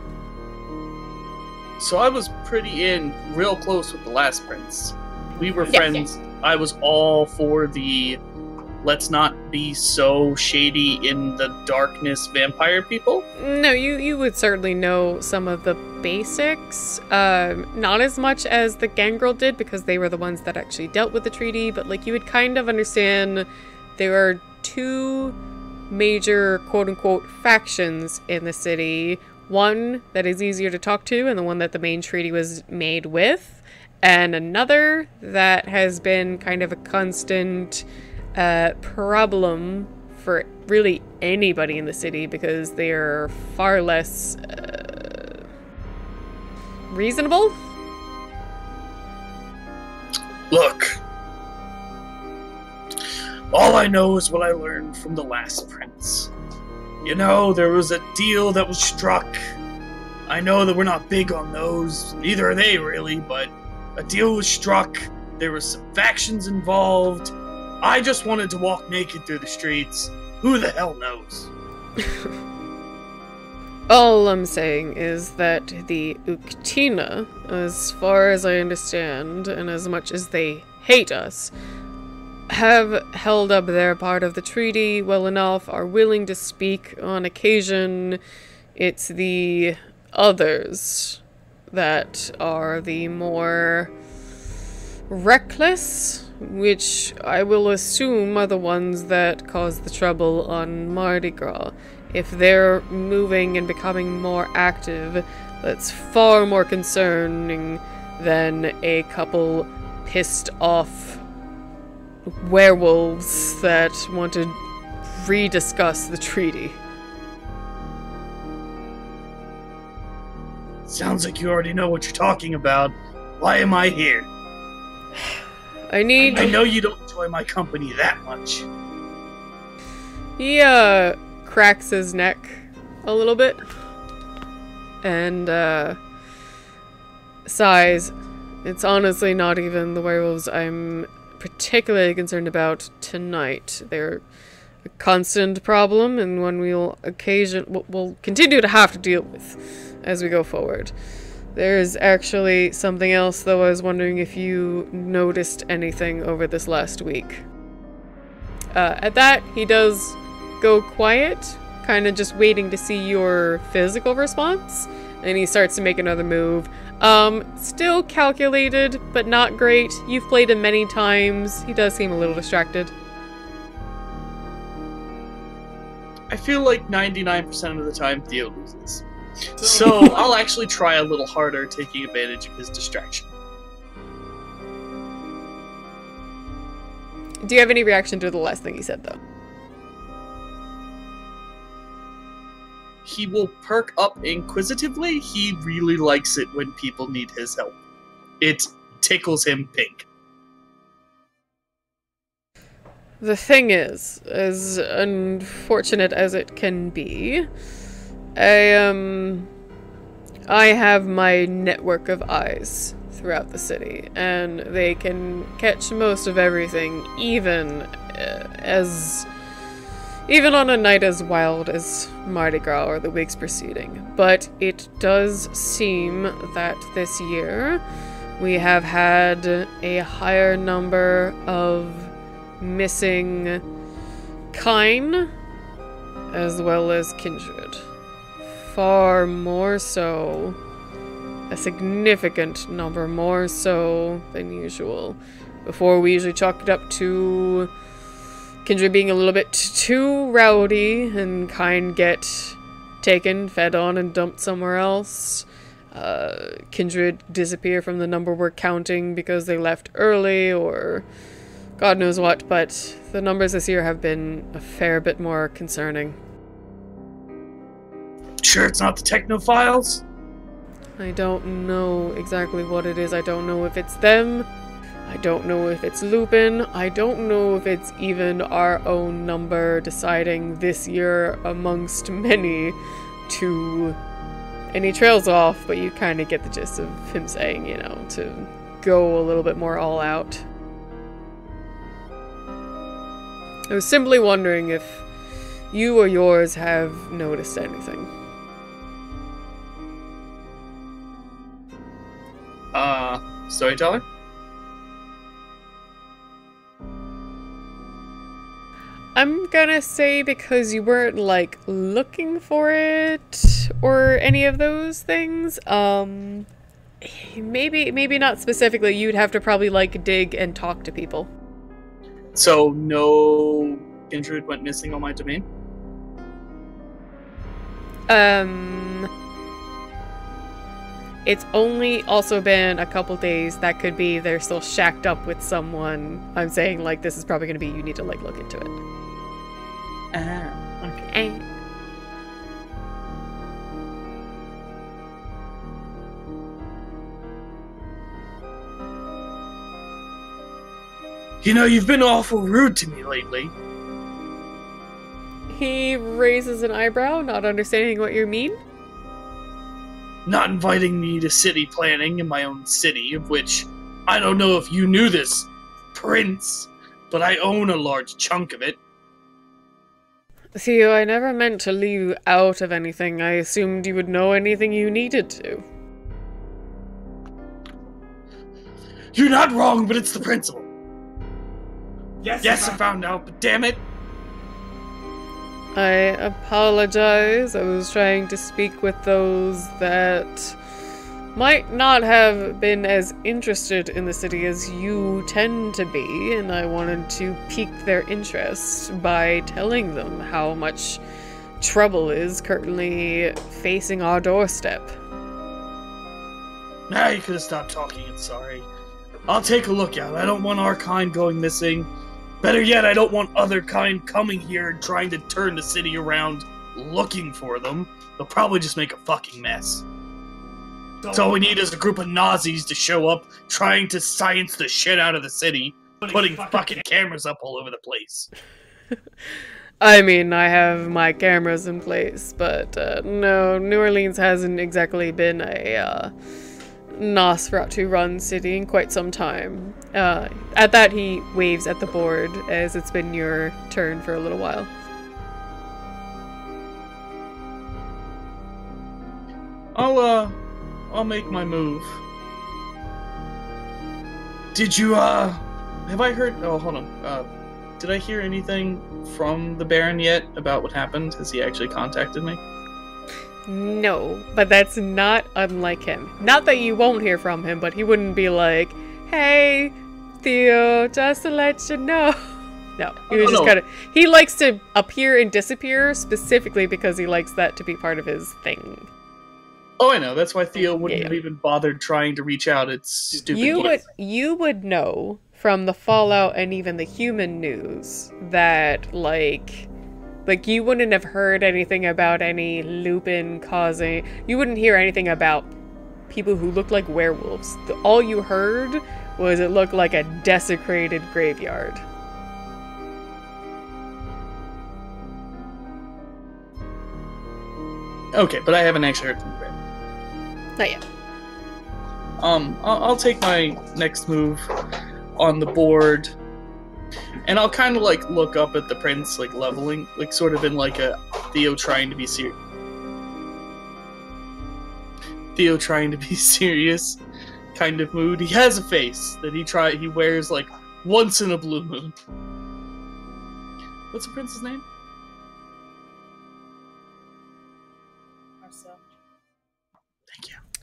So I was real close with the last prince. We were Yes, friends. yes. I was all for the let's not be so shady in the darkness vampire people. No, you would certainly know some of the basics. Not as much as the Gangrel did, because they were the ones that actually dealt with the treaty, but like you would kind of understand there are 2 major quote-unquote factions in the city. One that is easier to talk to and the one that the main treaty was made with, and another that has been kind of a constant problem for really anybody in the city because they are far less reasonable. Look, all I know is what I learned from the last prince. You know, there was a deal that was struck. I know that we're not big on those, neither are they really, but a deal was struck, there were some factions involved. I just wanted to walk naked through the streets. Who the hell knows? All I'm saying is that the Uktina, as far as I understand, and as much as they hate us, have held up their part of the treaty well enough, are willing to speak on occasion. It's the others that are the more reckless, which I will assume are the ones that caused the trouble on Mardi Gras. If they're moving and becoming more active, that's far more concerning than a couple pissed off werewolves that want to rediscuss the treaty. Sounds like you already know what you're talking about. Why am I here? I know you don't enjoy my company that much. He, cracks his neck a little bit and, sighs. It's honestly not even the werewolves I'm particularly concerned about tonight. They're a constant problem and one we'll continue to have to deal with as we go forward. There's actually something else, though. I was wondering if you noticed anything over this last week. At that, he does go quiet, kind of just waiting to see your physical response, and he starts to make another move. Still calculated, but not great. You've played him many times. He does seem a little distracted. I feel like 99% of the time Theo loses. So I'll actually try a little harder, taking advantage of his distraction. Do you have any reaction to the last thing he said, though? He will perk up inquisitively. He really likes it when people need his help. It tickles him pink. The thing is, as unfortunate as it can be, I have my network of eyes throughout the city, and they can catch most of everything, even on a night as wild as Mardi Gras or the weeks preceding. But it does seem that this year we have had a higher number of missing kine as well as kindred. Far more so, a significant number more so than usual. Before, we usually chalk it up to kindred being a little bit too rowdy and kind get taken, fed on, and dumped somewhere else. Kindred disappear from the number we're counting because they left early or God knows what, but the numbers this year have been a fair bit more concerning. Sure it's not the Technophiles? I don't know exactly what it is. I don't know if it's them. I don't know if it's Lupin. I don't know if it's even our own number deciding this year amongst many to... And he trails off, but you kind of get the gist of him saying, you know, to go a little bit more all out. I was simply wondering if you or yours have noticed anything. Storyteller? I'm gonna say because you weren't, like, looking for it or any of those things, maybe not specifically. You'd have to probably, like, dig and talk to people. So, no kindred went missing on my domain? It's only also been a couple days. That could be they're still shacked up with someone. I'm saying, like, this is probably gonna be you need to, like, look into it. Okay. You know, you've been awful rude to me lately. He raises an eyebrow, not understanding what you mean. not inviting me to city planning in my own city, of which I don't know if you knew this, Prince, but I own a large chunk of it. Theo, I never meant to leave you out of anything. I assumed you would know anything you needed to. You're not wrong, but it's the principle. Yes, I found out, but damn it. I apologize. I was trying to speak with those that might not have been as interested in the city as you tend to be, and I wanted to pique their interest by telling them how much trouble is currently facing our doorstep. Now you could have stopped talking and sorry. I'll take a look out. I don't want our kind going missing. Better yet, I don't want other kind coming here and trying to turn the city around looking for them. They'll probably just make a fucking mess. So all we need is a group of Nazis to show up, trying to science the shit out of the city, putting fucking cameras up all over the place. I mean, I have my cameras in place, but no, New Orleans hasn't exactly been a Nosferatu-run city in quite some time. At that, he waves at the board, as it's been your turn for a little while. I'll make my move. Did you, have I heard, oh, hold on, did I hear anything from the Baron yet about what happened? Has he actually contacted me? No, but that's not unlike him. Not that you won't hear from him, but he wouldn't be like, hey, Theo, just to let you know. No, he was just kind of, he likes to appear and disappear specifically because he likes that to be part of his thing. Oh, I know. That's why Theo wouldn't have even bothered trying to reach out. It's stupid. You would know from the Fallout and even the human news that, like you wouldn't have heard anything about any Lupin causing... You wouldn't hear anything about people who look like werewolves. All you heard was it looked like a desecrated graveyard. Okay, but I haven't actually heard from the Baron. Not yet. I'll take my next move on the board, and I'll kind of like look up at the prince, like leveling, like sort of in like a Theo trying to be serious kind of mood. He has a face that he wears like once in a blue moon. What's the prince's name?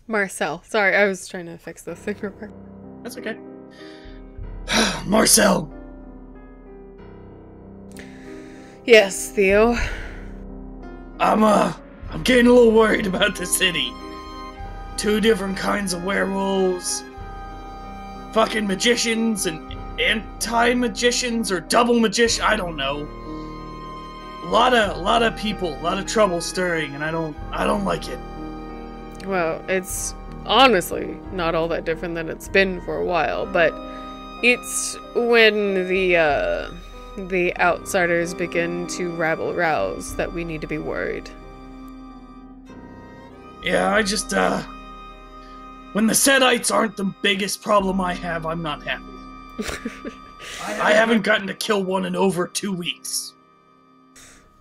Marcel. Sorry, I was trying to fix this thing real quick. That's okay. Marcel. Yes, Theo. I'm getting a little worried about the city. 2 different kinds of werewolves, fucking magicians and anti-magicians or double magician. I don't know. A lot of people, a lot of trouble stirring, and I don't like it. Well, it's honestly not all that different than it's been for a while, but it's when the outsiders begin to rabble-rouse that we need to be worried. Yeah, I just, when the Sedites aren't the biggest problem I have, I'm not happy. I haven't gotten to kill one in over 2 weeks.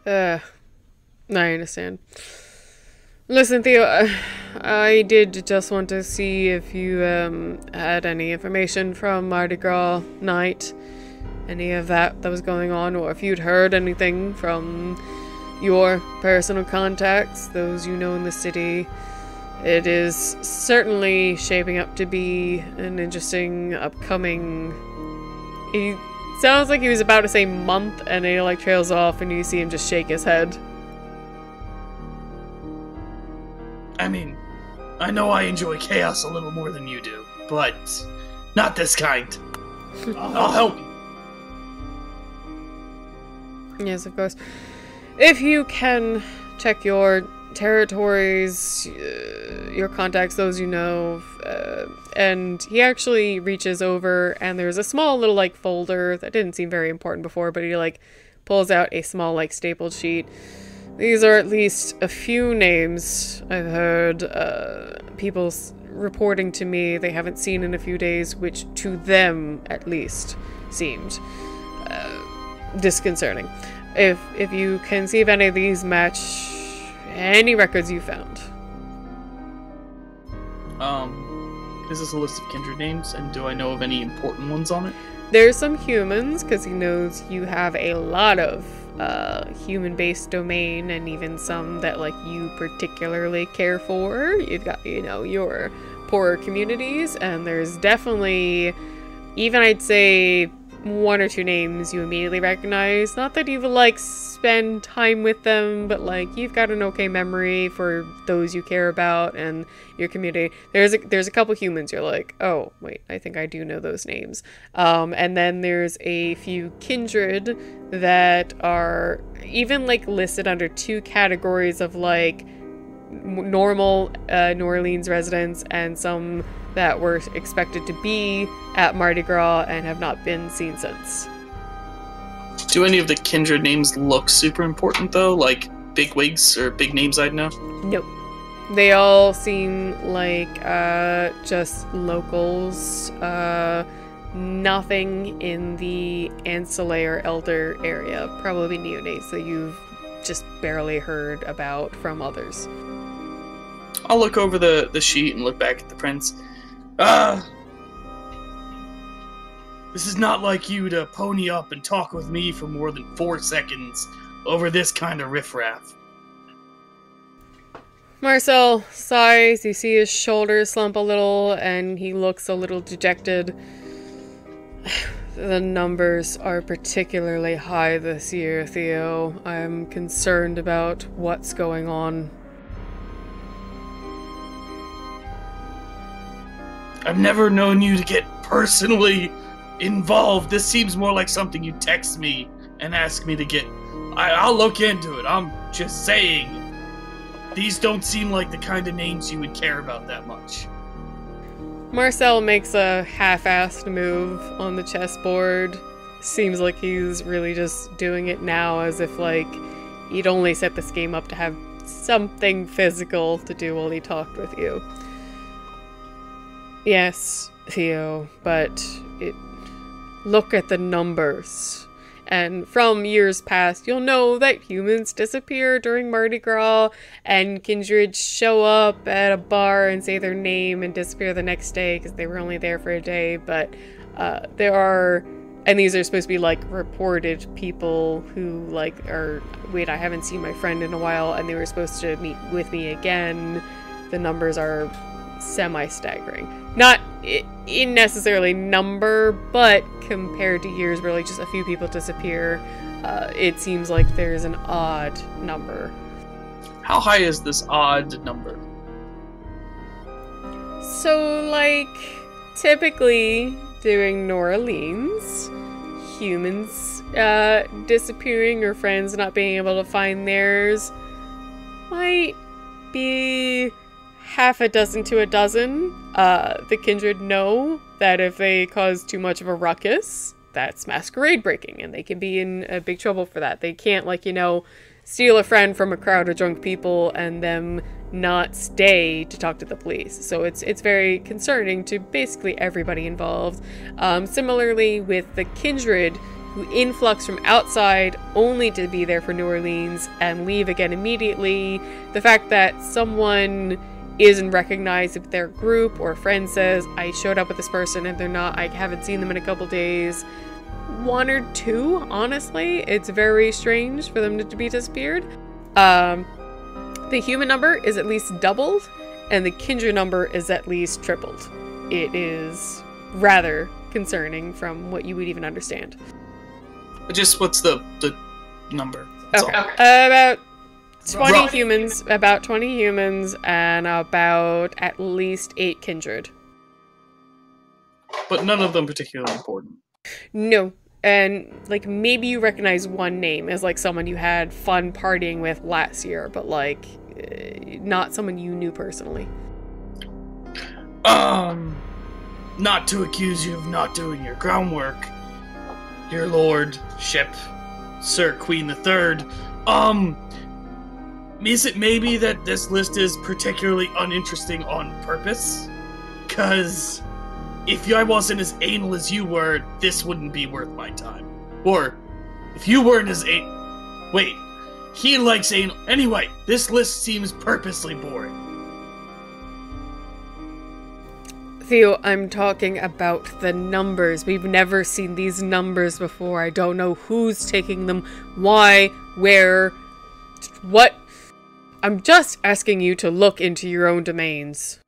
I understand. Listen, Theo, I did just want to see if you had any information from Mardi Gras night, any of that was going on, or if you'd heard anything from your personal contacts, those you know in the city. It is certainly shaping up to be an interesting upcoming... He sounds like he was about to say month, and he like trails off, and you see him just shake his head. I mean, I know I enjoy chaos a little more than you do, but not this kind. I'll help you. Yes, of course. If you can check your territories, your contacts, those you know, and he actually reaches over, and there's a small little like folder that didn't seem very important before, but he like pulls out a small like stapled sheet. These are at least a few names I've heard people reporting to me they haven't seen in a few days, which to them at least seemed disconcerting. If you can see if any of these match any records you found. Is this a list of kindred names, and do I know of any important ones on it? There's some humans, because he knows you have a lot of human-based domain, and even some that, like, you particularly care for. You've got, you know, your poorer communities, and there's definitely, even I'd say, one or two names you immediately recognize. Not that you've, like, spend time with them, but, like, you've got an okay memory for those you care about and your community. There's a couple humans you're like, oh, wait, I think I do know those names. And then there's a few kindred that are even, like, listed under two categories of, like, normal New Orleans residents and some that were expected to be at Mardi Gras and have not been seen since. Do any of the kindred names look super important, though? Like big wigs or big names I'd know? Nope. They all seem like just locals. Nothing in the ancillary or elder area. Probably neonates that you've just barely heard about from others. I'll look over the sheet and look back at the prints. This is not like you to pony up and talk with me for more than 4 seconds over this kind of riffraff. Marcel sighs. You see his shoulders slump a little, and he looks a little dejected. The numbers are particularly high this year, Theo. I'm concerned about what's going on. I've never known you to get personally involved. This seems more like something you text me and ask me to get. I'll look into it. I'm just saying. These don't seem like the kind of names you would care about that much. Marcel makes a half-assed move on the chessboard. Seems like he's really just doing it now as if, like, he'd only set this game up to have something physical to do while he talked with you. Yes, Theo, but look at the numbers. And from years past, you'll know that humans disappear during Mardi Gras, and kindred show up at a bar and say their name and disappear the next day because they were only there for a day. But there are, and these are supposed to be, like, reported people who, like, are, wait, I haven't seen my friend in a while, and they were supposed to meet with me again. The numbers are semi-staggering. Not in necessarily number, but compared to years where, like, just a few people disappear, it seems like there's an odd number. How high is this odd number? So, like, typically during New Orleans, humans disappearing or friends not being able to find theirs might be half a dozen to a dozen. The kindred know that if they cause too much of a ruckus, that's masquerade breaking, and they can be in big trouble for that. They can't, like, you know, steal a friend from a crowd of drunk people and them not stay to talk to the police. So it's very concerning to basically everybody involved. Similarly with the kindred who influx from outside only to be there for New Orleans and leave again immediately. The fact that someone isn't recognized if their group or friend says, I showed up with this person and they're not, I haven't seen them in a couple days. 1 or 2, honestly. It's very strange for them to be disappeared. The human number is at least doubled, and the kindred number is at least tripled. It is rather concerning from what you would even understand. Just what's the number? That's Okay. all. About 20 Right. humans, about 20 humans, and about at least 8 kindred. But none of them particularly important. No. And, like, maybe you recognize one name as, like, someone you had fun partying with last year, but, like, not someone you knew personally. Not to accuse you of not doing your groundwork, dear Lord, Ship, Sir Queen the Third, Is it maybe that this list is particularly uninteresting on purpose? Because if I wasn't as anal as you were, this wouldn't be worth my time. Or, if you weren't as anal... Wait, he likes anal... Anyway, this list seems purposely boring. Theo, I'm talking about the numbers. We've never seen these numbers before. I don't know who's taking them, why, where, what. I'm just asking you to look into your own domains.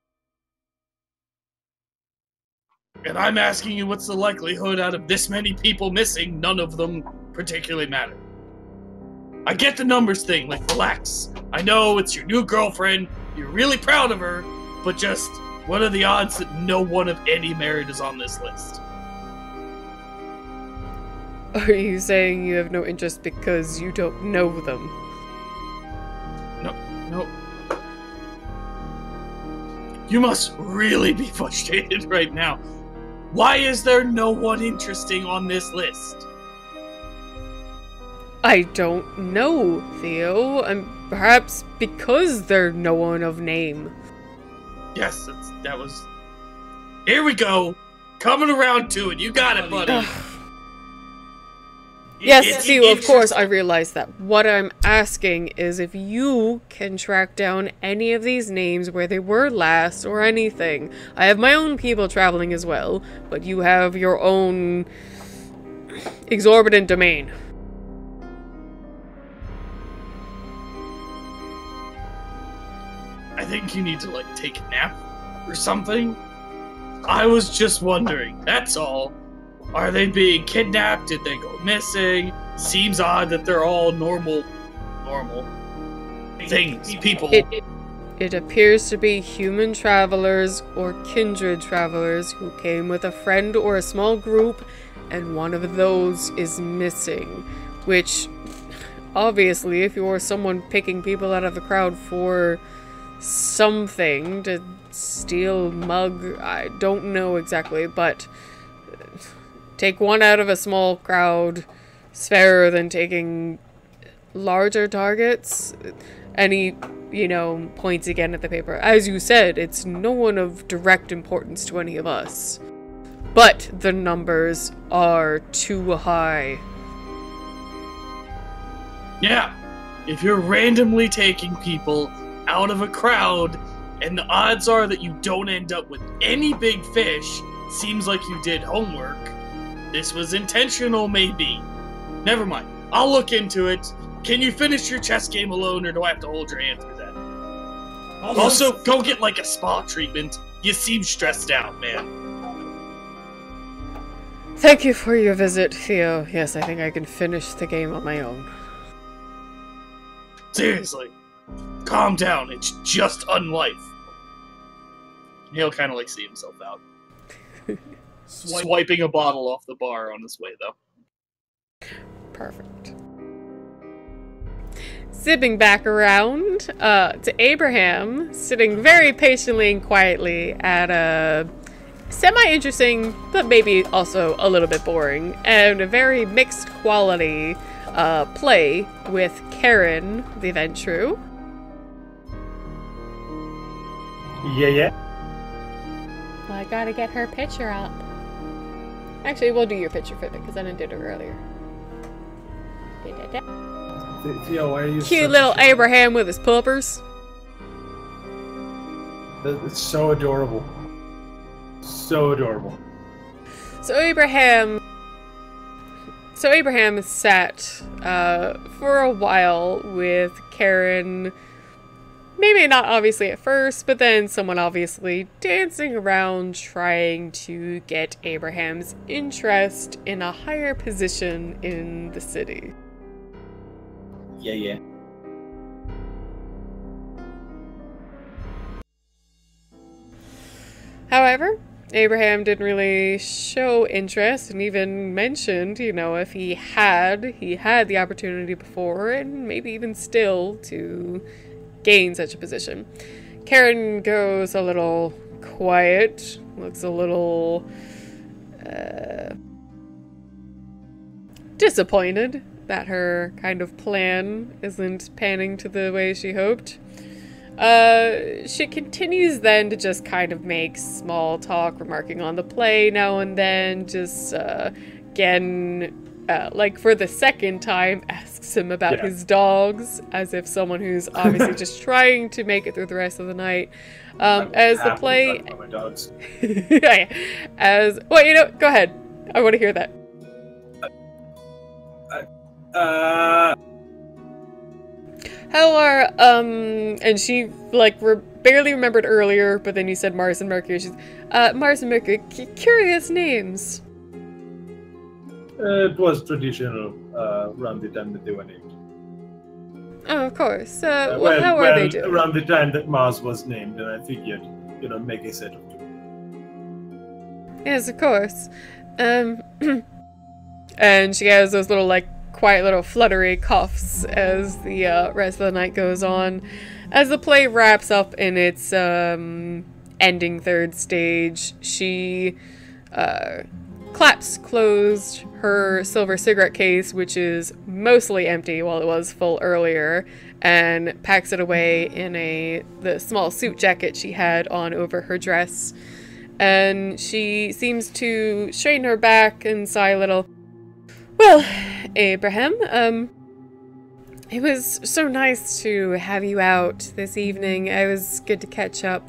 And I'm asking you, what's the likelihood out of this many people missing, none of them particularly matter? I get the numbers thing, like, relax. I know it's your new girlfriend, you're really proud of her, but just, what are the odds that no one of any merit is on this list? Are you saying you have no interest because you don't know them? No. You must really be frustrated right now. Why is there no one interesting on this list? I don't know, Theo. Perhaps because they're no one of name. Yes, that was... Here we go! Coming around to it, you got it, buddy! Yes, Theo, of course I realize that. What I'm asking is if you can track down any of these names where they were last or anything. I have my own people traveling as well, but you have your own exorbitant domain. I think you need to, like, take a nap or something. I was just wondering, that's all. Are they being kidnapped? Did they go missing? Seems odd that they're all normal things, people. It appears to be human travelers or kindred travelers who came with a friend or a small group, and one of those is missing. Which, obviously, if you're someone picking people out of the crowd for something to steal, mug, I don't know exactly, but take one out of a small crowd is fairer than taking larger targets. And he, points again at the paper. As you said, it's no one of direct importance to any of us. But the numbers are too high. Yeah, if you're randomly taking people out of a crowd, and the odds are that you don't end up with any big fish, seems like you did homework. This was intentional, maybe. Never mind. I'll look into it. Can you finish your chess game alone, or do I have to hold your hand through that? Also, go get, like, a spa treatment. You seem stressed out, man. Thank you for your visit, Theo. Yes, I think I can finish the game on my own. Seriously. Calm down. It's just unlife. He'll kind of, like, see himself out. Swiping a bottle off the bar on his way, though. Perfect. Zipping back around to Abraham, sitting very patiently and quietly at a semi-interesting, but maybe also a little bit boring, and a very mixed quality play with Karen, the Ventru. Yeah. Well, I gotta get her picture up. Actually, we'll do your picture for it because I didn't do it earlier. Theo, why are you Cute little Abraham with his puppers. It's so adorable. So adorable. So Abraham sat for a while with Karen. Maybe not obviously at first, but then someone obviously dancing around trying to get Abraham's interest in a higher position in the city. Yeah. However, Abraham didn't really show interest and even mentioned, if he had the opportunity before and maybe even still to gain such a position. Karen goes a little quiet, looks a little disappointed that her kind of plan isn't panning to the way she hoped. She continues then to just kind of make small talk, remarking on the play now and then, just, again, like for the second time, asks him about his dogs, as if someone who's obviously just trying to make it through the rest of the night. As the play... My dogs. Well, you know, go ahead. I want to hear that. How are, and she, like, barely remembered earlier, but then you said Mars and Mercury. She's, Mars and Mercury, curious names. It was traditional around the time that they were named. Oh, of course. Well, how are they doing? Around the time that Mars was named, and I figured, make a set of two. Yes, of course. And she has those little, like, quiet little fluttery coughs as the rest of the night goes on. As the play wraps up in its ending third stage, she claps closed her silver cigarette case, which is mostly empty while it was full earlier, and packs it away in the small suit jacket she had on over her dress. And she seems to straighten her back and sigh a little. Well, Abraham, it was so nice to have you out this evening. It was good to catch up.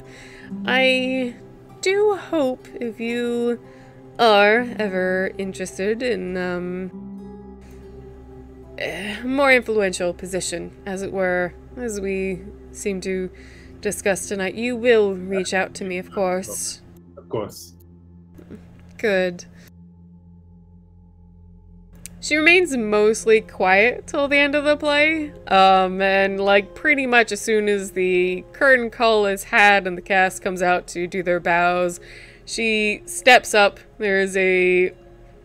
I do hope if you are ever interested in a more influential position, as it were, as we seem to discuss tonight, you will reach out to me, of course. Of course. Good. She remains mostly quiet till the end of the play, and like pretty much as soon as the curtain call is had and the cast comes out to do their bows, she steps up. There's a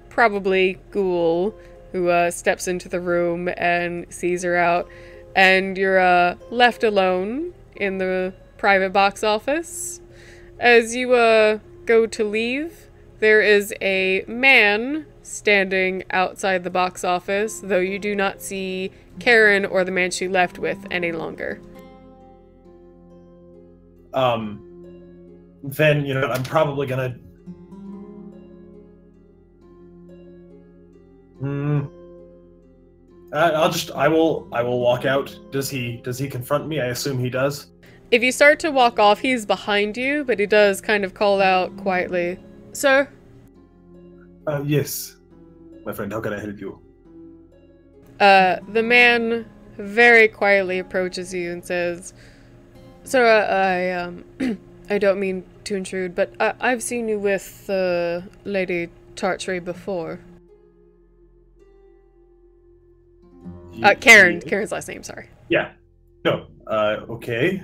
probably ghoul who steps into the room and sees her out, and you're left alone in the private box office. As you go to leave, there is a man standing outside the box office, though you do not see Karen or the man she left with any longer. Then, I'm probably gonna... I will walk out. Does he confront me? I assume he does. If you start to walk off, he's behind you, but he does kind of call out quietly, "Sir?" Yes. My friend, how can I help you? The man very quietly approaches you and says, "Sir, I don't mean to intrude, but I've seen you with Lady Tartry before." Karen. Karen's last name, sorry. Yeah. No. Okay.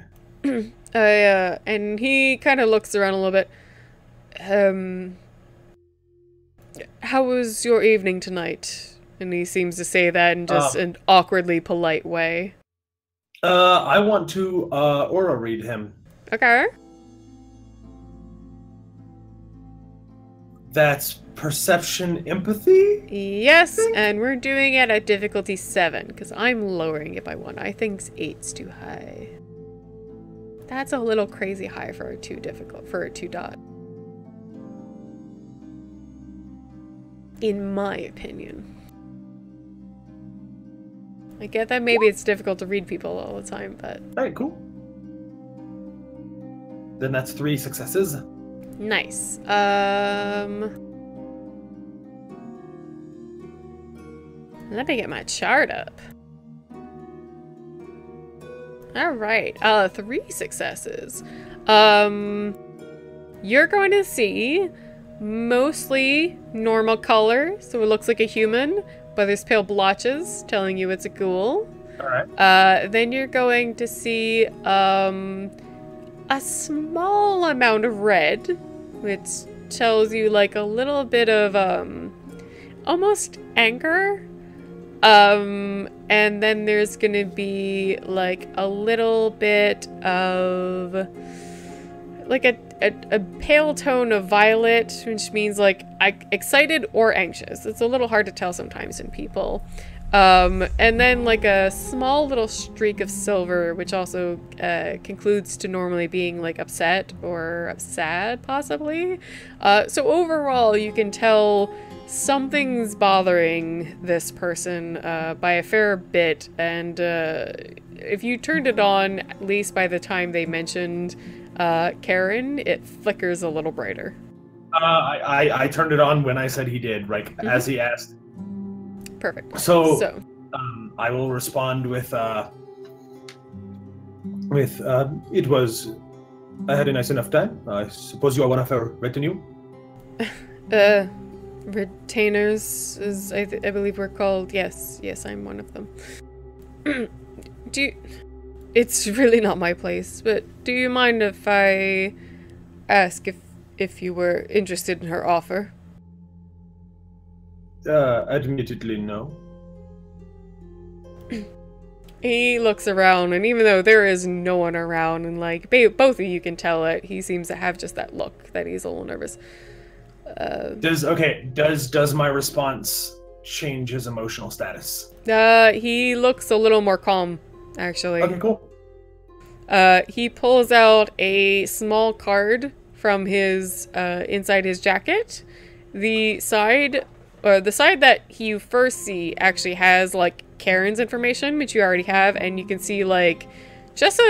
And he kind of looks around a little bit. How was your evening tonight? And he seems to say that in just an awkwardly polite way. I want to aura read him. Okay. That's perception empathy? Yes, and we're doing it at difficulty 7, because I'm lowering it by 1. I think 8's too high. That's a little crazy high for a 2 dot. In my opinion. I get that maybe it's difficult to read people all the time, but... Alright, cool. Then that's 3 successes. Nice. Let me get my chart up. Alright, 3 successes. You're going to see mostly normal color, so it looks like a human, but there's pale blotches telling you it's a ghoul. Alright. Then you're going to see a small amount of red, which tells you like a little bit of almost anger. And then there's gonna be like a little bit of like a pale tone of violet, which means like excited or anxious. It's a little hard to tell sometimes in people. And then like a small little streak of silver, which also concludes to normally being like upset or sad, possibly. So overall, you can tell something's bothering this person by a fair bit, and if you turned it on, at least by the time they mentioned Karen, it flickers a little brighter. I turned it on when I said he did, as he asked. Perfect. So I will respond with it was, I had a nice enough time. I suppose you are one of our retinue? Retainers, as I believe we're called. Yes, I'm one of them. It's really not my place, but do you mind if I ask if you were interested in her offer? Admittedly, no. He looks around, and even though there is no one around, and like both of you can tell it, he seems to have just that look that he's a little nervous. Does my response change his emotional status? He looks a little more calm, actually. Okay, cool. He pulls out a small card from his inside his jacket. The side that you first see actually has like Karen's information, which you already have, and you can see like just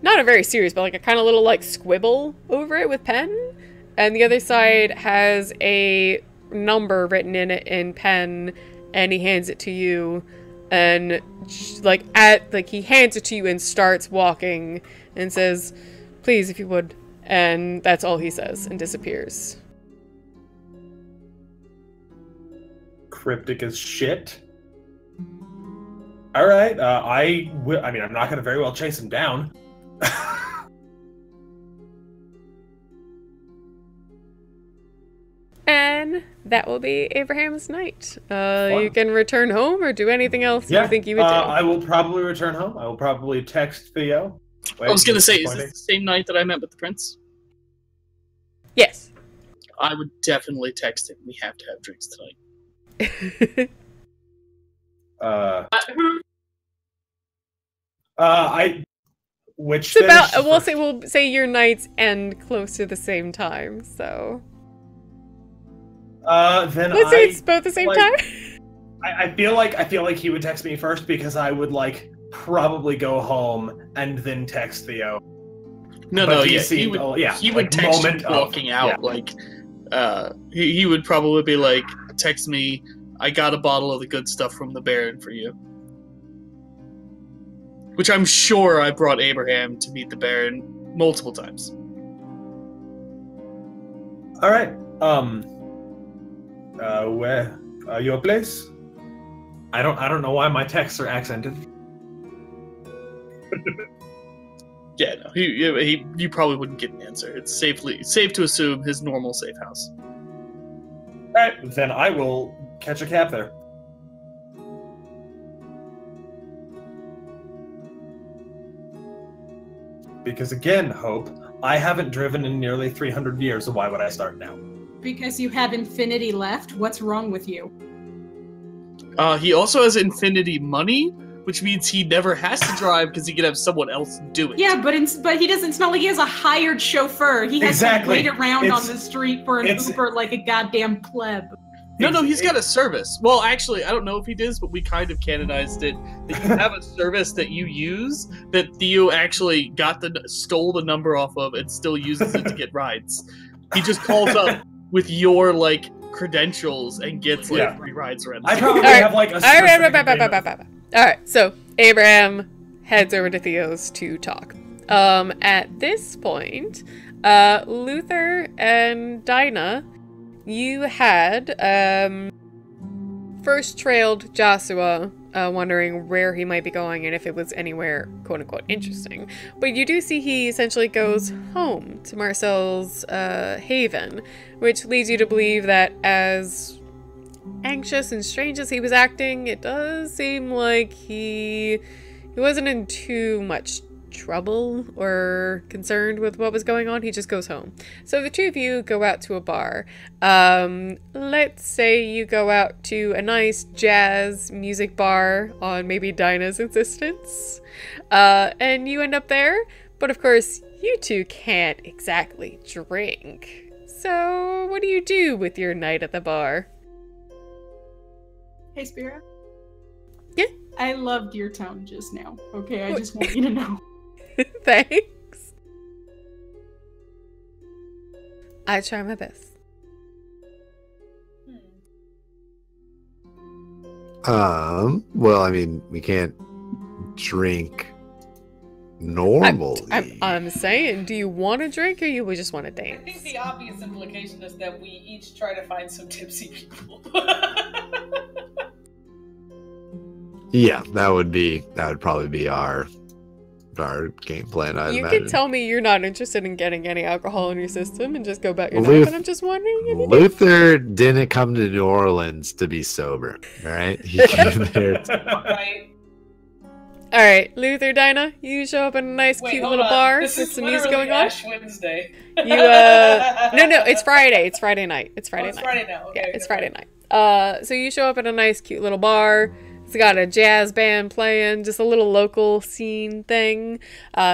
not a very serious, but like a kind of little like squibble over it with pen. And the other side has a number written in it in pen, and he hands it to you, and he hands it to you and starts walking and says, "Please, if you would," and that's all he says and disappears. Cryptic as shit. All right, I'm not gonna very well chase him down. And that will be Abraham's night. You can return home or do anything else you think you would do. I will probably return home. I will probably text Theo. I was going to say, is this the same night that I met with the prince? Yes. I would definitely text him. We have to have drinks tonight. Which it's about, we'll say your nights end close to the same time, so... then let's say it's both the same time. I feel like he would text me first, because I would probably go home and then text Theo. He would text you walking out. He would probably be like, text me, I got a bottle of the good stuff from the Baron for you. Which I'm sure I brought Abraham to meet the Baron multiple times. All right. Where your place? I don't know why my texts are accented. Yeah, no, you probably wouldn't get an answer. It's safe to assume his normal safe house. All right, then I will catch a cab there. Because again, Hope, I haven't driven in nearly 300 years, so why would I start now? Because you have infinity left. What's wrong with you? He also has infinity money, which means he never has to drive because he can have someone else do it. Yeah, but he doesn't. It's not like he has a hired chauffeur. He has to wait around on the street for an Uber like a goddamn pleb. No, he's got a service. Well, actually, I don't know if he does, but we kind of canonized it. That you have a service that you use that Theo actually stole the number off of and still uses it to get rides. He just calls up with your credentials and gets free rides around. I probably have a all right, so Abraham heads over to Theo's to talk. At this point, Luther and Dinah, you had first trailed Joshua, wondering where he might be going and if it was anywhere quote-unquote interesting. But you do see he essentially goes home to Marcel's haven, which leads you to believe that as anxious and strange as he was acting, it does seem like he wasn't in too much trouble or concerned with what was going on. He just goes home. So the two of you go out to a bar. Let's say you go out to a nice jazz music bar on maybe Dinah's insistence. And you end up there. But of course, you two can't exactly drink. So what do you do with your night at the bar? Hey, Spira. Yeah? I loved your tone just now. Okay, I just want you to know. Thanks. I try my best. Well, I mean, we can't drink normally. I'm saying, do you want to drink or you just want to dance? I think the obvious implication is that we each try to find some tipsy people. Yeah, that would probably be our game plan. I You imagine. can tell me you're not interested in getting any alcohol in your system and just go about your life, and I'm just wondering if you do. Luther didn't come to New Orleans to be sober, all right? He came there. Right. All right, Luther, Dinah, you show up in a nice, cute little bar with some music going on. Ash Wednesday. You no, it's Friday. It's Friday night. It's Friday It's night. Friday now. Okay, Yeah, it's Friday night. So you show up at a nice, cute little bar. It's got a jazz band playing, just a little local scene thing.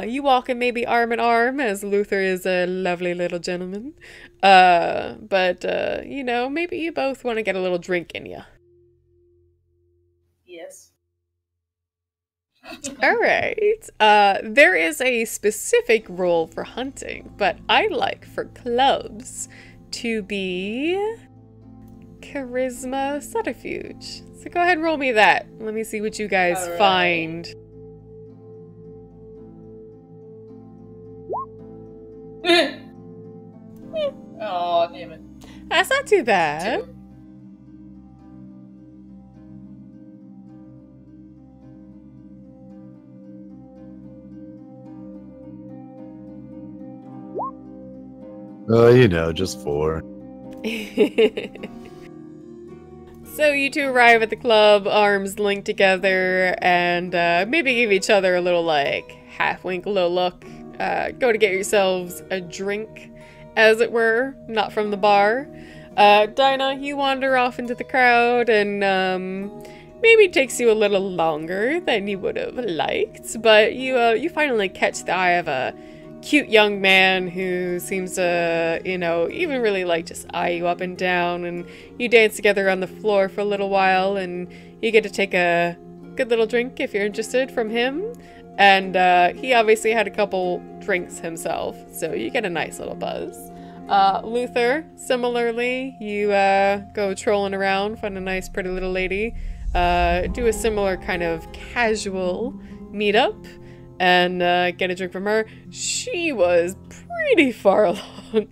You walk in maybe arm in arm, as Luther is a lovely little gentleman. But you know, maybe you both want to get a little drink in you. Yes. All right. There is a specific rule for hunting, but I like for clubs to be charisma subterfuge. So go ahead and roll me that. Let me see what you guys All right. find. Oh, damn it. That's not too bad. 2. You know, just 4. So you two arrive at the club, arms linked together, and maybe give each other a little, like, half-wink, little look. Go to get yourselves a drink, as it were, not from the bar. Dinah, you wander off into the crowd, and maybe it takes you a little longer than you would have liked, but you finally catch the eye of a cute young man who seems to, you know, even really like just eye you up and down, and you dance together on the floor for a little while, and you get to take a good little drink if you're interested from him. And he obviously had a couple drinks himself, so you get a nice little buzz. Luther, similarly, you go trolling around, find a nice pretty little lady, do a similar kind of casual meetup, and get a drink from her. She was pretty far along,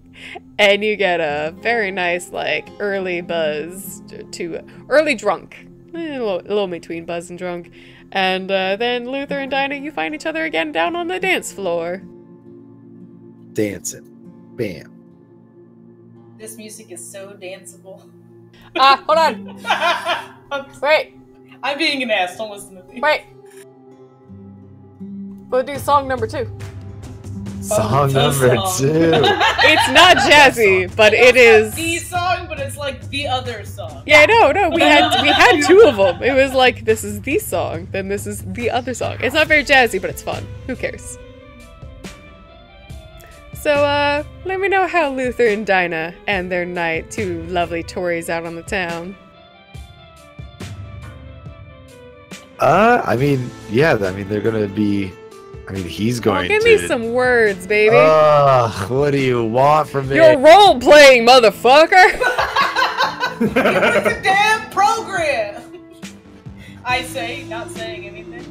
and you get a very nice, like, early buzz to early drunk, a little between buzz and drunk. And then Luther and Dinah, you find each other again down on the dance floor. Dancing. Bam. This music is so danceable. Hold on. Wait. I'm being an ass. Don't listen to me. Wait. We'll do song number 2. Song number 2. It's not jazzy, but it is the song, but it's like the other song. Yeah, no, we had 2 of them. It was like, this is the song, then this is the other song. It's not very jazzy, but it's fun. Who cares? So, let me know how Luther and Dinah end their night, 2 lovely Tories out on the town. I mean, yeah, I mean, they're gonna be... I mean, he's going give to... me some words, baby. What do you want from me? You're role-playing, motherfucker! It was a damn program! I say, not saying anything.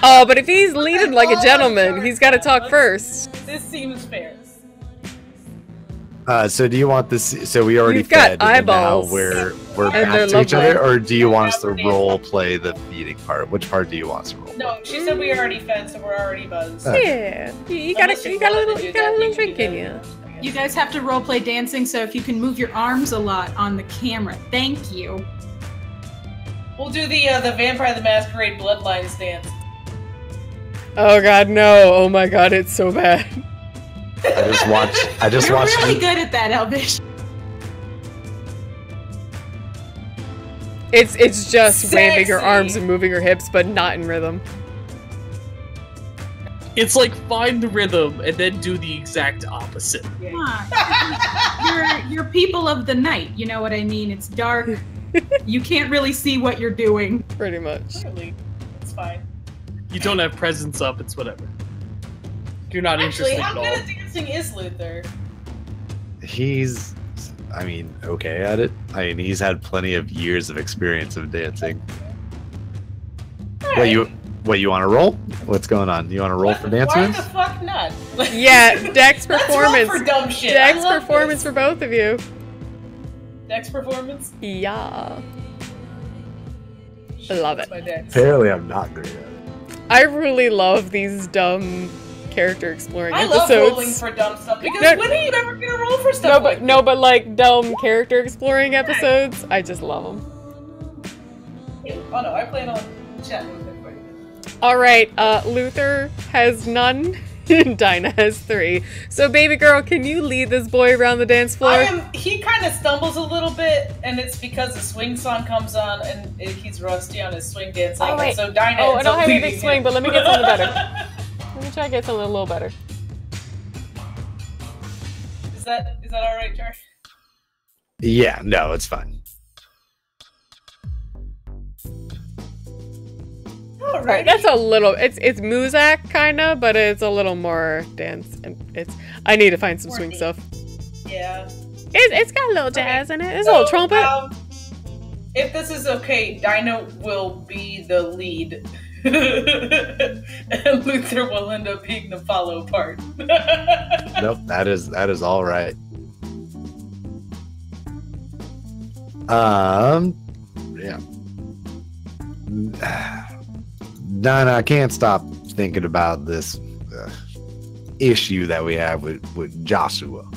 Oh, but if he's leading like a gentleman, he's got to talk first. This seems fair. So do you want this? So we already You've got fed, eyeballs. and now we're And back they're to each lovely. other, or do you want us to role play the feeding part? Which part do you want us to role play? No, she said we already fed, so we're already buzzed. Yeah, you got a little drink in you. You guys have to roleplay dancing, so if you can move your arms a lot on the camera, thank you. We'll do the Vampire the Masquerade Bloodlines dance. Oh god, no. Oh my god, it's so bad. I just You're watched. really good at that, Elvish. It's just waving her Sexy. arms and moving her hips, but not in rhythm. It's like find the rhythm and then do the exact opposite. Come on. You're people of the night, you know what I mean? It's dark. You can't really see what you're doing. Pretty much. Really, it's fine. You don't have presence up, it's whatever. You're not Actually, interested how at good all. at dancing is Luther? He's, I mean, okay at it. I mean, he's had plenty of years of experience of dancing. What you want to roll? What's going on? You want to roll for dance Why moves? the fuck not? Yeah, Dex Let's performance. roll for dumb shit. I Dex love performance this. for both of you. Dex performance. Yeah. I love it. My Dex. Apparently, I'm not great at it. I really love these dumb character exploring I love episodes. rolling for dumb stuff because No- when are you ever gonna roll for no, stuff like but like dumb character exploring episodes, I just love them. this? Oh no, I plan on chatting with him for you. All right, Luther has none. Dinah has 3. So, baby girl, can you lead this boy around the dance floor? He kind of stumbles a little bit, and it's because the swing song comes on, and he's rusty on his swing dancing. Oh, wait. And so Dinah Oh, I ends don't up have leading anything swing, him. but let me get something better. Let me try to get something a little better. Is that all right, Jar? Yeah, no, it's fine. All Right, that's a little. It's Muzak kinda, but it's a little more dance, and it's. I need to find some swing stuff. Yeah. It's got a little jazz in it. There's a little trumpet. If this is okay, Dinah will be the lead, and Luther will end up being the follow part. Nope, that is all right. Yeah. Dinah, I can't stop thinking about this issue that we have with Joshua.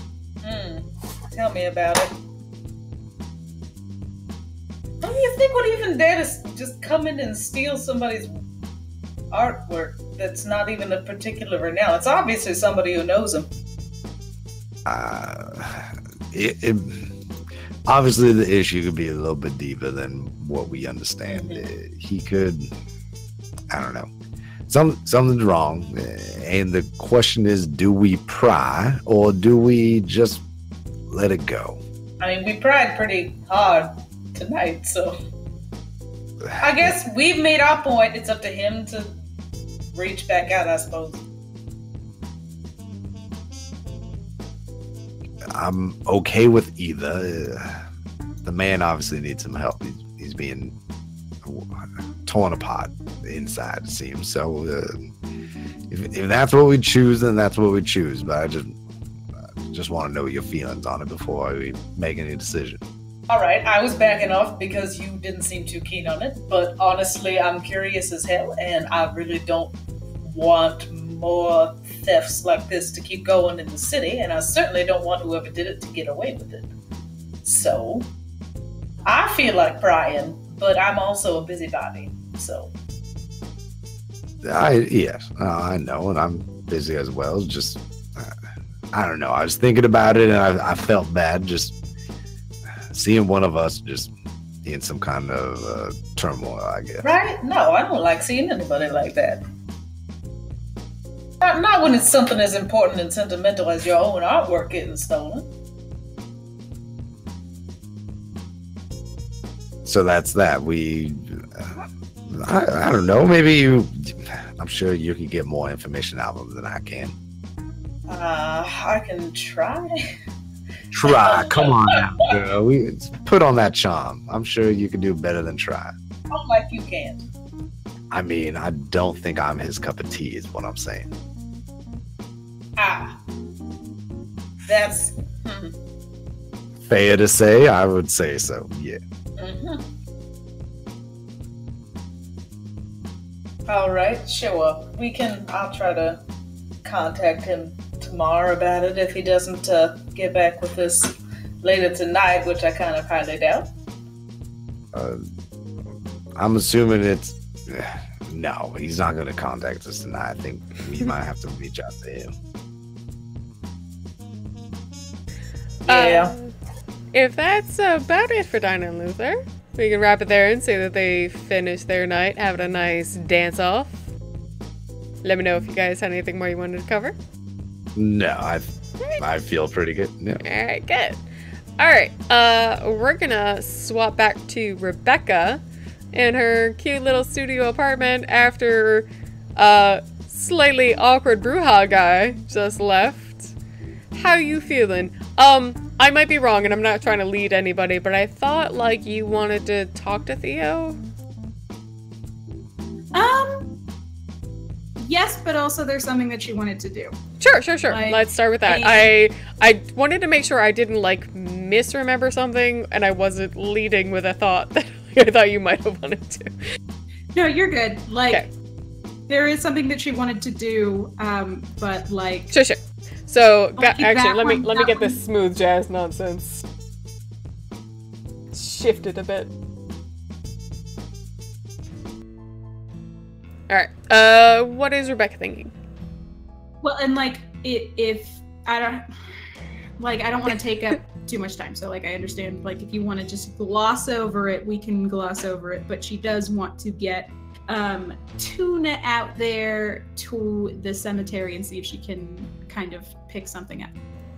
Tell me about it. Don't you think would even dare to just come in and steal somebody's artwork that's not even a particular renown? It's obviously somebody who knows him. Obviously, the issue could be a little bit deeper than what we understand. He could, I don't know, something's wrong. And the question is, do we pry or do we just let it go? I mean, we pried pretty hard tonight, so I guess we've made our point. It's up to him to reach back out, I suppose. I'm okay with either. The man obviously needs some help. He's being torn apart inside, it seems. So if that's what we choose, then that's what we choose. But I just want to know your feelings on it before we make any decision. All right, I was backing off because you didn't seem too keen on it, but honestly, I'm curious as hell, and I really don't want more thefts like this to keep going in the city, and I certainly don't want whoever did it to get away with it. So, I feel like prying, but I'm also a busybody, so. I know, and I'm busy as well. Just, I don't know. I was thinking about it, and I felt bad just seeing one of us just in some kind of turmoil, I guess. Right? No, I don't like seeing anybody like that. Not when it's something as important and sentimental as your own artwork getting stolen. So that's that. I don't know. Maybe I'm sure you can get more information out of them than I can. I can try. Try. Come on now, girl. Put on that charm. I'm sure you can do better than try. Not like you can't. I mean, I don't think I'm his cup of tea is what I'm saying. That's Fair to say, I would say so, yeah. All right, sure. I'll try to contact him tomorrow about it if he doesn't get back with us later tonight, which I kind of highly doubt. I'm assuming it's No, he's not going to contact us tonight. I think we might have to reach out to him. Yeah. If that's about it for Dinah and Luther, we can wrap it there and say that they finished their night having a nice dance-off. Let me know if you guys had anything more you wanted to cover. No, I feel pretty good. No. Alright, good. Alright, we're gonna swap back to Rebecca in her cute little studio apartment after slightly awkward Bruja guy just left. How you feeling? I might be wrong and I'm not trying to lead anybody, but I thought like you wanted to talk to Theo? Yes, but also there's something that she wanted to do. Sure. Like, Let's start with that. I wanted to make sure I didn't like misremember something and I wasn't leading with a thought that I thought you might have wanted to. No, you're good. Like, Okay. there is something that she wanted to do, but like... Sure. So, I'll keep actually, that let me one. get this smooth jazz nonsense shifted a bit. All right. What is Rebecca thinking? Well, and like, if I don't want to take up too much time. So like, I understand, like, if you want to just gloss over it, we can gloss over it. But she does want to get Tuna out there to the cemetery and see if she can kind of pick something up.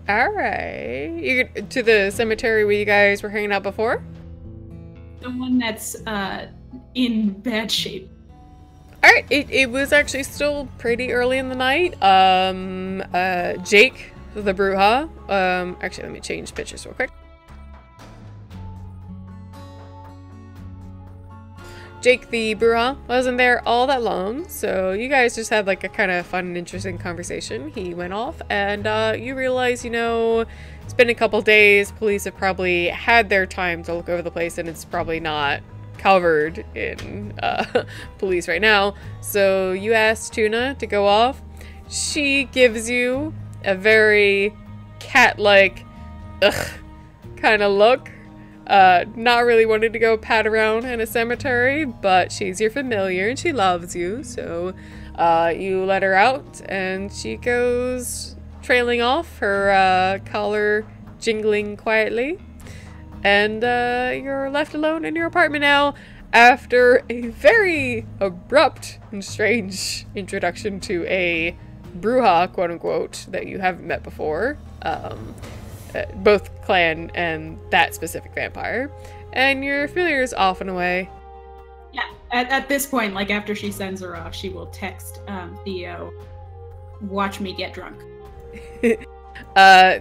All right. You to the cemetery where you guys were hanging out before? The one that's in bad shape. All right. It was actually still pretty early in the night. Jake, the Bruja. Actually, let me change pictures real quick. Jake the Bruja wasn't there all that long, so you guys just had like a kind of fun and interesting conversation. He went off, and you realize, you know, it's been a couple days. Police have probably had their time to look over the place, and it's probably not covered in police right now. So you ask Tuna to go off. She gives you a very cat-like, ugh, kind of look. Not really wanting to go pat around in a cemetery, but she's your familiar and she loves you, so you let her out and she goes trailing off, her collar jingling quietly, and you're left alone in your apartment now after a very abrupt and strange introduction to a Bruja, quote-unquote, that you haven't met before. Both clan and that specific vampire, and your familiar is off and away. Yeah, at this point, like after she sends her off, she will text Theo, "Watch me get drunk."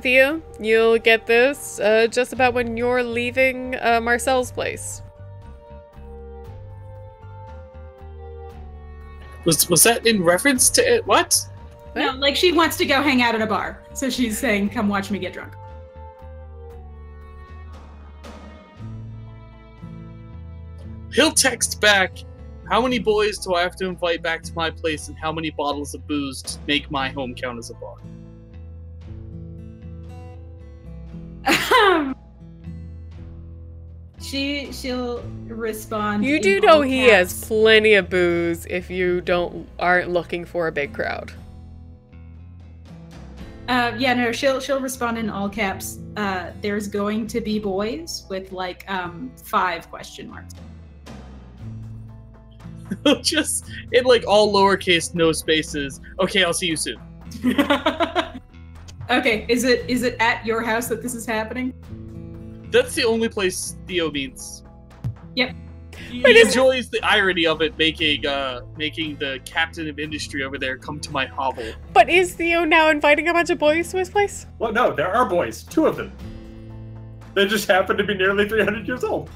Theo, you'll get this just about when you're leaving Marcel's place. Was that in reference to it? What? No, like she wants to go hang out at a bar, so she's saying, "Come watch me get drunk." He'll text back, how many boys do I have to invite back to my place and how many bottles of booze to make my home count as a bar? She'll respond. You do know he has plenty of booze if you aren't looking for a big crowd. Yeah, no, she'll respond in all caps. There's going to be boys with like 5 question marks. Just in like all lowercase, no spaces. Okay, I'll see you soon. Okay, is it at your house that this is happening? That's the only place Theo meets. Yep. He enjoys the irony of it, making the captain of industry over there come to my hovel. But is Theo now inviting a bunch of boys to his place? Well, no, there are boys. 2 of them. They just happen to be nearly 300 years old.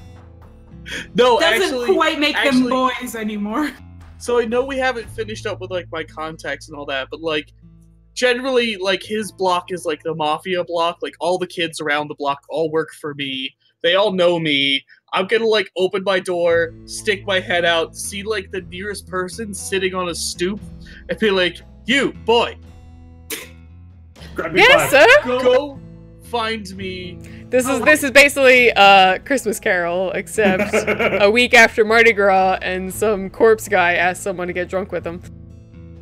No, Doesn't quite make them boys anymore. So I know we haven't finished up with like my contacts and all that, but like generally like his block is like the mafia block. Like all the kids around the block all work for me. They all know me. I'm gonna like open my door, stick my head out, see like the nearest person sitting on a stoop, and be like, "You boy, Grab me Yes, five. sir. go find me. This is basically Christmas Carol, except a week after Mardi Gras, and some corpse guy asked someone to get drunk with him.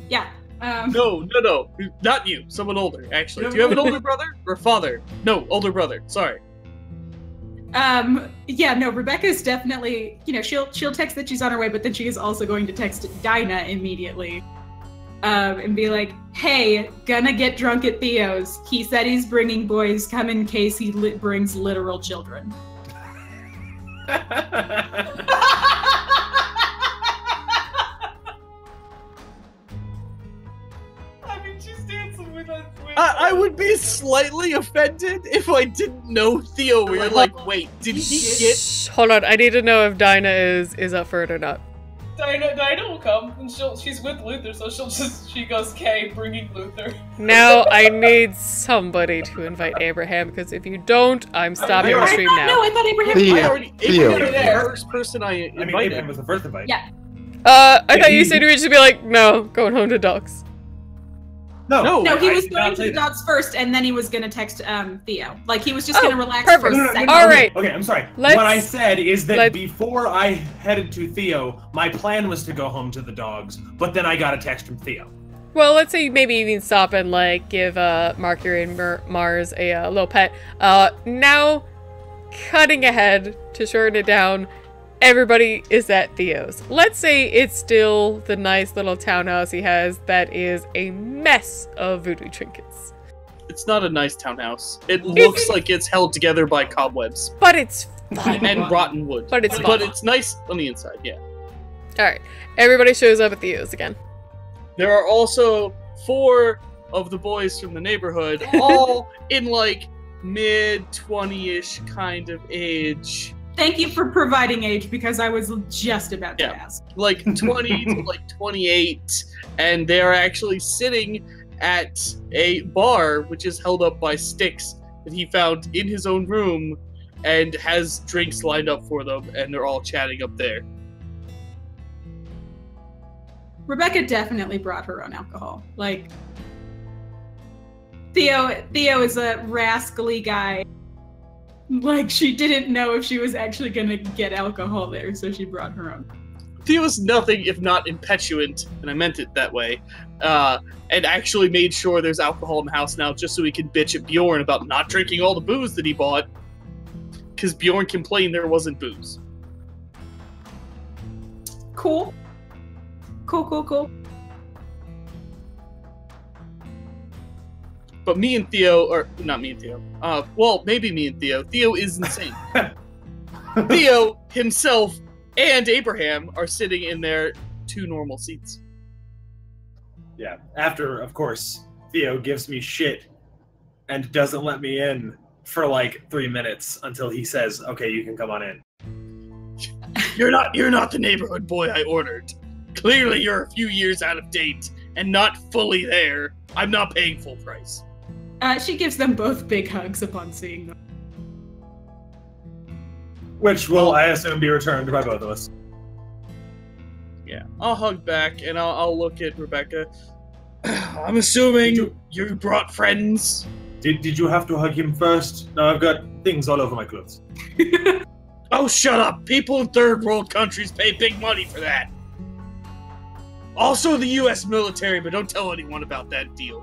Yeah. No, not you. Someone older, actually. Do you have an older brother or father? No, older brother. Sorry. Yeah, no, Rebecca's definitely, she'll text that she's on her way, but then she is also going to text Dinah immediately. And be like, hey, gonna get drunk at Theo's. He said he's bringing boys. Come in case he brings literal children. I mean, she's dancing with us. I would be slightly offended if I didn't know Theo. We were like, wait, did he get... Hold on, I need to know if Dinah is up for it or not. Dinah will come, and she's with Luther, so she goes, Kay, bringing Luther. Now I need somebody to invite Abraham, because if you don't, I'm stopping the stream now. No, I thought Abraham Abraham was the first person I invited. Abraham was the first invite. Yeah. I thought you said you would just be like, no, going home to dogs. No, he was going to the dogs first, and then he was going to text Theo. Like, he was just going to relax for a second. All right. Okay, I'm sorry. What I said is that before I headed to Theo, my plan was to go home to the dogs, but then I got a text from Theo. Well, let's say maybe you can stop and, like, give Mercury and Mars a little pet. Now, cutting ahead to shorten it down, everybody is at Theo's. Let's say it's still the nice little townhouse he has that is a mess of voodoo trinkets. It's not a nice townhouse. It looks like it's held together by cobwebs. But it's fun. And rotten wood. But it's fun. But it's nice on the inside, yeah. Alright, everybody shows up at Theo's again. There are also 4 of the boys from the neighborhood, all in like mid-20-ish kind of age. Thank you for providing age, because I was just about to ask. Like 20 to like 28, and they're actually sitting at a bar which is held up by sticks that he found in his own room and has drinks lined up for them, and they're all chatting up there. Rebecca definitely brought her own alcohol. Like, Theo is a rascally guy. Like, she didn't know if she was actually gonna get alcohol there, so she brought her own. Theo's nothing if not impetulant, and I meant it that way, and actually made sure there's alcohol in the house now just so he could bitch at Bjorn about not drinking all the booze that he bought, because Bjorn complained there wasn't booze. Cool. Cool. But me and Theo, or not me and Theo, well, maybe me and Theo. Theo is insane. Theo himself and Abraham are sitting in their 2 normal seats. Yeah, after, of course, Theo gives me shit and doesn't let me in for like 3 minutes until he says, okay, you can come on in. You're not the neighborhood boy I ordered. Clearly you're a few years out of date and not fully there. I'm not paying full price. She gives them both big hugs upon seeing them. Which will, I assume, be returned by both of us. Yeah, I'll hug back and I'll look at Rebecca. I'm assuming you brought friends. Did you have to hug him first? No, I've got things all over my clothes. Oh, shut up! People in third world countries pay big money for that. Also the U.S. military, but don't tell anyone about that deal.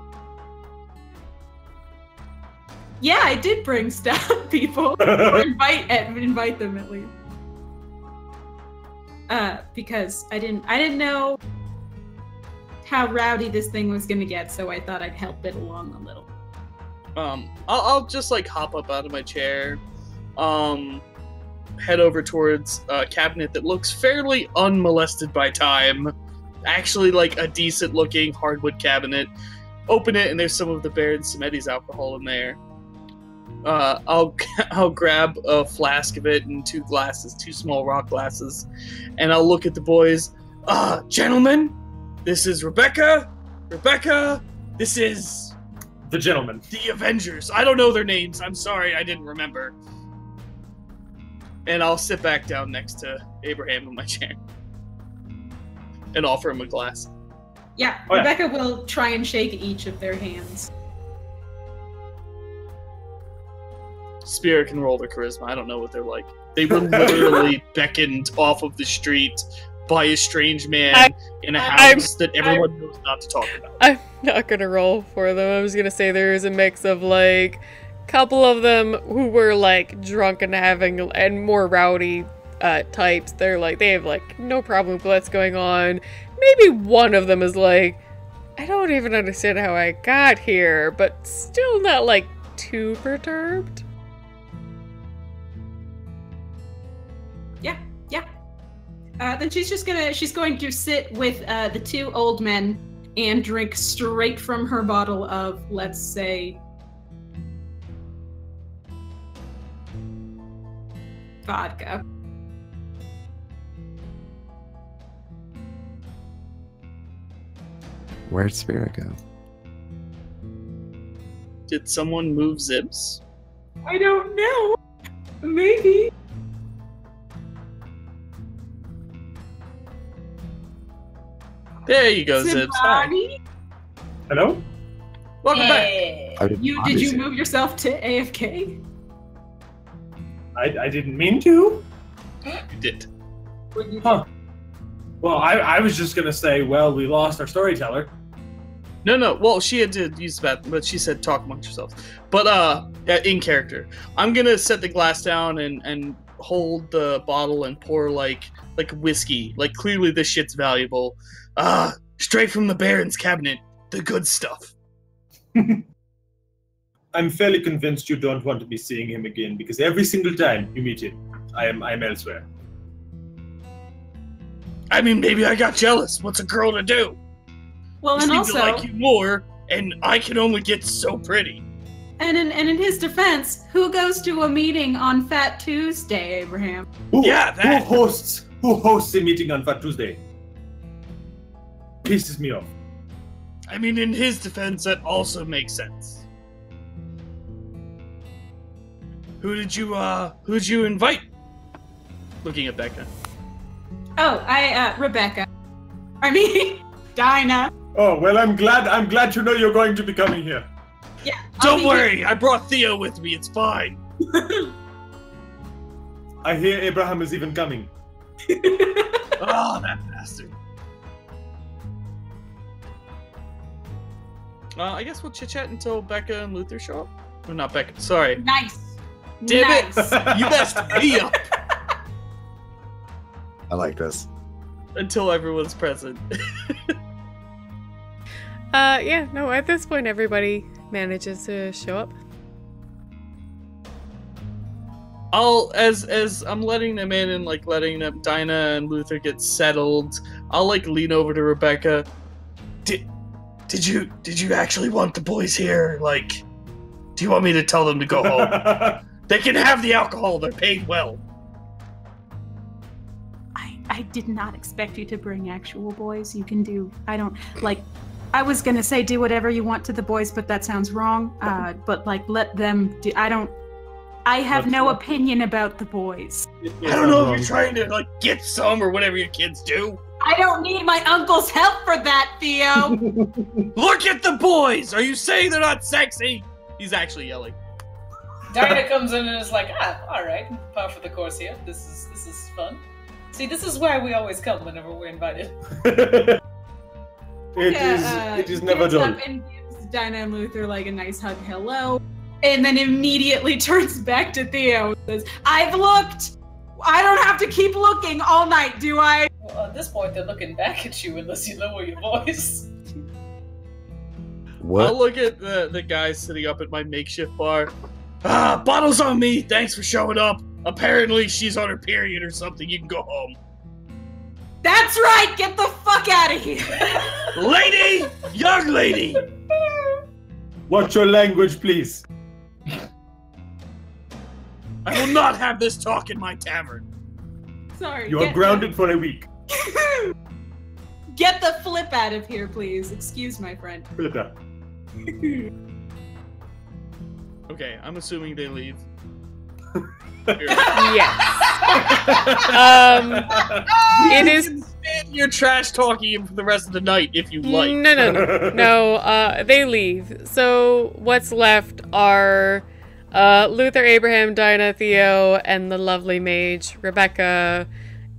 Yeah, I did bring stuff, people. Or invite them at least. Because I didn't know how rowdy this thing was gonna get, so I thought I'd help it along a little. I'll just like hop up out of my chair, head over towards a cabinet that looks fairly unmolested by time. Actually, like a decent looking hardwood cabinet. Open it, and there's some of the Baron Samedi's alcohol in there. I'll grab a flask of it and 2 glasses, 2 small rock glasses, and I'll look at the boys. Gentlemen, this is Rebecca. Rebecca, this is the gentleman. The Avengers. I don't know their names. I'm sorry, I didn't remember. And I'll sit back down next to Abraham in my chair and offer him a glass. Yeah, Rebecca will try and shake each of their hands. Spira can roll their charisma. I don't know what they're like. They were literally beckoned off of the street by a strange man in a house that everyone knows not to talk about. I'm not gonna roll for them. I was gonna say there's a mix of like couple of them who were like drunk and more rowdy types. They're like they have like no problem with what's going on. Maybe one of them is like, I don't even understand how I got here, but still not like too perturbed. Then she's going to sit with the two old men and drink straight from her bottle of, let's say, vodka. Where'd Spira go? Did someone move Zibs? I don't know. Maybe. There you go, Zibs. Hi. Hello? Welcome back. Did you move yourself to AFK? I didn't mean to. You did. Huh. Well, I was just gonna say, well, we lost our storyteller. No. Well, she had to use the bathroom, but she said talk amongst yourselves. But in character, I'm gonna set the glass down and hold the bottle and pour like whiskey. Like clearly this shit's valuable. Straight from the Baron's cabinet, the good stuff. I'm fairly convinced you don't want to be seeing him again because every single time you meet him, I'm elsewhere. I mean, maybe I got jealous. What's a girl to do? Well, and seem also, to like you more, and I can only get so pretty. And in his defense, who goes to a meeting on Fat Tuesday, Abraham? That. Who hosts a meeting on Fat Tuesday? Pisses me off. I mean, in his defense, that also makes sense. Who did you invite? Looking at Becca. Oh, Rebecca. I mean, Dinah. Oh, well, I'm glad to know you're going to be coming here. Yeah. Don't worry, I brought Theo with me, it's fine. I hear Abraham is even coming. Oh, that bastard. I guess we'll chit-chat until Becca and Luther show up. Or not Becca, sorry. Nice. Damn nice. it! You messed me up! I like this. Until everyone's present. Yeah, no, at this point everybody manages to show up. As I'm letting them in and like letting them, Dinah and Luther get settled, I'll like lean over to Rebecca. Did you actually want the boys here? Like, do you want me to tell them to go home? They can have the alcohol, they're paid well. I did not expect you to bring actual boys. You can do, I was gonna say do whatever you want to the boys, but that sounds wrong. But like let them do, I have no opinion about the boys. I don't know if you're trying to like get some or whatever your kids do. I don't need my uncle's help for that, Theo. Look at the boys! Are you saying they're not sexy? He's actually yelling. Dinah comes in and is like, all right, par for the course here. This is fun. See, this is why we always come whenever we're invited. It is never gets done. Up and gives Dinah and Luther like a nice hug, hello, and then immediately turns back to Theo and says, "I've looked. I don't have to keep looking all night, do I?" Well, at this point, they're looking back at you unless you lower your voice. What? I'll look at the guy sitting up at my makeshift bar. Bottles on me. Thanks for showing up. Apparently she's on her period or something. You can go home. That's right! Get the fuck out of here! Lady! Young lady! Watch your language, please. I will not have this talk in my tavern. Sorry. You are grounded for a week. Get the flip out of here, please. Excuse my friend. Flipper. Okay, I'm assuming they leave. Yes. It is. You're trash talking him for the rest of the night if you like. No. They leave. So what's left are Luther, Abraham, Dinah, Theo, and the lovely mage, Rebecca,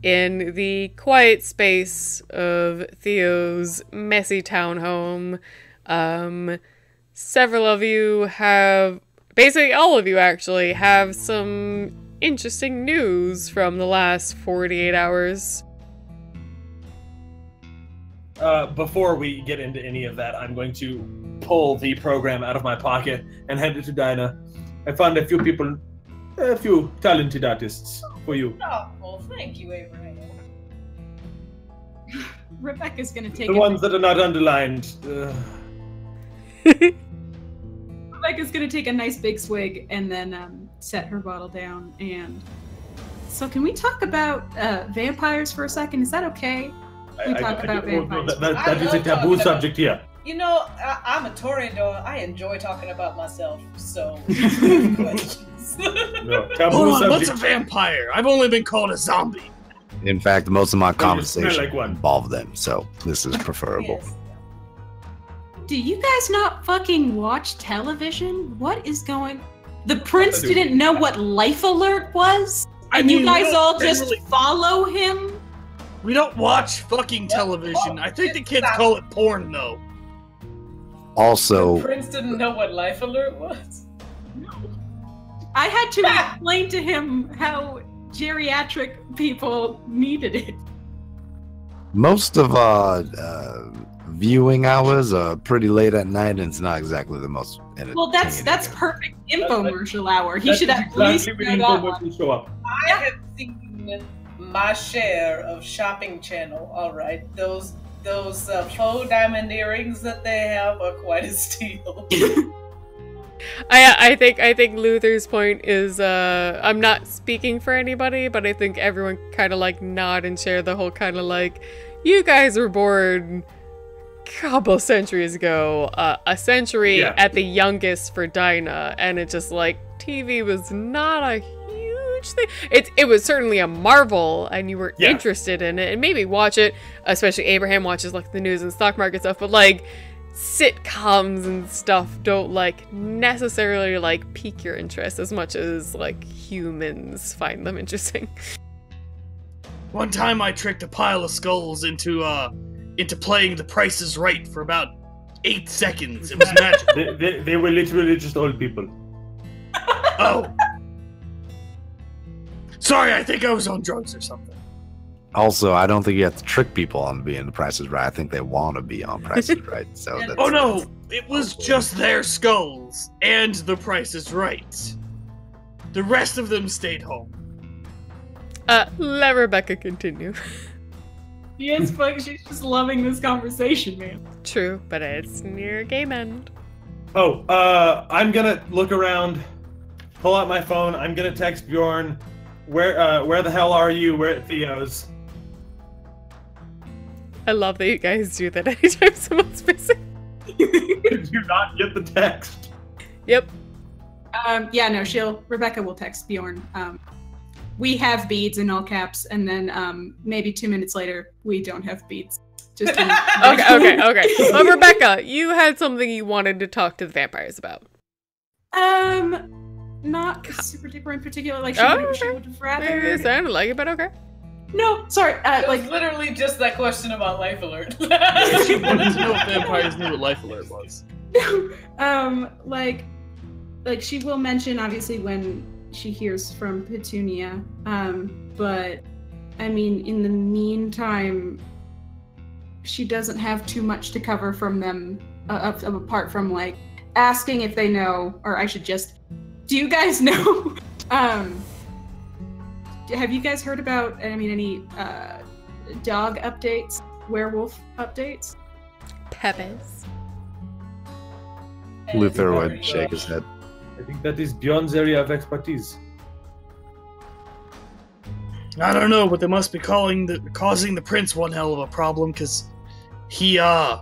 in the quiet space of Theo's messy townhome. Several of you have, basically all of you actually, have some interesting news from the last 48 hours. Before we get into any of that, I'm going to pull the program out of my pocket and hand it to Dinah. I found a few talented artists for you. Oh, well, thank you, Abraham. Rebecca's gonna take The ones that are not underlined. Rebecca's gonna take a nice big swig and then set her bottle down. And so, can we talk about vampires for a second? Is that okay? We talk about vampires. That is a taboo subject here. You know, I'm a Toreador. I enjoy talking about myself, so. No, taboo Hold on, subject. what's a vampire? I've only been called a zombie. In fact, most of my smell conversation like one. involve them, so this is preferable. Yes. Do you guys not fucking watch television? What is going? The prince didn't know what Life Alert was, and you guys all just follow him. We don't watch fucking television. I think the kids call it porn, though. Also, Prince didn't know what Life Alert was. I had to explain to him how geriatric people needed it. most of viewing hours are pretty late at night, and it's not exactly the most entertaining. Well, that's perfect infomercial hour. He should at least exactly know when that one. infomercials show up. I have seen my share of Shopping Channel. All right, those faux diamond earrings that they have are quite a steal. I think Luther's point is I'm not speaking for anybody, but I think everyone kind of like nod and share the whole kind of like, you guys were born a couple centuries ago, a century at the youngest for Dinah, and it just like TV was not a huge thing. It was certainly a marvel, and you were interested in it, and maybe watch it. Especially Abraham watches like the news and stock market stuff, but like sitcoms and stuff don't like necessarily like pique your interest as much as like humans find them interesting. One time I tricked a pile of skulls into playing The Price is Right for about 8 seconds. It was magic. They were literally just old people. Oh. Sorry, I think I was on drugs or something. Also, I don't think you have to trick people on being The Price is Right. I think they want to be on Price is Right. So that's, oh no, it was just their skulls and The Price is Right. The rest of them stayed home. Let Rebecca continue. Yes, but she's just loving this conversation, man. True, but it's near game end. Oh, I'm gonna look around, pull out my phone. I'm gonna text Bjorn. Where the hell are you? We're at Theo's. I love that you guys do that anytime someone's missing. Did you not get the text? Yep. Yeah, no, Rebecca will text Bjorn. We have beads in all caps, and then maybe 2 minutes later, we don't have beads. Just okay. Well, Rebecca, you had something you wanted to talk to the vampires about. Not super duper in particular. Like she would have rather. It sounded like it, but okay. No, sorry. It was literally just that question about Life Alert. She wanted to know if vampires knew what Life Alert was. Like she will mention obviously when she hears from Petunia. But I mean, in the meantime, she doesn't have too much to cover from them, apart from like asking if they know, or I should just. Do you guys know? Have you guys heard about? I mean, any dog updates, werewolf updates? Pepes. Luther would shake his head. I think that is Bjorn's area of expertise. I don't know, but they must be causing the prince one hell of a problem, because he, and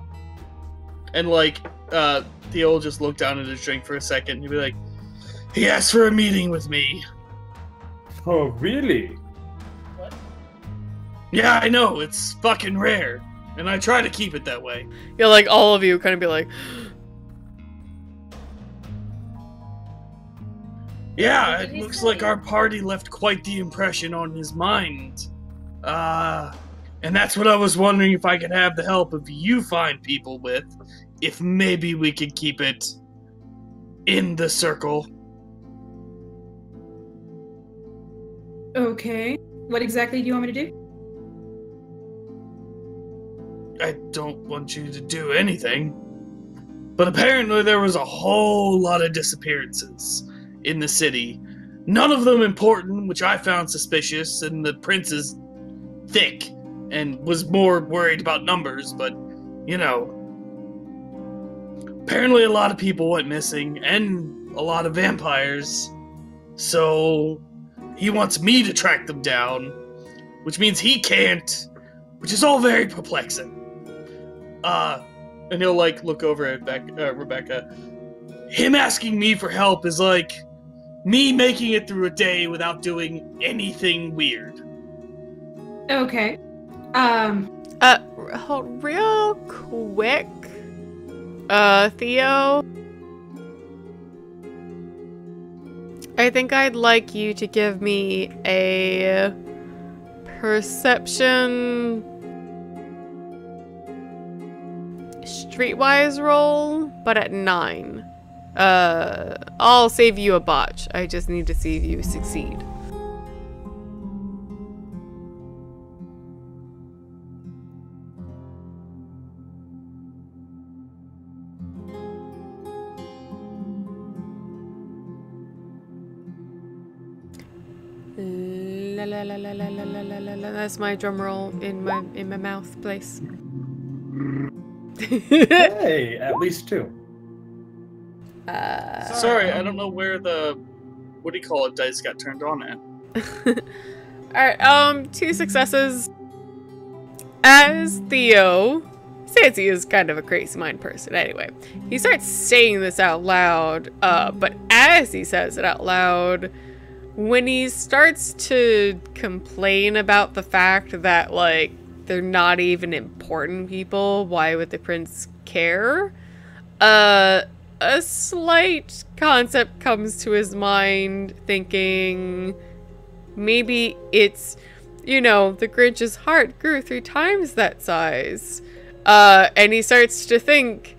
like, Theo will just look down at his drink for a second, and he'll be like, he asked for a meeting with me. Oh, really? What? Yeah, I know, it's fucking rare, and I try to keep it that way. Yeah, like all of you kind of be like, Yeah, What it did he looks say? like our party left quite the impression on his mind. And that's what I was wondering if I could have the help of you find people with, if maybe we could keep it in the circle. Okay. What exactly do you want me to do? I don't want you to do anything. But apparently there was a whole lot of disappearances in the city. None of them important, which I found suspicious, and the prince is thick and was more worried about numbers, but, you know. Apparently a lot of people went missing, and a lot of vampires. So he wants me to track them down, which means he can't, which is all very perplexing. And he'll, like, look over at Rebecca. Him asking me for help is like me making it through a day without doing anything weird. Okay. Hold real quick. Theo. I think I'd like you to give me a perception streetwise roll, but at 9. I'll save you a botch. I just need to see if you succeed. La la la la la la la la la la. That's my drum roll in my mouth place. Hey, at least 2. Sorry, I don't know where the, what do you call it, dice got turned on at. Alright, 2 successes. As Theo, Sansi is kind of a crazy mind person anyway. He starts saying this out loud, but as he says it out loud, when he starts to complain about the fact that, like, they're not even important people, why would the prince care? A slight concept comes to his mind, thinking maybe it's, you know, the Grinch's heart grew 3 times that size. And he starts to think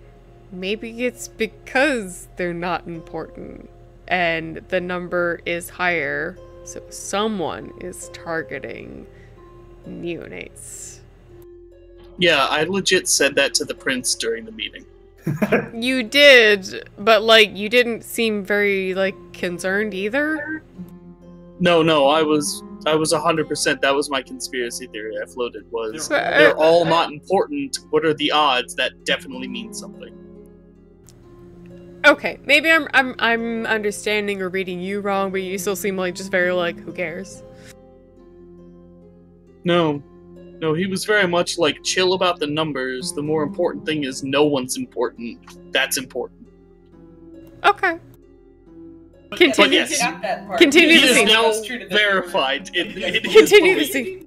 maybe it's because they're not important and the number is higher, so someone is targeting neonates. Yeah, I legit said that to the prince during the meeting. You did, but, like, you didn't seem very, like, concerned either. No, I was 100%. That was my conspiracy theory I floated, was they're all not important. What are the odds? That definitely means something. Okay, maybe I'm understanding or reading you wrong, but you still seem like just very, like, who cares? No, he was very much like, chill about the numbers. The more important thing is no one's important. That's important. Okay. Continue. Yes. Got that part. Continue He to see. is now That's true to the- verified. It is Continue to believed. see.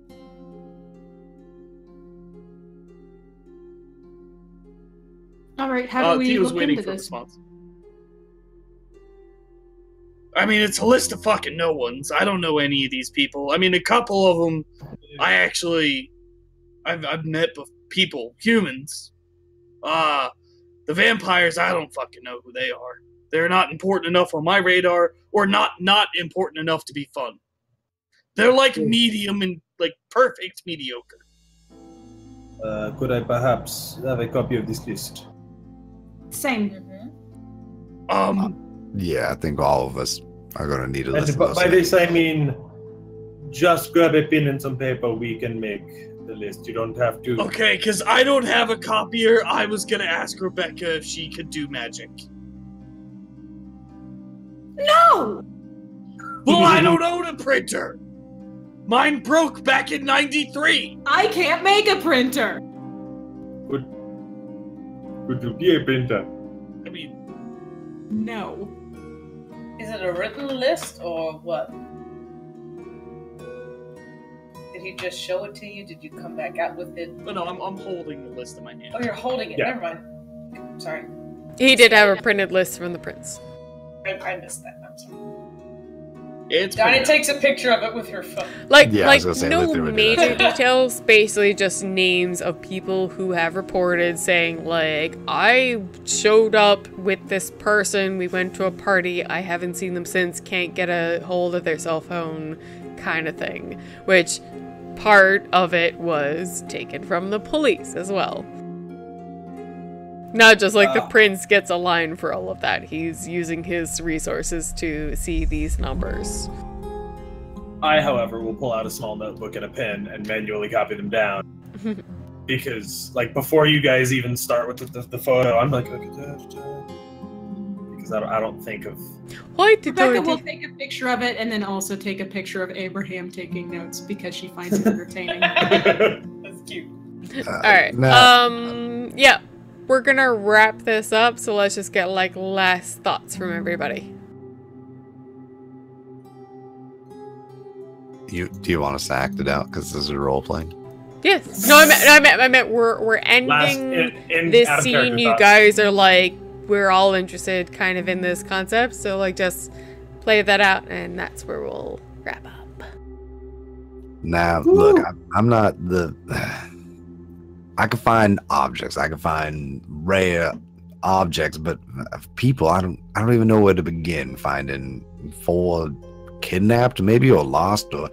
All right, how do we Theo's look waiting into for a this? response. I mean, it's a list of fucking no ones. I don't know any of these people. I mean, a couple of them, I've met people, humans. The vampires, I don't fucking know who they are. They're not important enough on my radar, or not important enough to be fun. They're like medium and, like, perfect mediocre. Could I perhaps have a copy of this list? Same. Yeah, I think all of us are going to need a And list of by those. this I mean, just grab a pen and some paper. We can make the list. You don't have to. Okay, because I don't have a copier. I was gonna ask Rebecca if she could do magic. No! Well, I don't own a printer. Mine broke back in '93. I can't make a printer! Could you be a printer? I mean, No. Is it a written list or what? Did he just show it to you? Did you come back out with it? no, I'm holding the list in my hand. Oh, you're holding it. Yeah. Never mind. Sorry. He did have a printed list from the prince. I missed that. I'm sorry. It's Donnie pretty takes a picture of it with her phone. Like, Yeah, I was gonna say, no Luther would do major that. details, basically just names of people who have reported saying, like, I showed up with this person, we went to a party, I haven't seen them since, can't get a hold of their cell phone, kind of thing. Which, part of it was taken from the police as well. Not just like the prince gets a line for all of that. He's using his resources to see these numbers. I, however, will pull out a small notebook and a pen and manually copy them down. Because, like, before you guys even start with the photo, I'm like, because I don't think of... Rebecca will take a picture of it and then also take a picture of Abraham taking notes because she finds it entertaining. That's cute. Alright, yeah. We're gonna wrap this up, so let's just get, like, last thoughts from everybody. Do you want us to act it out? Because this is role playing. Yes. No, I meant we're ending this scene. You guys are like, we're all interested kind of in this concept, so like just play that out, and that's where we'll wrap up. Now, look, I'm not the... I can find objects. I can find rare objects, but people, I don't even know where to begin finding 4 kidnapped, maybe, or lost, or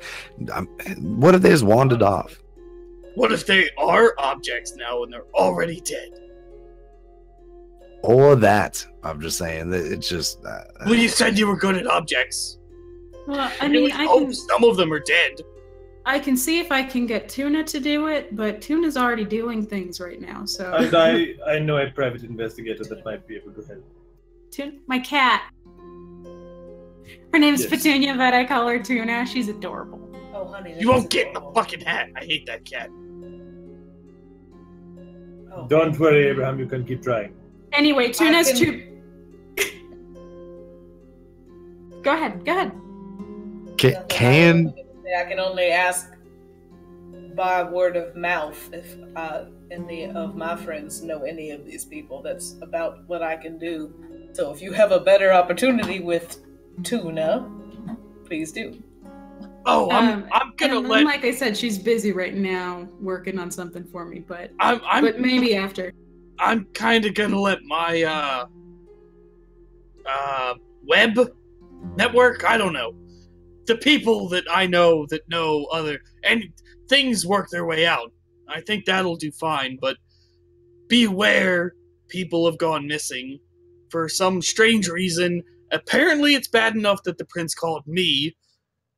what if they just wandered off? What if they are objects now and they're already dead? Or that. I'm just saying that it's just. Well, you said you were good at objects. Well, I mean, some of them are dead. I can see if I can get Tuna to do it, but Tuna's already doing things right now, so... And I know a private investigator that might be able to help. Tuna, my cat. Her name's Petunia, but I call her Tuna. She's adorable. Oh, honey. You won't get in the fucking hat. I hate that cat. Oh, Don't worry, Abraham. You can keep trying. Anyway, Tuna's Go ahead. Can I can only ask by word of mouth if any of my friends know any of these people. That's about what I can do. So if you have a better opportunity with Tuna, please do. Oh, I'm gonna let. Like I said, she's busy right now working on something for me, but but maybe after. I'm kind of gonna let my web network. I don't know. The people that I know that know other and things work their way out. I think that'll do fine, but beware, people have gone missing for some strange reason. Apparently it's bad enough that the prince called me.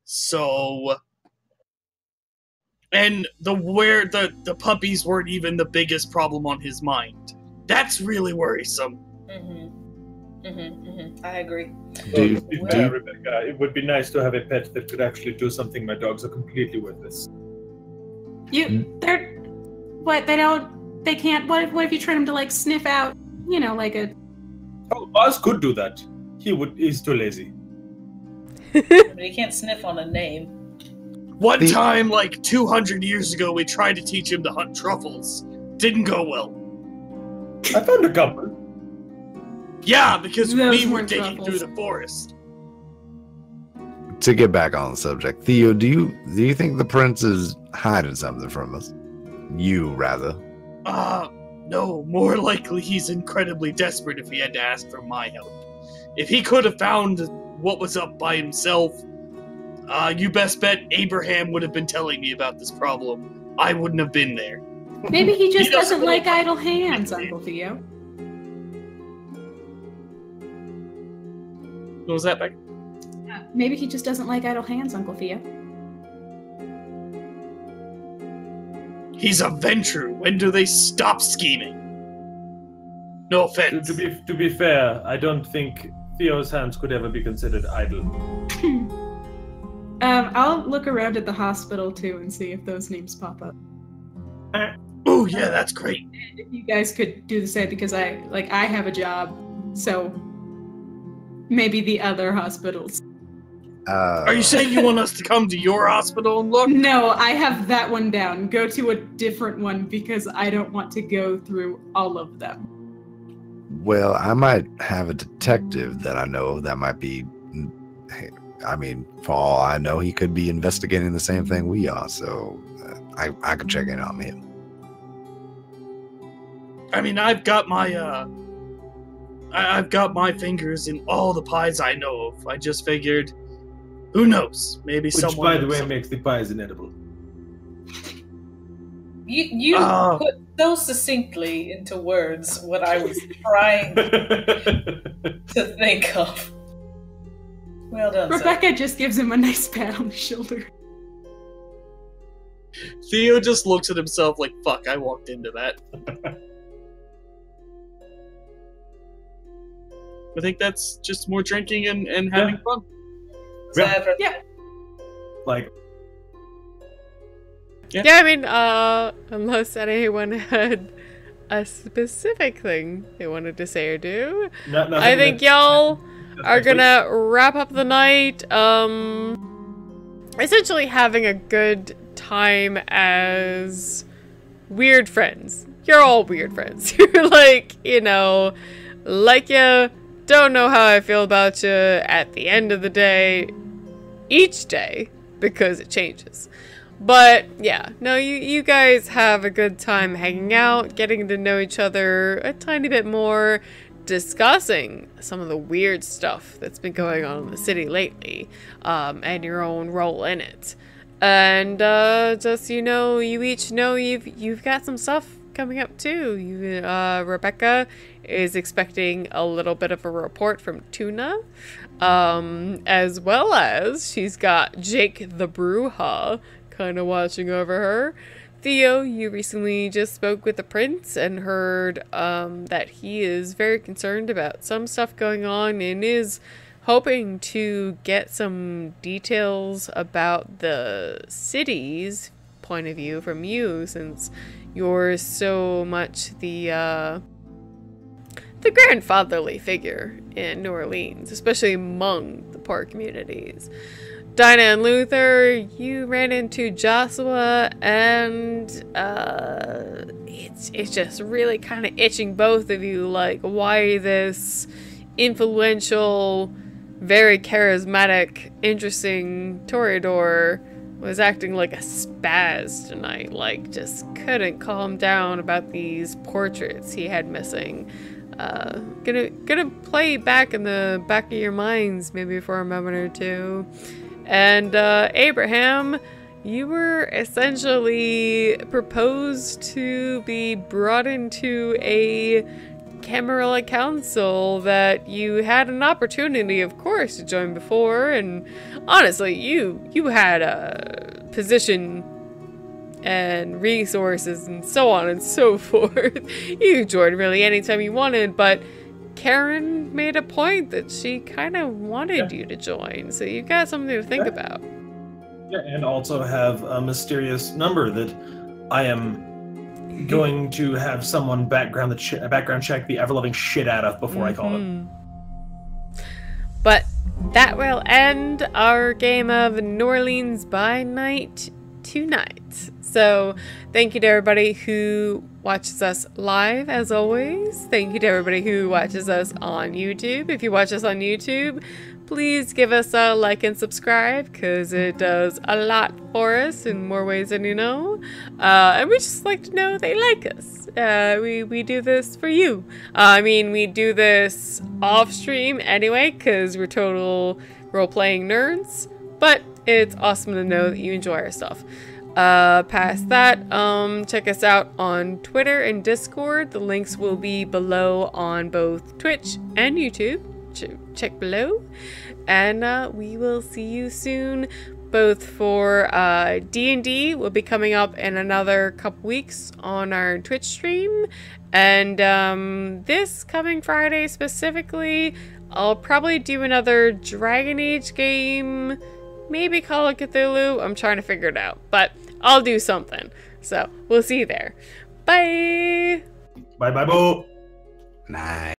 So and the puppies weren't even the biggest problem on his mind. That's really worrisome. I agree. Rebecca, it would be nice to have a pet that could actually do something. My dogs are completely worthless. They can't, what if you train them to, like, sniff out, like a... Oh, Buzz could do that. He's too lazy. But he can't sniff on a name. One time, like 200 years ago, we tried to teach him to hunt truffles. Didn't go well. I found a couple. Yeah, because Those we were weren't digging truffles. through the forest. To get back on the subject, Theo, do you think the prince is hiding something from us? You, rather. No. More likely he's incredibly desperate if he had to ask for my help. If he could have found what was up by himself, you best bet Abraham would have been telling me about this problem. I wouldn't have been there. Maybe he just doesn't like idle hands, Uncle Theo. What was that, Beck? Maybe he just doesn't like idle hands, Uncle Theo. He's a venture. When do they stop scheming? No offense. To be fair, I don't think Theo's hands could ever be considered idle. I'll look around at the hospital too and see if those names pop up. Oh yeah, that's great. If you guys could do the same, because I have a job, so maybe the other hospitals. Are you saying you want us to come to your hospital and look? No, I have that one down. Go to a different one because I don't want to go through all of them. Well, I might have a detective that I know that might be I mean, for all I know, he could be investigating the same thing we are. So I could check in on him. I mean, I've got my fingers in all the pies I know of. I just figured, who knows? Maybe Which, someone. by the way, makes the pies inedible. You put so succinctly into words what I was trying to think of. Well done, Rebecca just gives him a nice pat on the shoulder. Theo just looks at himself like, fuck, I walked into that. I think that's just more drinking and having fun. Yeah. Like, Yeah, I mean, unless anyone had a specific thing they wanted to say or do, I think y'all are gonna wrap up the night, essentially having a good time as weird friends. You're all weird friends. You're like, you know, like you don't know how I feel about you at the end of the day, each day, because it changes. But yeah, no, you guys have a good time hanging out, getting to know each other a tiny bit more, discussing some of the weird stuff that's been going on in the city lately, and your own role in it. And just, you know, you each know you've got some stuff coming up too. Rebecca is expecting a little bit of a report from Tuna, as well as she's got Jake the Brewha kind of watching over her. Theo, you recently just spoke with the prince and heard that he is very concerned about some stuff going on and is hoping to get some details about the city's point of view from you, since you're so much the grandfatherly figure in New Orleans, especially among the poor communities. Dinah and Luther, you ran into Joshua, and it's just really kind of itching both of you, like why this influential, very charismatic, interesting Toreador was acting like a spaz tonight, like just couldn't calm down about these portraits he had missing. Gonna play back in the back of your minds maybe for a moment or two. And Abraham, you were essentially proposed to be brought into a Camarilla Council that you had an opportunity, of course, to join before, and honestly, you had a position and resources and so on and so forth. You joined really anytime you wanted, but Karen made a point that she kind of wanted you to join, so you've got something to think about. Yeah, and also have a mysterious number that I am going to have someone background check the ever-loving shit out of before I call it. But that will end our game of New Orleans by night tonight. So thank you to everybody who watches us live, as always. Thank you to everybody who watches us on YouTube. If you watch us on YouTube, please give us a like and subscribe, because it does a lot for us in more ways than you know. And we just like to know they like us. We do this for you. I mean, we do this off stream anyway, because we're total role-playing nerds. But it's awesome to know that you enjoy our stuff. Past that, check us out on Twitter and Discord. The links will be below on both Twitch and YouTube. Check below. And we will see you soon, both for D&D will be coming up in another couple weeks on our Twitch stream. And this coming Friday specifically, I'll probably do another Dragon Age game, maybe Call of Cthulhu. I'm trying to figure it out, but I'll do something. So we'll see you there. Bye. Bye, boo. Nice.